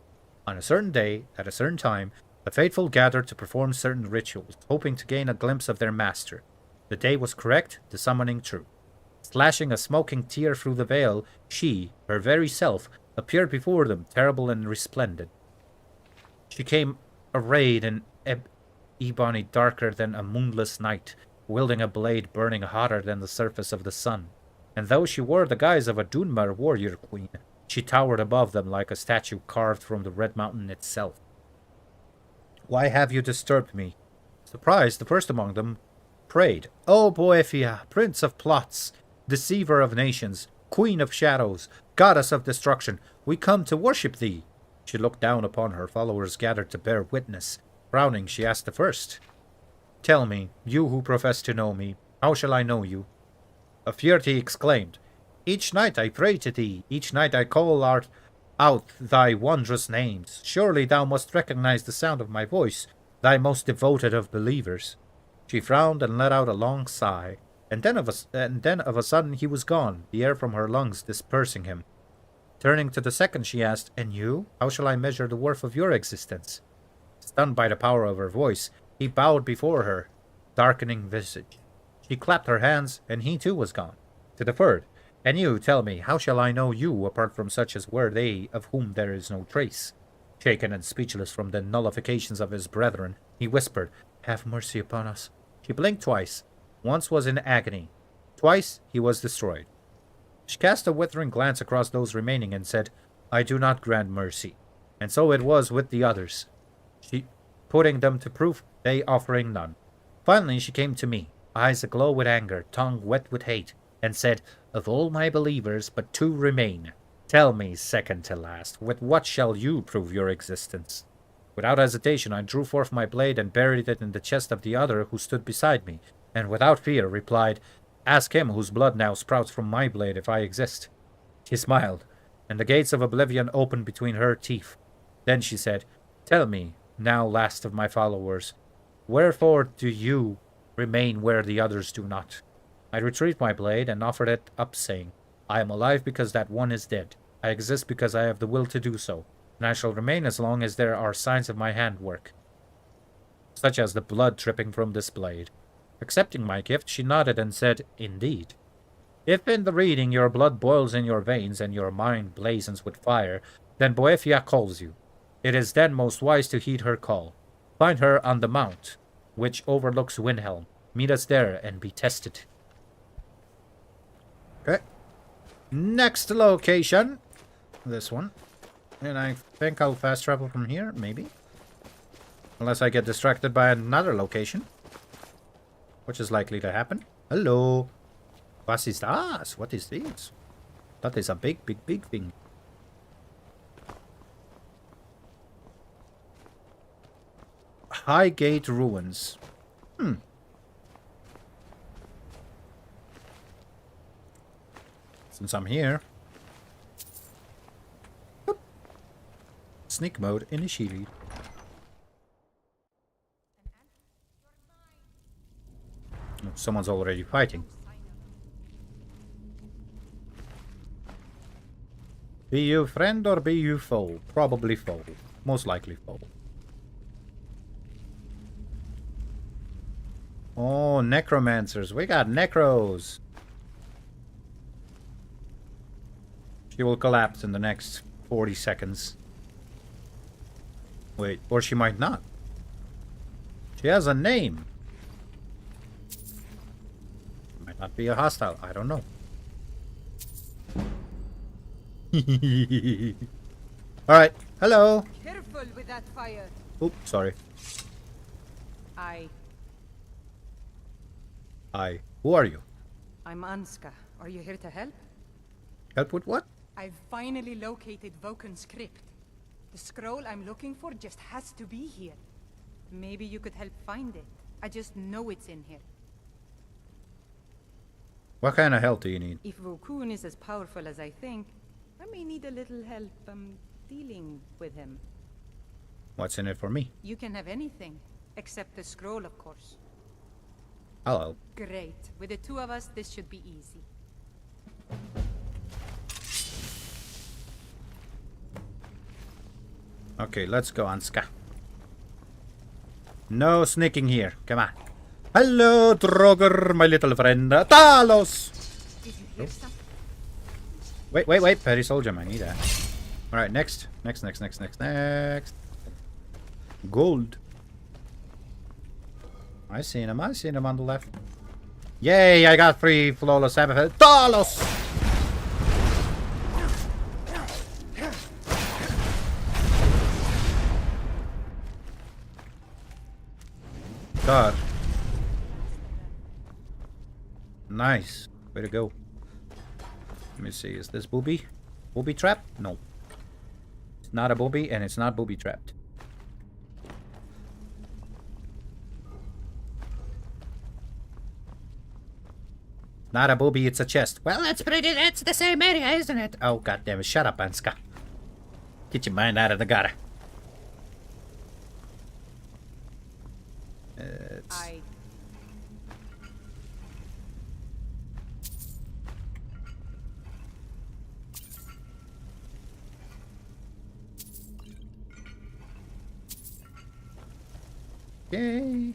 On a certain day, at a certain time, the faithful gathered to perform certain rituals, hoping to gain a glimpse of their master. The day was correct, the summoning true. Slashing a smoking tear through the veil, she, her very self, appeared before them, terrible and resplendent. She came arrayed in ebony darker than a moonless night, wielding a blade burning hotter than the surface of the sun. And though she wore the guise of a Dunmer warrior queen, she towered above them like a statue carved from the Red Mountain itself. Why have you disturbed me? Surprised, the first among them prayed, O Boethiah, prince of plots, deceiver of nations, queen of shadows, goddess of destruction, we come to worship thee. She looked down upon her followers gathered to bear witness. Frowning, she asked the first, Tell me, you who profess to know me, how shall I know you? Afeard he exclaimed, Each night I pray to thee, each night I call out thy wondrous names. Surely thou must recognize the sound of my voice, thy most devoted of believers. She frowned and let out a long sigh, and then of a sudden he was gone, the air from her lungs dispersing him. Turning to the second, she asked, And you? How shall I measure the worth of your existence? Stunned by the power of her voice, he bowed before her, darkening visage. She clapped her hands, and he too was gone. To the third, And you, tell me, how shall I know you, apart from such as were they, of whom there is no trace? Shaken and speechless from the nullifications of his brethren, he whispered, Have mercy upon us. She blinked twice, once was in agony. Twice he was destroyed. She cast a withering glance across those remaining and said, I do not grant mercy. And so it was with the others. She putting them to proof, they offering none. Finally she came to me, eyes aglow with anger, tongue wet with hate, and said, Of all my believers, but 2 remain. Tell me, second to last, with what shall you prove your existence? Without hesitation I drew forth my blade and buried it in the chest of the other who stood beside me, and without fear replied, Ask him whose blood now sprouts from my blade if I exist. She smiled, and the gates of oblivion opened between her teeth. Then she said, Tell me, now last of my followers, wherefore do you remain where the others do not? I retrieved my blade and offered it up, saying, I am alive because that one is dead. I exist because I have the will to do so, and I shall remain as long as there are signs of my handwork, such as the blood dripping from this blade. Accepting my gift, she nodded and said, Indeed. If in the reading your blood boils in your veins and your mind blazons with fire, then Boethia calls you. It is then most wise to heed her call. Find her on the mount, which overlooks Windhelm. Meet us there and be tested. Okay. Next location. This one. And I think I'll fast travel from here, maybe. Unless I get distracted by another location. Which is likely to happen. Hello. What is that? What is this? That is a big thing. Highgate Ruins. Since I'm here. Boop. Sneak mode initiated. Oh, someone's already fighting. Be you friend or be you foe? Probably foe. Most likely foe. Oh, necromancers. We got necros. She will collapse in the next 40 seconds. Wait, or she might not. She has a name. She might not be a hostile. I don't know. Alright, hello. Careful with that fire. Oops, sorry. Hi, Hi. Who are you? I'm Anska. Are you here to help? Help with what? I've finally located Voken's crypt. The scroll I'm looking for just has to be here. Maybe you could help find it. I just know it's in here. What kind of help do you need? If Vokun is as powerful as I think, I may need a little help, dealing with him. What's in it for me? You can have anything, except the scroll, of course. I'll help. Great. With the 2 of us, this should be easy. Okay, let's go, Anska. No sneaking here. Come on. Hello, Droger, my little friend. Talos! Did you hear something? Wait. Petty Soldier, I need that. Alright, next. Gold. I seen him on the left. Yay, I got 3 flawless Abathel. Talos! God. Nice. Way to go. Let me see. Is this booby? Booby trap? No. It's not a booby and it's not booby trapped. Not a booby, it's a chest. Well, that's the same area, isn't it? Oh, goddamn it. Shut up, Anska. Get your mind out of the gutter. I... Okay.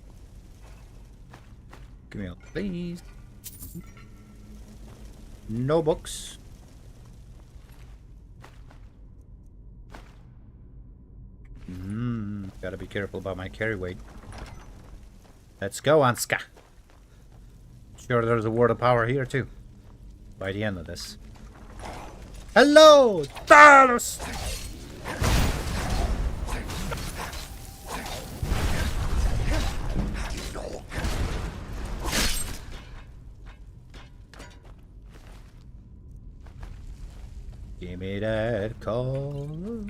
Give me all, please. No books. Gotta be careful about my carry weight. Let's go, Anska. Sure, there's a word of power here too. By the end of this. Hello, Talos! Give me that call.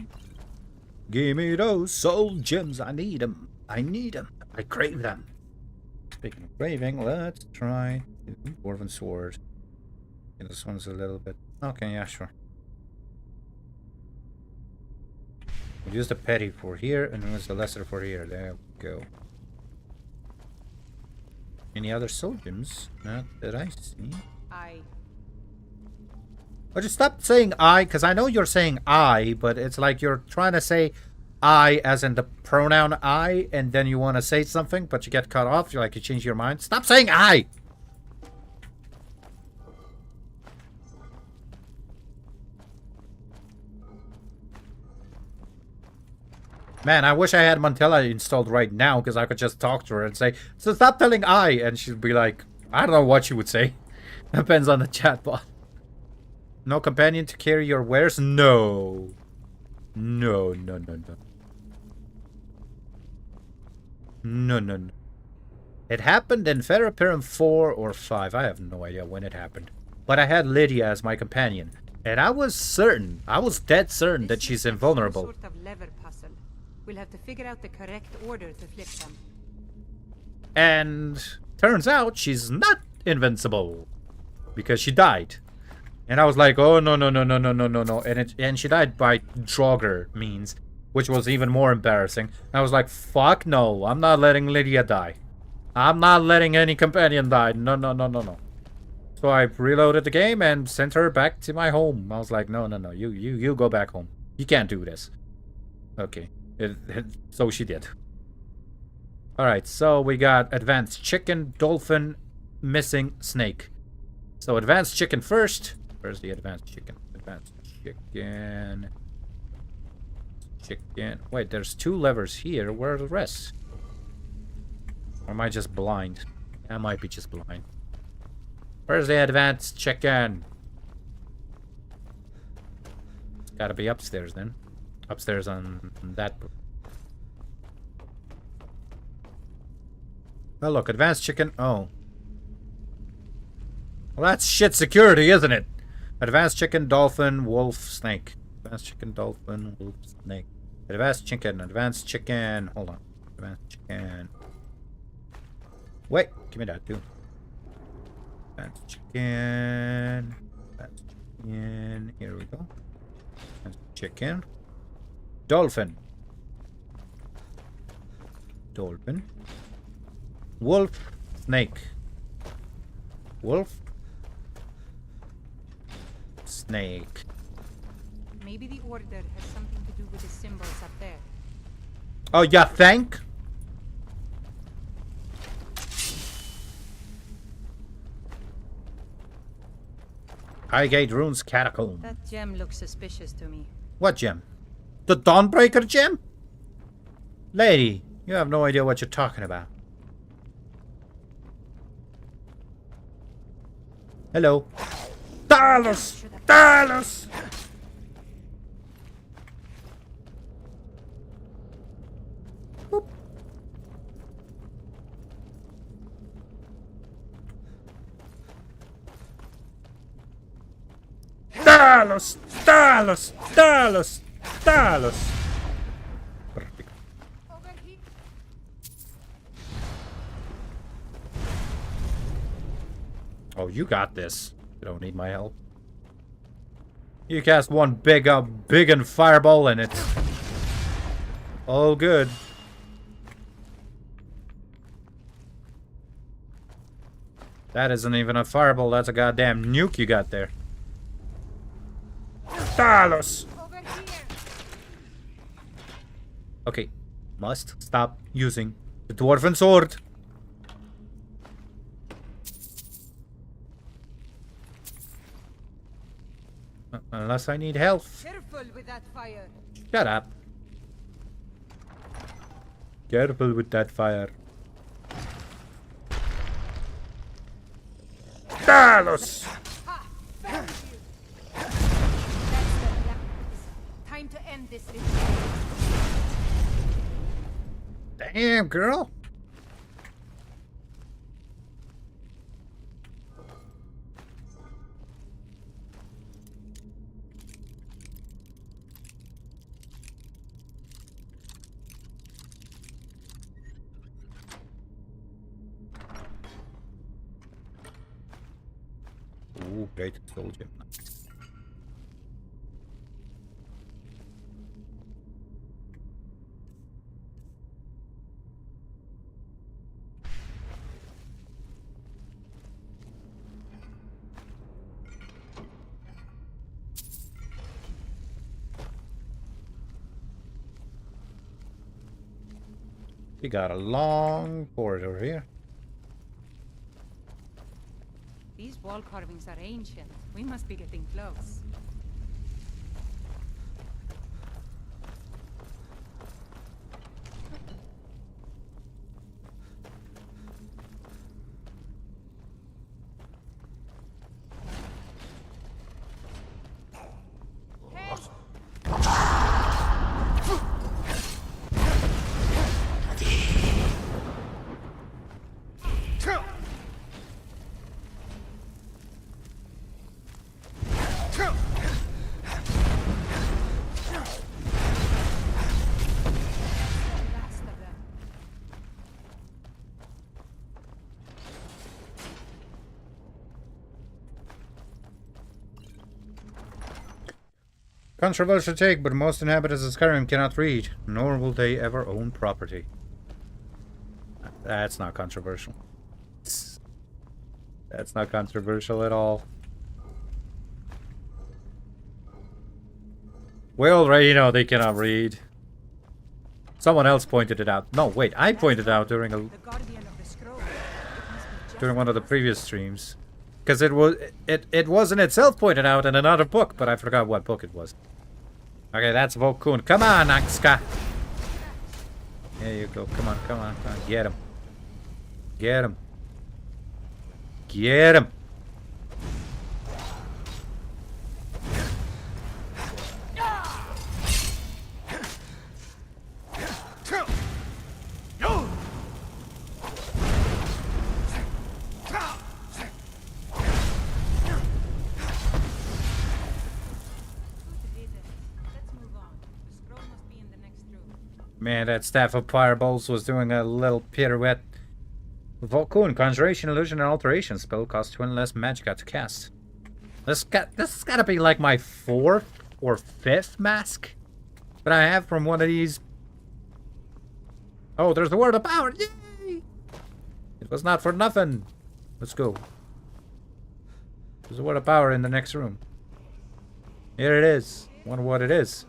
Give me those soul gems. I need them. I need them. I crave them. Speaking of craving, let's try the Dwarven Sword. Yeah, this one's a little bit... Okay, yeah, sure. We'll use the petty for here, and use the lesser for here. There we go. Any other soul gems? Not that I see. But just stop saying I, because I know you're saying I, but it's like you're trying to say I as in the pronoun I, and then you want to say something, but you get cut off. You're like, you change your mind. Stop saying I! Man, I wish I had Montella installed right now, because I could just talk to her and say, so stop telling I, and she'd be like, I don't know what she would say. Depends on the chatbot. No companion to carry your wares? No. No, no, no, no. No, no, no. It happened in Therapyrim 4 or 5. I have no idea when it happened. But I had Lydia as my companion. And I was certain, I was dead certain that she's invulnerable. Sort of lever puzzle. We'll have to figure out the correct order to flip them. And turns out she's not invincible. Because she died. And I was like, oh, no, no, no, no, no, no, no, no. And she died by Draugr means, which was even more embarrassing. I was like, fuck no, I'm not letting Lydia die. I'm not letting any companion die. No, no, no, no, no. So I reloaded the game and sent her back to my home. I was like, no, no, no, you go back home. You can't do this. Okay. So she did. Alright, so we got advanced chicken, dolphin, missing snake. So advanced chicken first. Where's the advanced chicken? Advanced chicken. Chicken. Wait, there's 2 levers here. Where are the rest? Or am I just blind? I might be just blind. Where's the advanced chicken? It's gotta be upstairs then. Upstairs on that. Oh, look, advanced chicken. Oh. Well, that's shit security, isn't it? Advanced chicken, dolphin, wolf, snake. Advanced chicken, dolphin, wolf, snake. Advanced chicken, advanced chicken. Hold on. Advanced chicken. Wait, give me that too. Advanced chicken. Advanced chicken. Here we go. Advanced chicken. Dolphin. Dolphin. Wolf, snake. Wolf. Snake. Maybe the order has something to do with the symbols up there. Oh, you think? Highgate Runes Catacomb. That gem looks suspicious to me. What gem? The Dawnbreaker gem? Lady, you have no idea what you're talking about. Hello. Talos! Talos! Boop. Talos! Talos! Talos! Talos! Perfect. Oh, you got this. You don't need my help. You cast one big and fireball and it's all good. That isn't even a fireball, that's a goddamn nuke you got there. Talos! Okay, must stop using the dwarven sword. Unless I need health. Careful with that fire. Shut up. Careful with that fire. Talos! Ha! Found you! That's the black. Time to end this ritual. Damn, girl. Ooh, great soul gem. We got a long corridor here. These wall carvings are ancient. We must be getting close. Last of them. Controversial take, but most inhabitants of Skyrim cannot read, nor will they ever own property. That's not controversial. That's not controversial at all. We already know they cannot read. Someone else pointed it out. No, wait, I pointed it out during The guardian of the scroll. It must be just during one of the previous streams. Because it wasn't itself pointed out in another book, but I forgot what book it was. Okay, that's Volkun. Come on, Axka. There you go. Come on, come on, come on. Get him. Get him. Get him. Let's move on. The scroll must be in the next room. Man, that staff of fireballs was doing a little pirouette. Volkun, conjuration, illusion, and alteration spell costs 20 less magicka to cast. This has gotta be like my 4th or 5th mask that I have from one of these. Oh, there's the word of power! Yay! It was not for nothing. Let's go. There's a word of power in the next room. Here it is. Wonder what it is.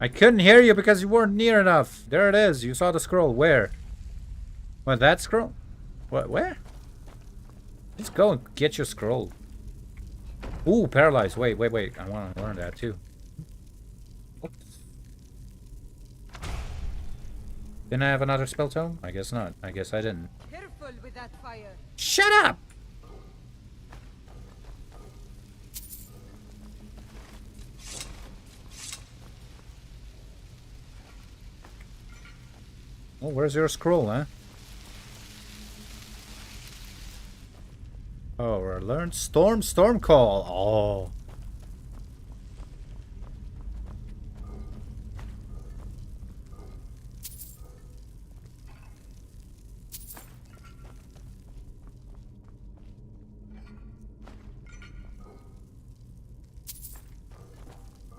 I couldn't hear you because you weren't near enough. There it is. You saw the scroll. Where? What, that scroll? What, where? Just go and get your scroll. Ooh, paralyzed. Wait. I want to learn that too. Oops. Didn't I have another spell tome? I guess not. I guess I didn't. Careful with that fire. Shut up! Oh, where's your scroll, huh? Oh, we're learned storm call. Oh.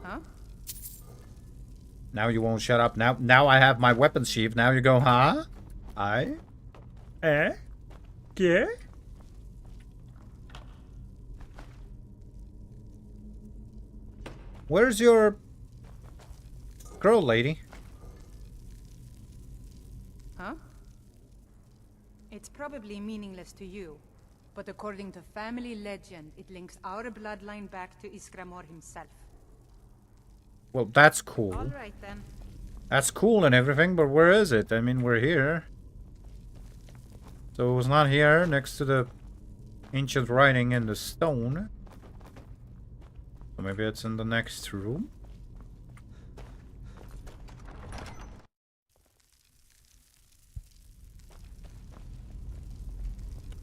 Huh? Now you won't shut up. Now I have my weapon sheath. Now you go, huh? Yeah? Where's your scroll, lady? Huh? It's probably meaningless to you, but according to family legend, it links our bloodline back to Iskramor himself. Well, that's cool. All right then. That's cool and everything, but where is it? I mean, we're here. So it was not here, next to the ancient writing in the stone. So maybe it's in the next room?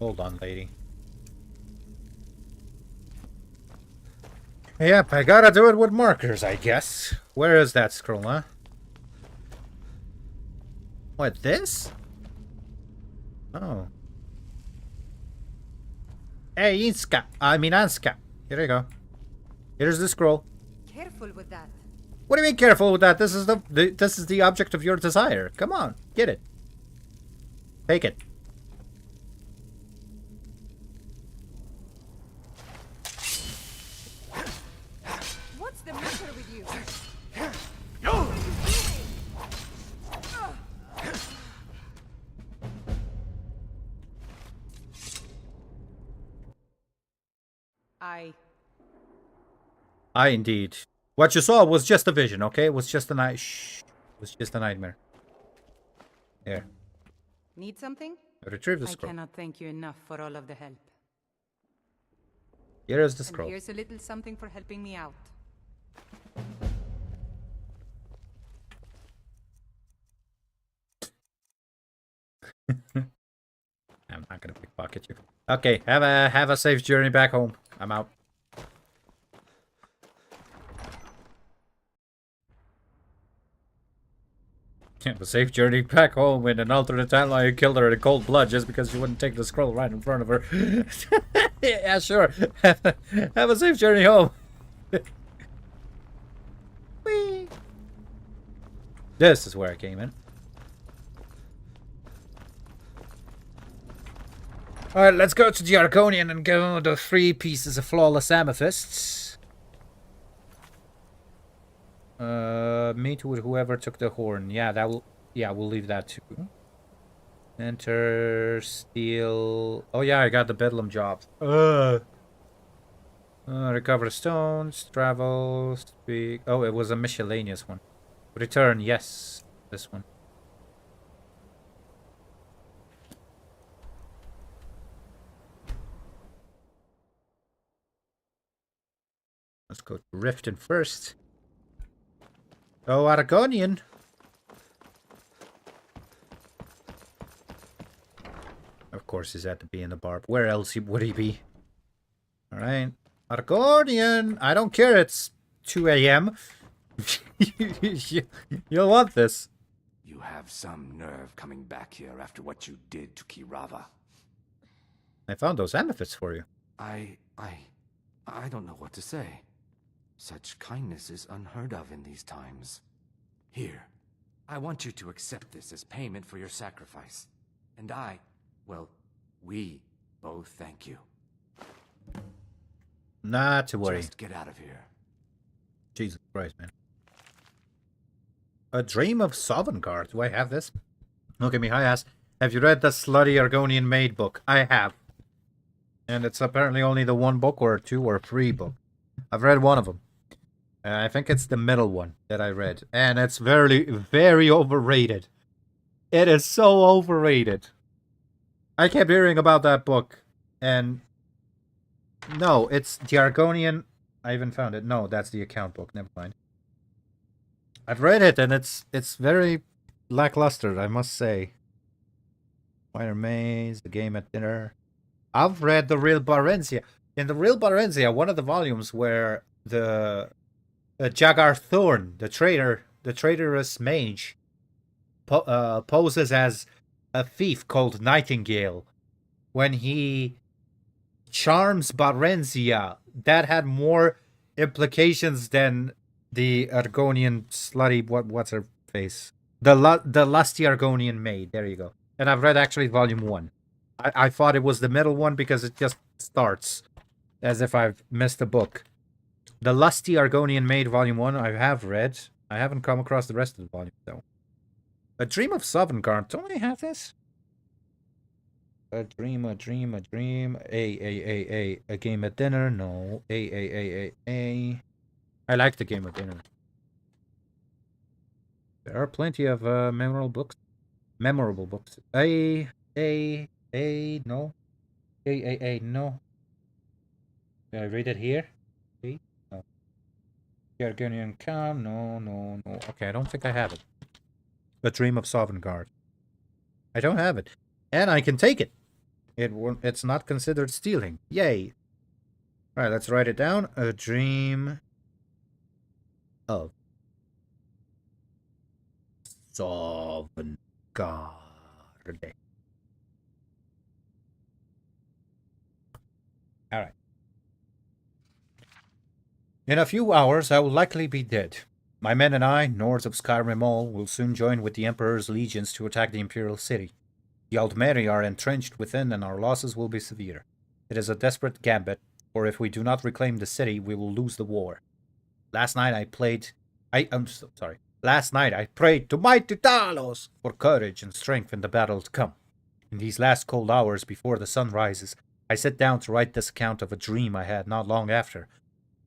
Hold on, lady. Yep, I gotta do it with markers, I guess. Where is that scroll, huh? What, this? Oh. Hey, Inska. I mean, Anska. Here you go. Here's the scroll. Careful with that. What do you mean careful with that? This is the object of your desire. Come on, get it. Take it. What's the matter with you? I indeed. What you saw was just a vision, okay? It was just a night. Shh. It was just a nightmare. Here. Need something? Retrieve the I scroll. cannot thank you enough for all of the help. Here is the And scroll. here's a little something for helping me out. I'm not gonna pickpocket you. Okay, have a safe journey back home. I'm out. Have a safe journey back home. In an alternate timeline, you killed her in cold blood just because she wouldn't take the scroll right in front of her. Yeah, sure. Have a safe journey home. Whee! This is where I came in. Alright, let's go to the Argonian and give him the 3 pieces of flawless amethysts. Meet with whoever took the horn. Yeah, that will. Yeah, we'll leave that too. Enter, steal. Oh yeah, I got the Bedlam job. Recover stones, travel, speak. Oh, it was a miscellaneous one. Return, yes, this one. Let's go to Riften first. Oh, Argonian. Of course, he's had to be in the bar. Where else would he be? All right, Argonian. I don't care. It's 2 a.m. You'll want this. You have some nerve coming back here after what you did to Kirava. I found those amethysts for you. I don't know what to say. Such kindness is unheard of in these times. Here, I want you to accept this as payment for your sacrifice. And we both thank you. Not to worry. Just get out of here. Jesus Christ, man. A Dream of Sovngarde. Do I have this? Look at me, hi ass. Have you read the Slutty Argonian Maid book? I have. And it's apparently only the 1 book or 2 or 3 book. I've read one of them. I think it's the middle one that I read. And it's very, very overrated. It is so overrated. I kept hearing about that book. And no, it's the Argonian. I even found it. No, that's the account book. Never mind. I've read it and it's very lackluster, I must say. Minor Maze, The Game at Dinner. I've read The Real Barenzia. In The Real Barenzia, one of the volumes where the Jagar Thorn, the traitorous mage, poses as a thief called Nightingale. When he charms Barenzia, that had more implications than the Argonian slutty. What's her face? The lusty Argonian maid. There you go. And I've read actually volume 1. I thought it was the middle one because it just starts as if I've missed a book. The Lusty Argonian Maid Volume 1 I have read. I haven't come across the rest of the volume though. A Dream of Sovngarde. Don't I have this? A dream. A Game at Dinner. No. I like The Game at Dinner. There are plenty of memorable books. A, no. A, no. Can I read it here? A, no. Gargonian Calm, no. Okay, I don't think I have it. A Dream of Sovngarde. I don't have it. And I can take it. It's not considered stealing. Yay. Alright, let's write it down. A Dream of Sovngarde. Alright. In a few hours, I will likely be dead. My men and I, north of Skyrim all, will soon join with the Emperor's legions to attack the Imperial City. The Aldmeri are entrenched within, and our losses will be severe. It is a desperate gambit, for if we do not reclaim the city, we will lose the war. Last night I prayed to mighty Talos for courage and strength in the battle to come. In these last cold hours before the sun rises, I sit down to write this account of a dream I had not long after.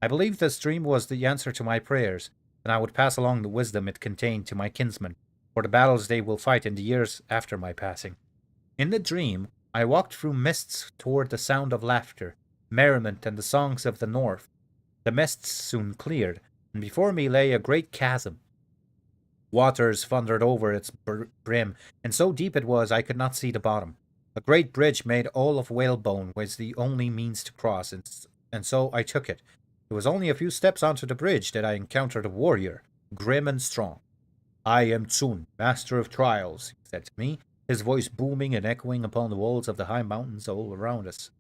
I believe this dream was the answer to my prayers, and I would pass along the wisdom it contained to my kinsmen, for the battles they will fight in the years after my passing. In the dream, I walked through mists toward the sound of laughter, merriment, and the songs of the north. The mists soon cleared, and before me lay a great chasm. Waters thundered over its brim, and so deep it was I could not see the bottom. A great bridge made all of whalebone was the only means to cross, and so I took it. It was only a few steps onto the bridge that I encountered a warrior, grim and strong. "I am Tsun, master of trials," he said to me, his voice booming and echoing upon the walls of the high mountains all around us.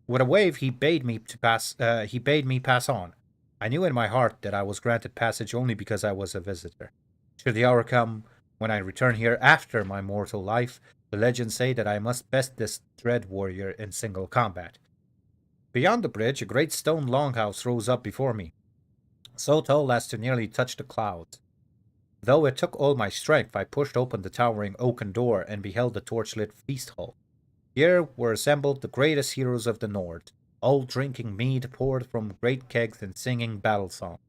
With a wave, he bade me pass on. I knew in my heart that I was granted passage only because I was a visitor. Should the hour come when I return here after my mortal life, the legends say that I must best this dread warrior in single combat. Beyond the bridge, a great stone longhouse rose up before me, so tall as to nearly touch the clouds. Though it took all my strength, I pushed open the towering oaken door and beheld the torchlit feast hall. Here were assembled the greatest heroes of the Nord, all drinking mead poured from great kegs and singing battle songs.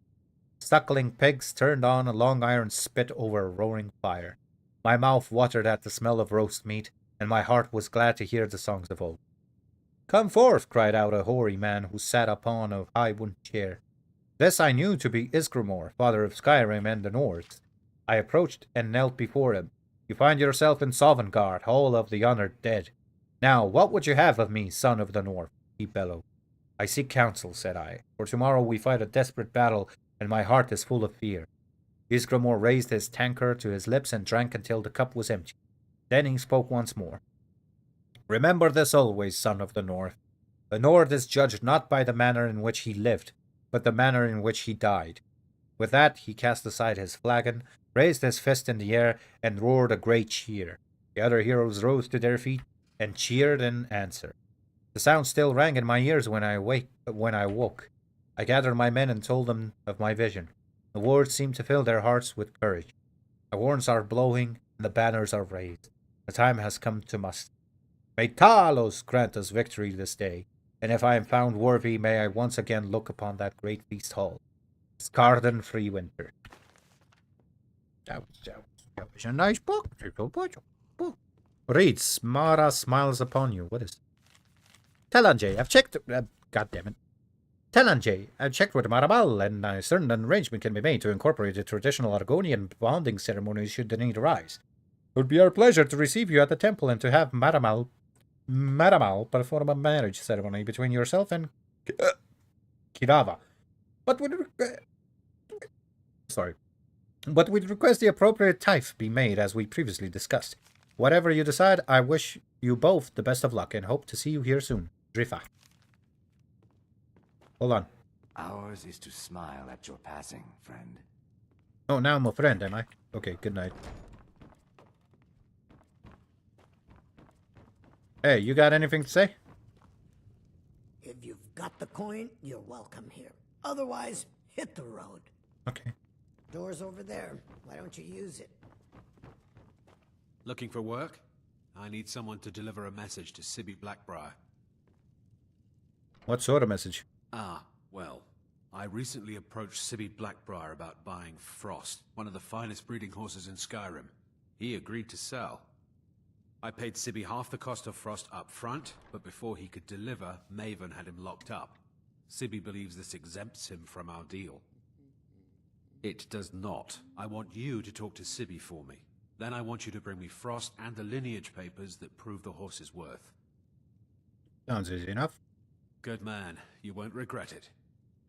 Suckling pigs turned on a long iron spit over a roaring fire. My mouth watered at the smell of roast meat, and my heart was glad to hear the songs of old. "Come forth," cried out a hoary man who sat upon a high wooden chair. This I knew to be Isgrimor, father of Skyrim and the Nords. I approached and knelt before him. "You find yourself in Sovngarde, hall of the honored dead. Now, what would you have of me, son of the North?" he bellowed. "I seek counsel," said I, "for tomorrow we fight a desperate battle, and my heart is full of fear." Isgrimor raised his tankard to his lips and drank until the cup was empty. Then he spoke once more. "Remember this always, son of the North. The Nord is judged not by the manner in which he lived, but the manner in which he died." With that, he cast aside his flagon, raised his fist in the air, and roared a great cheer. The other heroes rose to their feet and cheered in answer. The sound still rang in my ears when I woke. I gathered my men and told them of my vision. The words seemed to fill their hearts with courage. The horns are blowing, and the banners are raised. The time has come to muster. May Talos grant us victory this day, and if I am found worthy, may I once again look upon that great feast hall. Skarden Free Winter. That was a nice book. Reads, Mara smiles upon you. What is it? Telanjay, I've checked... God damn it. Telanjay, I've checked with Marabal, and a certain arrangement can be made to incorporate the traditional Argonian bonding ceremonies should the need arise. It would be our pleasure to receive you at the temple and to have Maramal perform a marriage ceremony between yourself and Kirava. But we'd request the appropriate tithe be made as we previously discussed. Whatever you decide, I wish you both the best of luck and hope to see you here soon. Drifa. Hold on. Ours is to smile at your passing, friend. Oh, now I'm a friend, am I? Okay, good night. Hey, you got anything to say? If you've got the coin, you're welcome here. Otherwise, hit the road. Okay. Door's over there. Why don't you use it? Looking for work? I need someone to deliver a message to Sibby Blackbriar. What sort of message? Well, I recently approached Sibby Blackbriar about buying Frost, one of the finest breeding horses in Skyrim. He agreed to sell. I paid Sibby half the cost of Frost up front, but before he could deliver, Maven had him locked up. Sibby believes this exempts him from our deal. It does not. I want you to talk to Sibby for me. Then I want you to bring me Frost and the lineage papers that prove the horse's worth. Sounds easy enough. Good man. You won't regret it.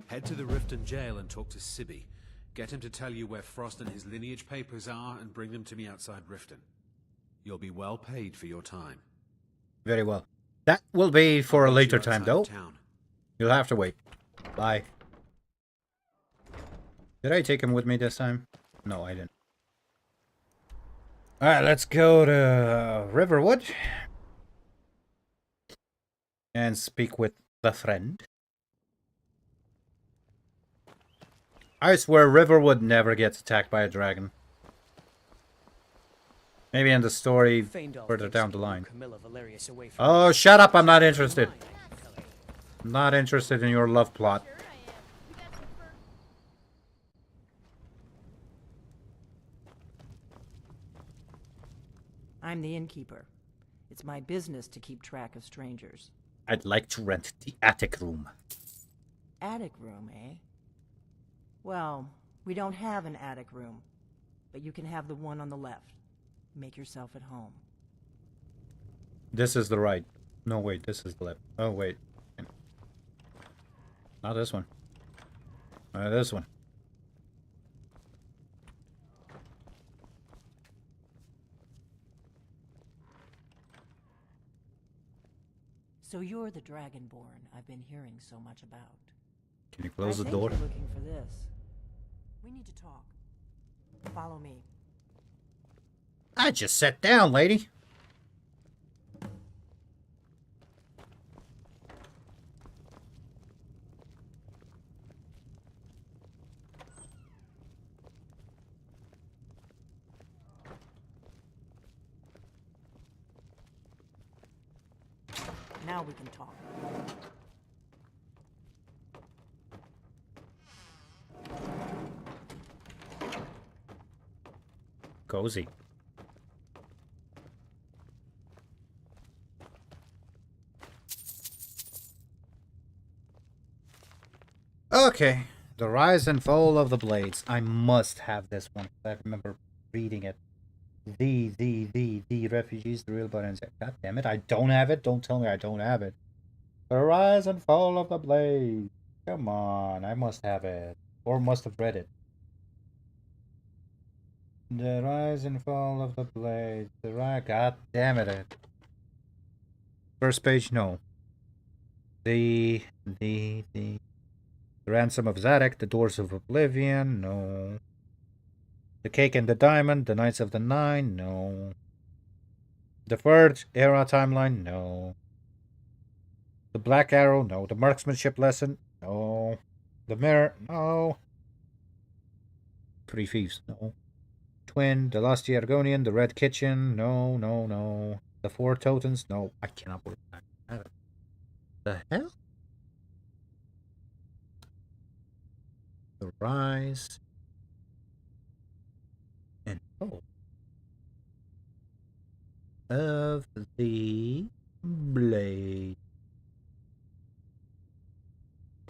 Head to the Riften jail and talk to Sibby. Get him to tell you where Frost and his lineage papers are and bring them to me outside Riften. You'll be well paid for your time. Very well. That will be for a later time, though. Town. You'll have to wait. Bye. Did I take him with me this time? No, I didn't. Alright, let's go to Riverwood. And speak with the friend. I swear Riverwood never gets attacked by a dragon. Maybe in the story further down the line. Oh, shut up! I'm not interested. I'm not interested in your love plot. I'm the innkeeper. It's my business to keep track of strangers. I'd like to rent the attic room. Attic room, eh? Well, we don't have an attic room, but you can have the one on the left. Make yourself at home. This is the right. No, wait, this is the left. Oh, wait. Not this one. This one. So you're the Dragonborn I've been hearing so much about. Can you close the I think door? you're looking for this. We need to talk. Follow me. I just sat down, lady. Now we can talk. Cozy. Okay. The Rise and Fall of the Blades. I must have this one. I remember reading it. The refugees, the real buttons. God damn it, I don't have it. Don't tell me I don't have it. The Rise and Fall of the Blades. Come on, I must have it. Or must have read it. The Rise and Fall of the Blades. God damn it. First page, no. The Ransom of Zadok, the Doors of Oblivion, no. The Cake and the Diamond, the Knights of the Nine, no. The Third Era Timeline, no. The Black Arrow, no. The Marksmanship Lesson, no. The Mirror, no. Three Thieves, no. Twin, The Lost Argonian, The Red Kitchen, no. The Four Totems, no. I cannot believe I have it. The hell? The Rise and Fall of the Blade.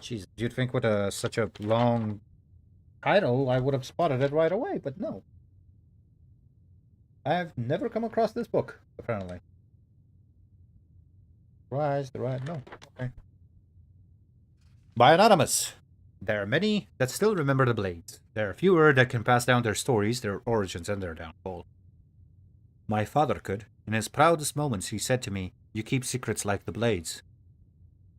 Jesus, you'd think with such a long title I would have spotted it right away, but no. I've never come across this book, apparently. Rise, the Rise, no. Okay. By Anonymous. There are many that still remember the Blades. There are fewer that can pass down their stories, their origins, and their downfall. My father could. In his proudest moments, he said to me, "You keep secrets like the Blades."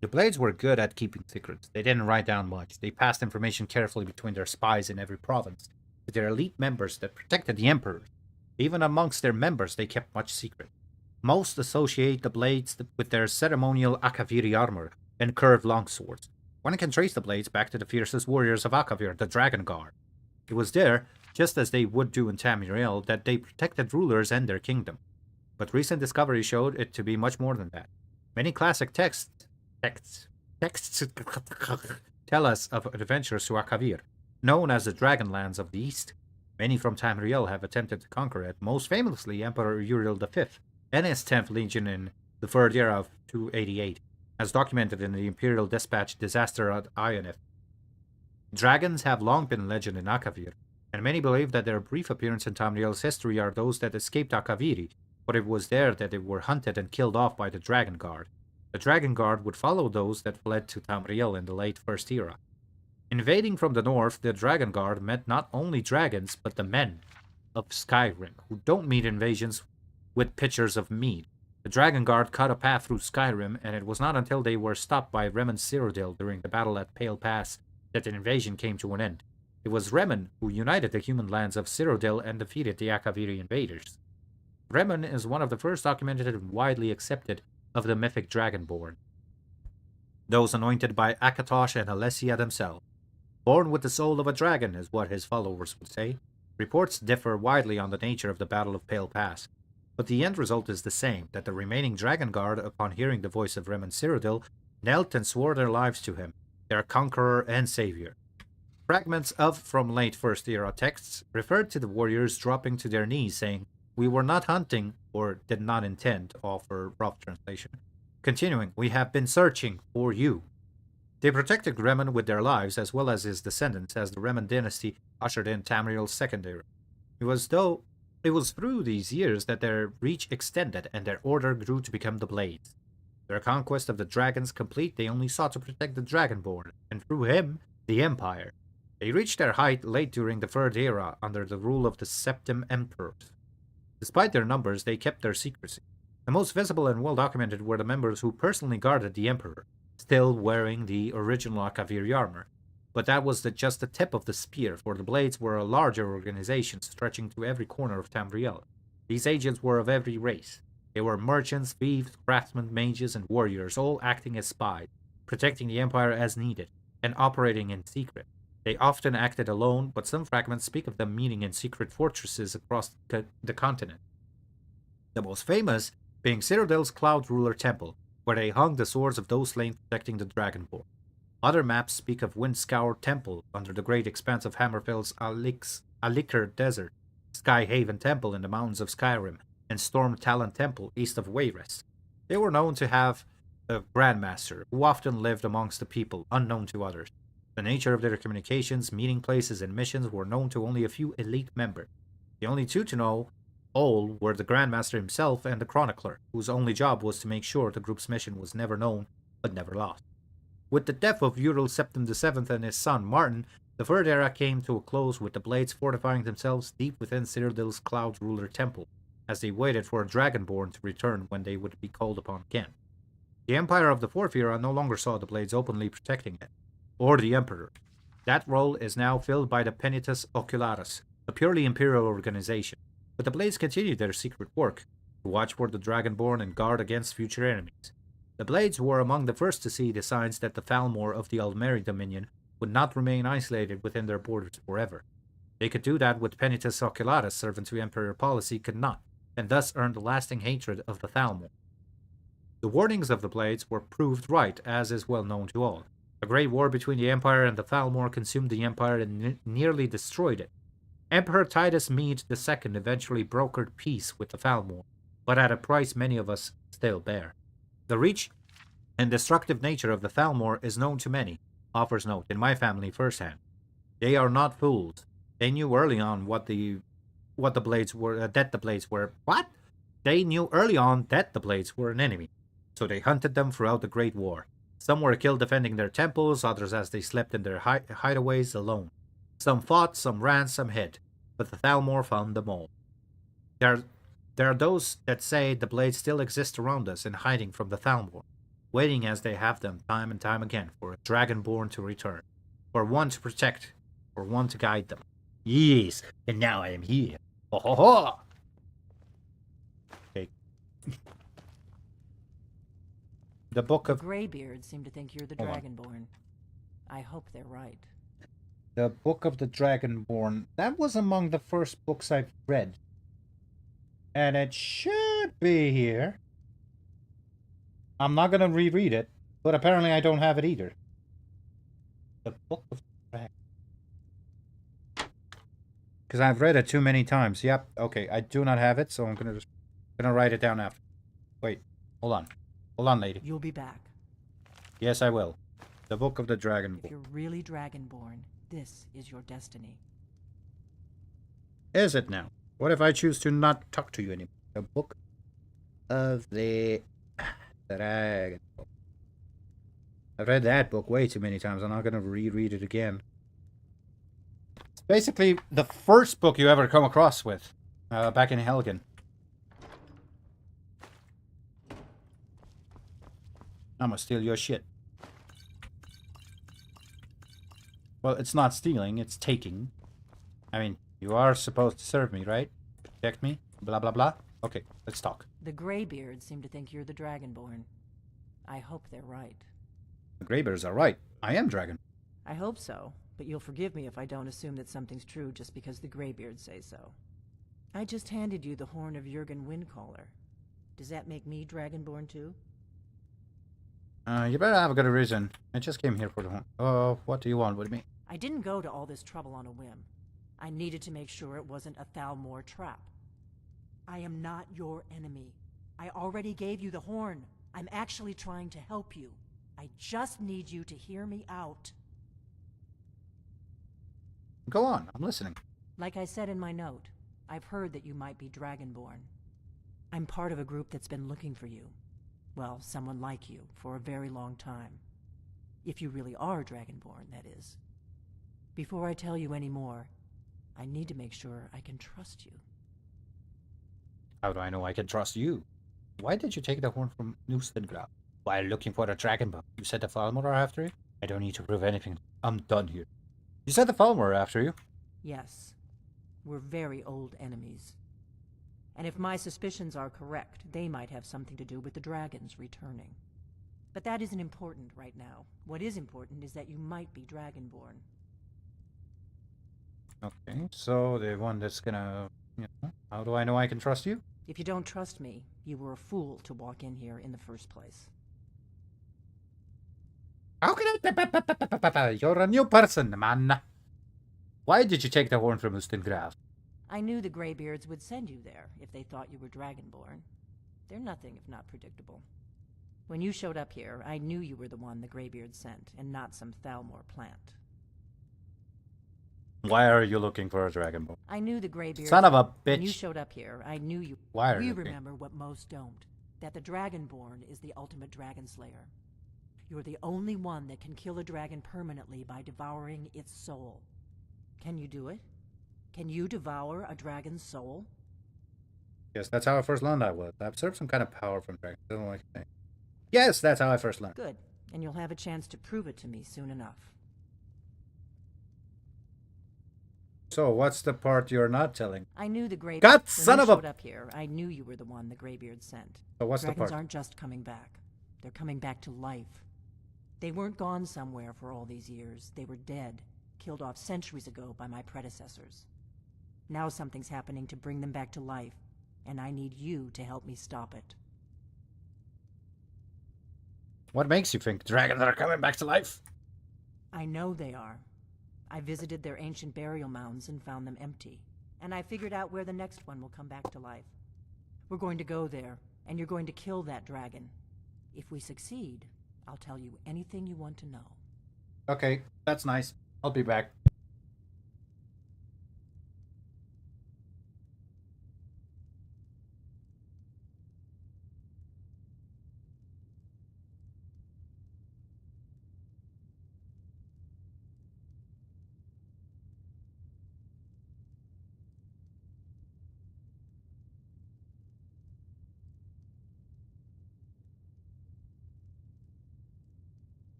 The Blades were good at keeping secrets. They didn't write down much. They passed information carefully between their spies in every province, to their elite members that protected the Emperor. Even amongst their members, they kept much secret. Most associate the Blades with their ceremonial Akaviri armor and curved longswords. One can trace the Blades back to the fiercest warriors of Akavir, the Dragon Guard. It was there, just as they would do in Tamriel, that they protected rulers and their kingdom. But recent discovery showed it to be much more than that. Many classic texts tell us of adventures to Akavir, known as the Dragonlands of the East. Many from Tamriel have attempted to conquer it, most famously Emperor Uriel V and his 10th Legion in the Third Era of 288, as documented in the Imperial Dispatch Disaster at Ionif. Dragons have long been legend in Akavir, and many believe that their brief appearance in Tamriel's history are those that escaped Akaviri, but it was there that they were hunted and killed off by the Dragon Guard. The Dragon Guard would follow those that fled to Tamriel in the late First Era. Invading from the north, the Dragon Guard met not only dragons, but the men of Skyrim, who don't meet invasions with pitchers of mead. The Dragon Guard cut a path through Skyrim, and it was not until they were stopped by Remen Cyrodiil during the battle at Pale Pass that the invasion came to an end. It was Remen who united the human lands of Cyrodiil and defeated the Akaviri invaders. Remen is one of the first documented and widely accepted of the mythic Dragonborn, those anointed by Akatosh and Alessia themselves. Born with the soul of a dragon is what his followers would say. Reports differ widely on the nature of the Battle of Pale Pass, but the end result is the same, that the remaining Dragon Guard, upon hearing the voice of Remen Cyrodiil, knelt and swore their lives to him, their conqueror and savior. Fragments of from late First Era texts referred to the warriors dropping to their knees, saying, "We were not hunting, or did not intend," to offer rough translation. Continuing, "We have been searching for you." They protected Remen with their lives, as well as his descendants, as the Remen dynasty ushered in Tamriel's second era. It was through these years that their reach extended and their order grew to become the Blades. Their conquest of the dragons complete, they only sought to protect the Dragonborn, and through him, the Empire. They reached their height late during the Third Era under the rule of the Septim Emperors. Despite their numbers, they kept their secrecy. The most visible and well-documented were the members who personally guarded the Emperor, still wearing the original Akaviri armor. But that was just the tip of the spear, for the Blades were a larger organization stretching to every corner of Tamriel. These agents were of every race. They were merchants, thieves, craftsmen, mages, and warriors, all acting as spies, protecting the Empire as needed, and operating in secret. They often acted alone, but some fragments speak of them meeting in secret fortresses across the continent. The most famous being Cyrodiil's Cloud Ruler Temple, where they hung the swords of those slain protecting the Dragonborn. Other maps speak of Windscour Temple under the great expanse of Hammerfell's Alikr Desert, Skyhaven Temple in the mountains of Skyrim, and Storm Talon Temple east of Wayrest. They were known to have a Grandmaster, who often lived amongst the people, unknown to others. The nature of their communications, meeting places, and missions were known to only a few elite members. The only two to know all were the Grandmaster himself and the Chronicler, whose only job was to make sure the group's mission was never known, but never lost. With the death of Ural Septim VII and his son Martin, the Third Era came to a close with the Blades fortifying themselves deep within Cyrodiil's Cloud Ruler Temple, as they waited for a Dragonborn to return when they would be called upon again. The Empire of the Fourth Era no longer saw the Blades openly protecting it, or the Emperor. That role is now filled by the Penitus Ocularis, a purely imperial organization, but the Blades continued their secret work, to watch for the Dragonborn and guard against future enemies. The Blades were among the first to see the signs that the Thalmor of the Aldmeri Dominion would not remain isolated within their borders forever. They could do that what Penitus Ocularis, servant to Emperor policy, could not, and thus earned the lasting hatred of the Thalmor. The warnings of the Blades were proved right, as is well known to all. A great war between the Empire and the Thalmor consumed the Empire and nearly destroyed it. Emperor Titus Mede II eventually brokered peace with the Thalmor, but at a price many of us still bear. The reach and destructive nature of the Thalmor is known to many, authors note, in my family firsthand. They are not fools. They knew early on that the Blades were what? They knew early on that the Blades were an enemy, so they hunted them throughout the Great War. Some were killed defending their temples, others as they slept in their hideaways alone. Some fought, some ran, some hid, but the Thalmor found them all. There are those that say the Blades still exist around us in hiding from the Thalmor, waiting as they have them time and time again for a Dragonborn to return, for one to protect, for one to guide them. Yes, and now I am here. Ho ho ho! Okay. The Book of... Greybeards seem to think you're the Dragonborn. I hope they're right. The Book of the Dragonborn. That was among the first books I've read. And it should be here. I'm not going to reread it, but apparently I don't have it either. The Book of the Dragon. Because I've read it too many times. Yep, okay, I do not have it, so I'm going to write it down after. Wait, hold on. Hold on, lady. You'll be back. Yes, I will. The Book of the Dragon If book. you're really Dragonborn, this is your destiny. Is it now? What if I choose to not talk to you anymore? The Book of the Dragon book. I've read that book way too many times. I'm not going to reread it again. It's basically the first book you ever come across with. Back in Helgen. I'm gonna steal your shit. Well, it's not stealing, it's taking. I mean, you are supposed to serve me, right? Protect me? Blah, blah, blah. Okay, let's talk. The Greybeards seem to think you're the Dragonborn. I hope they're right. The Greybeards are right. I am Dragon. I hope so, but you'll forgive me if I don't assume that something's true just because the Greybeards say so. I just handed you the horn of Jurgen Windcaller. Does that make me Dragonborn too? You better have a good reason. I just came here for the horn. Oh, what do you want with me? I didn't go to all this trouble on a whim. I needed to make sure it wasn't a Thalmor trap. I am not your enemy. I already gave you the horn. I'm actually trying to help you. I just need you to hear me out. Go on, I'm listening. Like I said in my note, I've heard that you might be Dragonborn. I'm part of a group that's been looking for you. Well, someone like you, for a very long time. If you really are Dragonborn, that is. Before I tell you any more, I need to make sure I can trust you. How do I know I can trust you? Why did you take the horn from Newstengraf? While looking for a dragon bug. You said the Falmer are after you? I don't need to prove anything. I'm done here. You said the Falmer are after you? Yes. We're very old enemies. And if my suspicions are correct, they might have something to do with the dragons returning. But that isn't important right now. What is important is that you might be Dragonborn. Okay, so the one that's gonna... how do I know I can trust you? If you don't trust me, you were a fool to walk in here in the first place. How can I... You're a new person, man. Why did you take the horn from Newstengraf? I knew the Greybeards would send you there if they thought you were Dragonborn. They're nothing if not predictable. When you showed up here, I knew you were the one the Greybeards sent, and not some Thalmor plant. Why are you looking for a Dragonborn? I knew the Greybeards... Son of a bitch! When you showed up here, I knew you... Why are we you remember what most don't. That the Dragonborn is the ultimate dragon slayer. You're the only one that can kill a dragon permanently by devouring its soul. Can you do it? Can you devour a dragon's soul? Yes, that's how I first learned I was. I observed some kind of power from dragons. I don't like it. Yes, that's how I first learned. Good. And you'll have a chance to prove it to me soon enough. So, what's the part you're not telling? I knew the Greybeards... God, son of a... When you showed up here, I knew you were the one the Greybeards sent. So what's the Dragons part? aren't just coming back. They're coming back to life. They weren't gone somewhere for all these years. They were dead, killed off centuries ago by my predecessors. Now something's happening to bring them back to life, and I need you to help me stop it. What makes you think dragons are coming back to life? I know they are. I visited their ancient burial mounds and found them empty. And I figured out where the next one will come back to life. We're going to go there, and you're going to kill that dragon. If we succeed, I'll tell you anything you want to know. Okay, that's nice. I'll be back.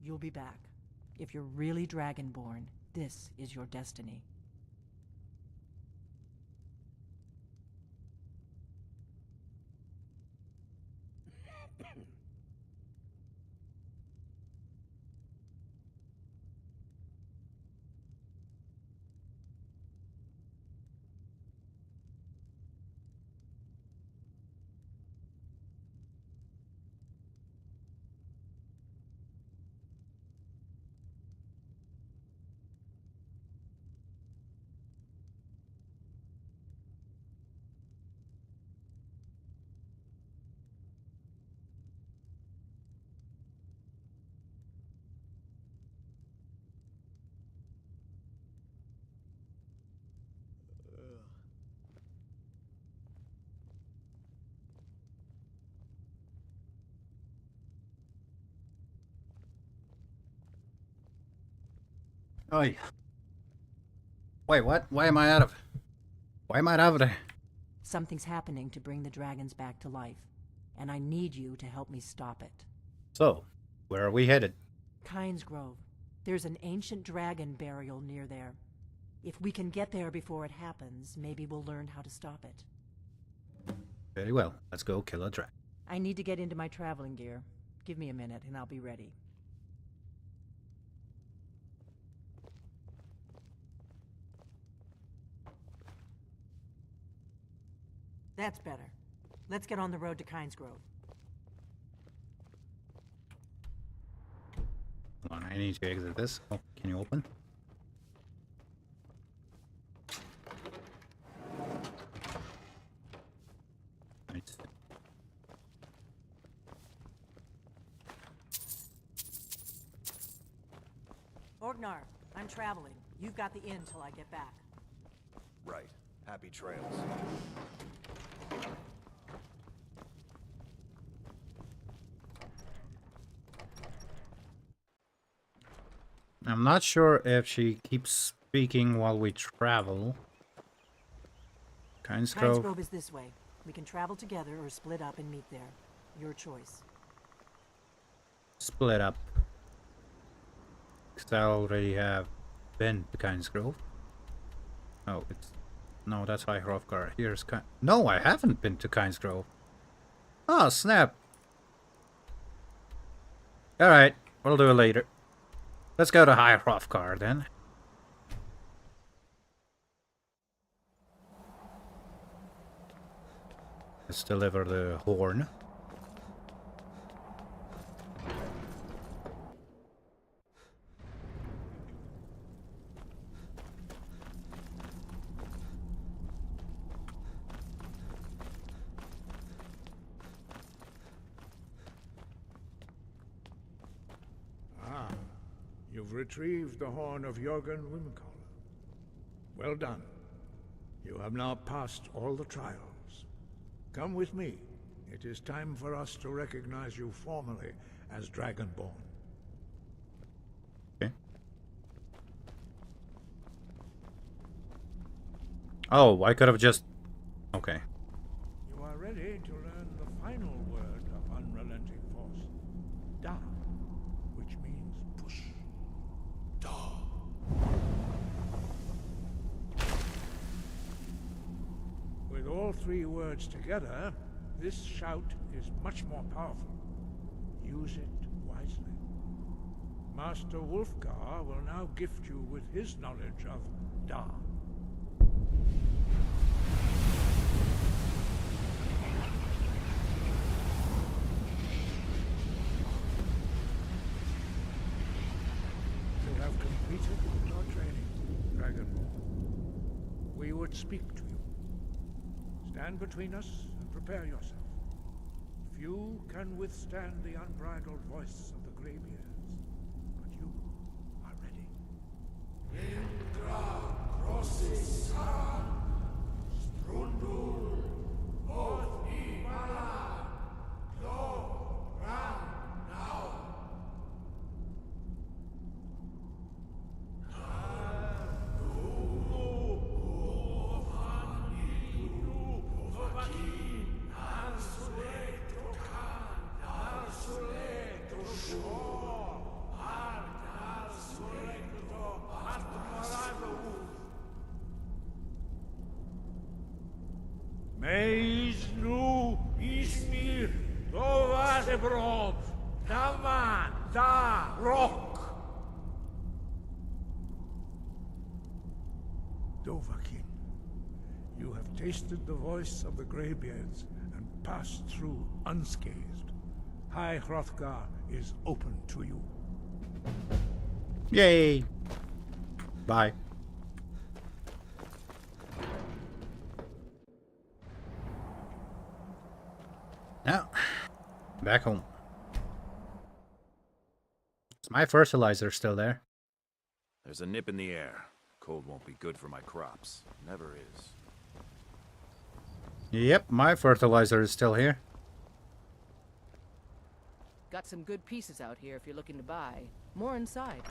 You'll be back. If you're really Dragonborn, this is your destiny. Oi. Wait, what? Why am I out of... Why am I out of there? Something's happening to bring the dragons back to life, and I need you to help me stop it. So, where are we headed? Kynes Grove. There's an ancient dragon burial near there. If we can get there before it happens, maybe we'll learn how to stop it. Very well. Let's go kill a dragon. I need to get into my traveling gear. Give me a minute and I'll be ready. That's better. Let's get on the road to Kynes Grove. Hold on, I need to exit this. Oh, can you open? Nice. Orgnar, I'm traveling. You've got the inn till I get back. Right. Happy trails. I'm not sure if she keeps speaking while we travel. Kynes Kynes Grove. Grove is this way. We can travel together or split up and meet there. Your choice. Split up. Because I already have been to Kynes Grove. Oh, it's... No, that's High Hrothgar. Here's No, I haven't been to Kynes Grove. Oh, snap. Alright, we'll do it later. Let's go to High Hrothgar then. Let's deliver the horn. You've retrieved the horn of Jörgen Wimkoller. Well done. You have now passed all the trials. Come with me. It is time for us to recognize you formally as Dragonborn. Okay. Oh, I could have just... Okay. You are ready to learn the final word of unrelenting force. Da. Which means push. Da. With all three words together, this shout is much more powerful. Use it wisely. Master Wulfgar will now gift you with his knowledge of Da. You have completed your training, Dragonborn. We would speak to you. Stand between us and prepare yourself. Few can withstand the unbridled voice of the Greybeards, but you are ready. Meis nu ismir tovad Tibrob, Daman, Da, Rock. Dovahkiin, you have tasted the voice of the Greybeards and passed through unscathed. High Hrothgar is open to you. Yay! Bye. Now, back home. Is my fertilizer still there? There's a nip in the air. Cold won't be good for my crops. Never is. Yep, my fertilizer is still here. Got some good pieces out here if you're looking to buy. More inside.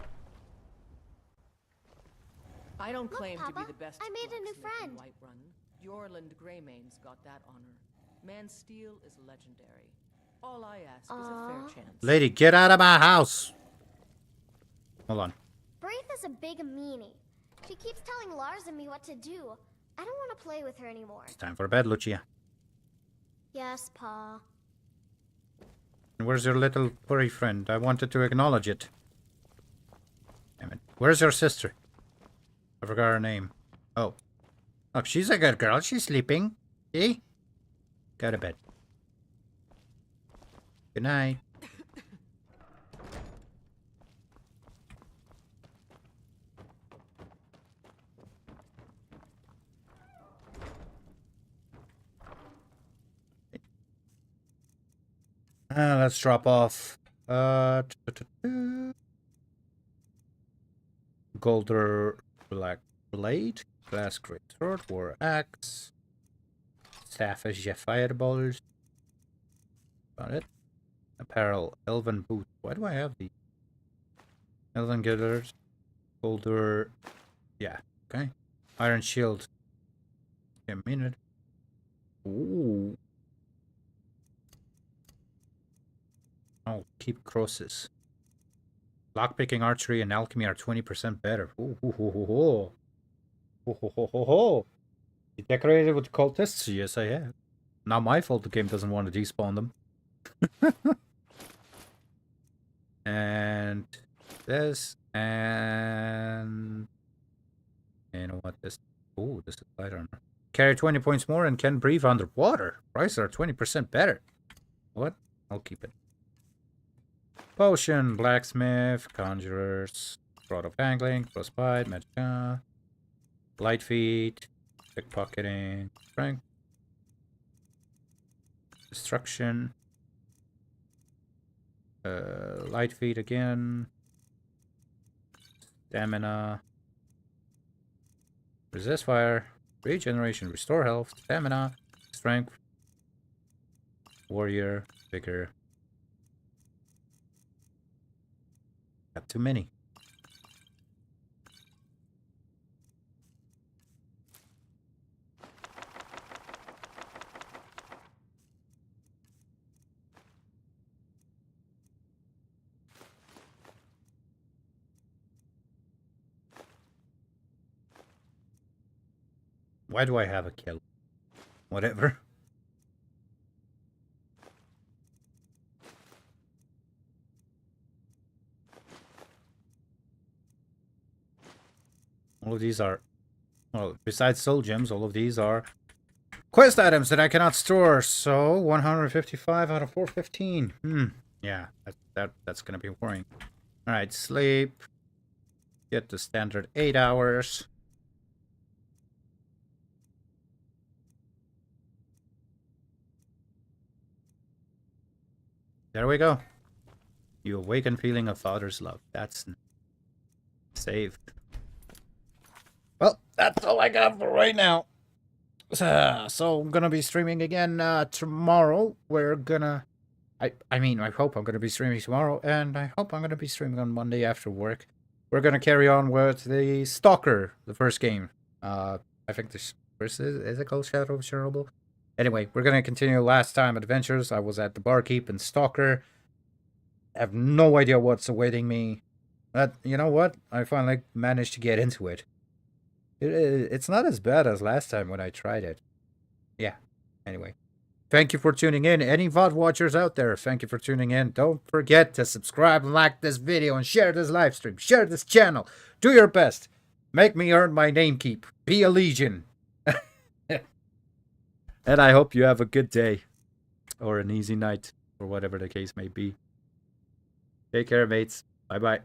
I don't claim to be the best. I made a new friend. Whiterun. Yorland Greymane's got that honor. Man's steel is legendary. All I ask is a fair chance. Lady, get out of my house! Hold on. Braith is a big meanie. She keeps telling Lars and me what to do. I don't want to play with her anymore. It's time for bed, Lucia. Yes, Pa. Where's your little furry friend? I wanted to acknowledge it. Damn it. Where's your sister? I forgot her name. Oh. Look, she's a good girl. She's sleeping. See? Go to bed. Good night. Let's drop off. Golder Black Blade, Glass Great Sword, War Axe, Savage Fireballs. Got it. Apparel, Elven Boot. Why do I have these? Elven Gathers, Golder. Yeah, okay. Iron Shield. A minute. Ooh. Oh, keep crosses. Lockpicking, archery, and alchemy are 20% better. Ooh, ho, ho, ho, ho. Ho, ho, ho, ho, ho. You decorated with cultists? Yes, I have. Not my fault the game doesn't want to despawn them. And this, and you know what, this, oh, this is light armor. Carry 20 points more and can breathe underwater. Prices are 20% better. What? I'll keep it. Potion, blacksmith, conjurers, rod of angling, frostbite, magic, light feet, pickpocketing, strength, destruction, light feet again, stamina, resist fire, regeneration, restore health, stamina, strength, warrior, vigor. Got too many. Why do I have a kill? Whatever. All of these are, well, besides soul gems, all of these are quest items that I cannot store. So 155 out of 415. Yeah, that's gonna be worrying. All right, sleep. Get the standard 8 hours. There we go. You awaken feeling of father's love. That's saved. Well, that's all I got for right now. So I'm gonna be streaming again tomorrow. We're gonna, I mean, I hope I'm gonna be streaming tomorrow, and I hope I'm gonna be streaming on Monday after work. We're gonna carry on with the Stalker, the first game. I think this first is it called Shadow of Chernobyl? Anyway, we're gonna continue Last Time Adventures. I was at the barkeep in Stalker. I have no idea what's awaiting me. But you know what? I finally managed to get into it. It's not as bad as last time when I tried it. Yeah. Anyway. thank you for tuning in. Any VOD watchers out there, thank you for tuning in. Don't forget to subscribe and like this video and share this live stream. Share this channel. Do your best. Make me earn my name keep. Be a legion. And I hope you have a good day. Or an easy night. Or whatever the case may be. Take care, mates. Bye-bye.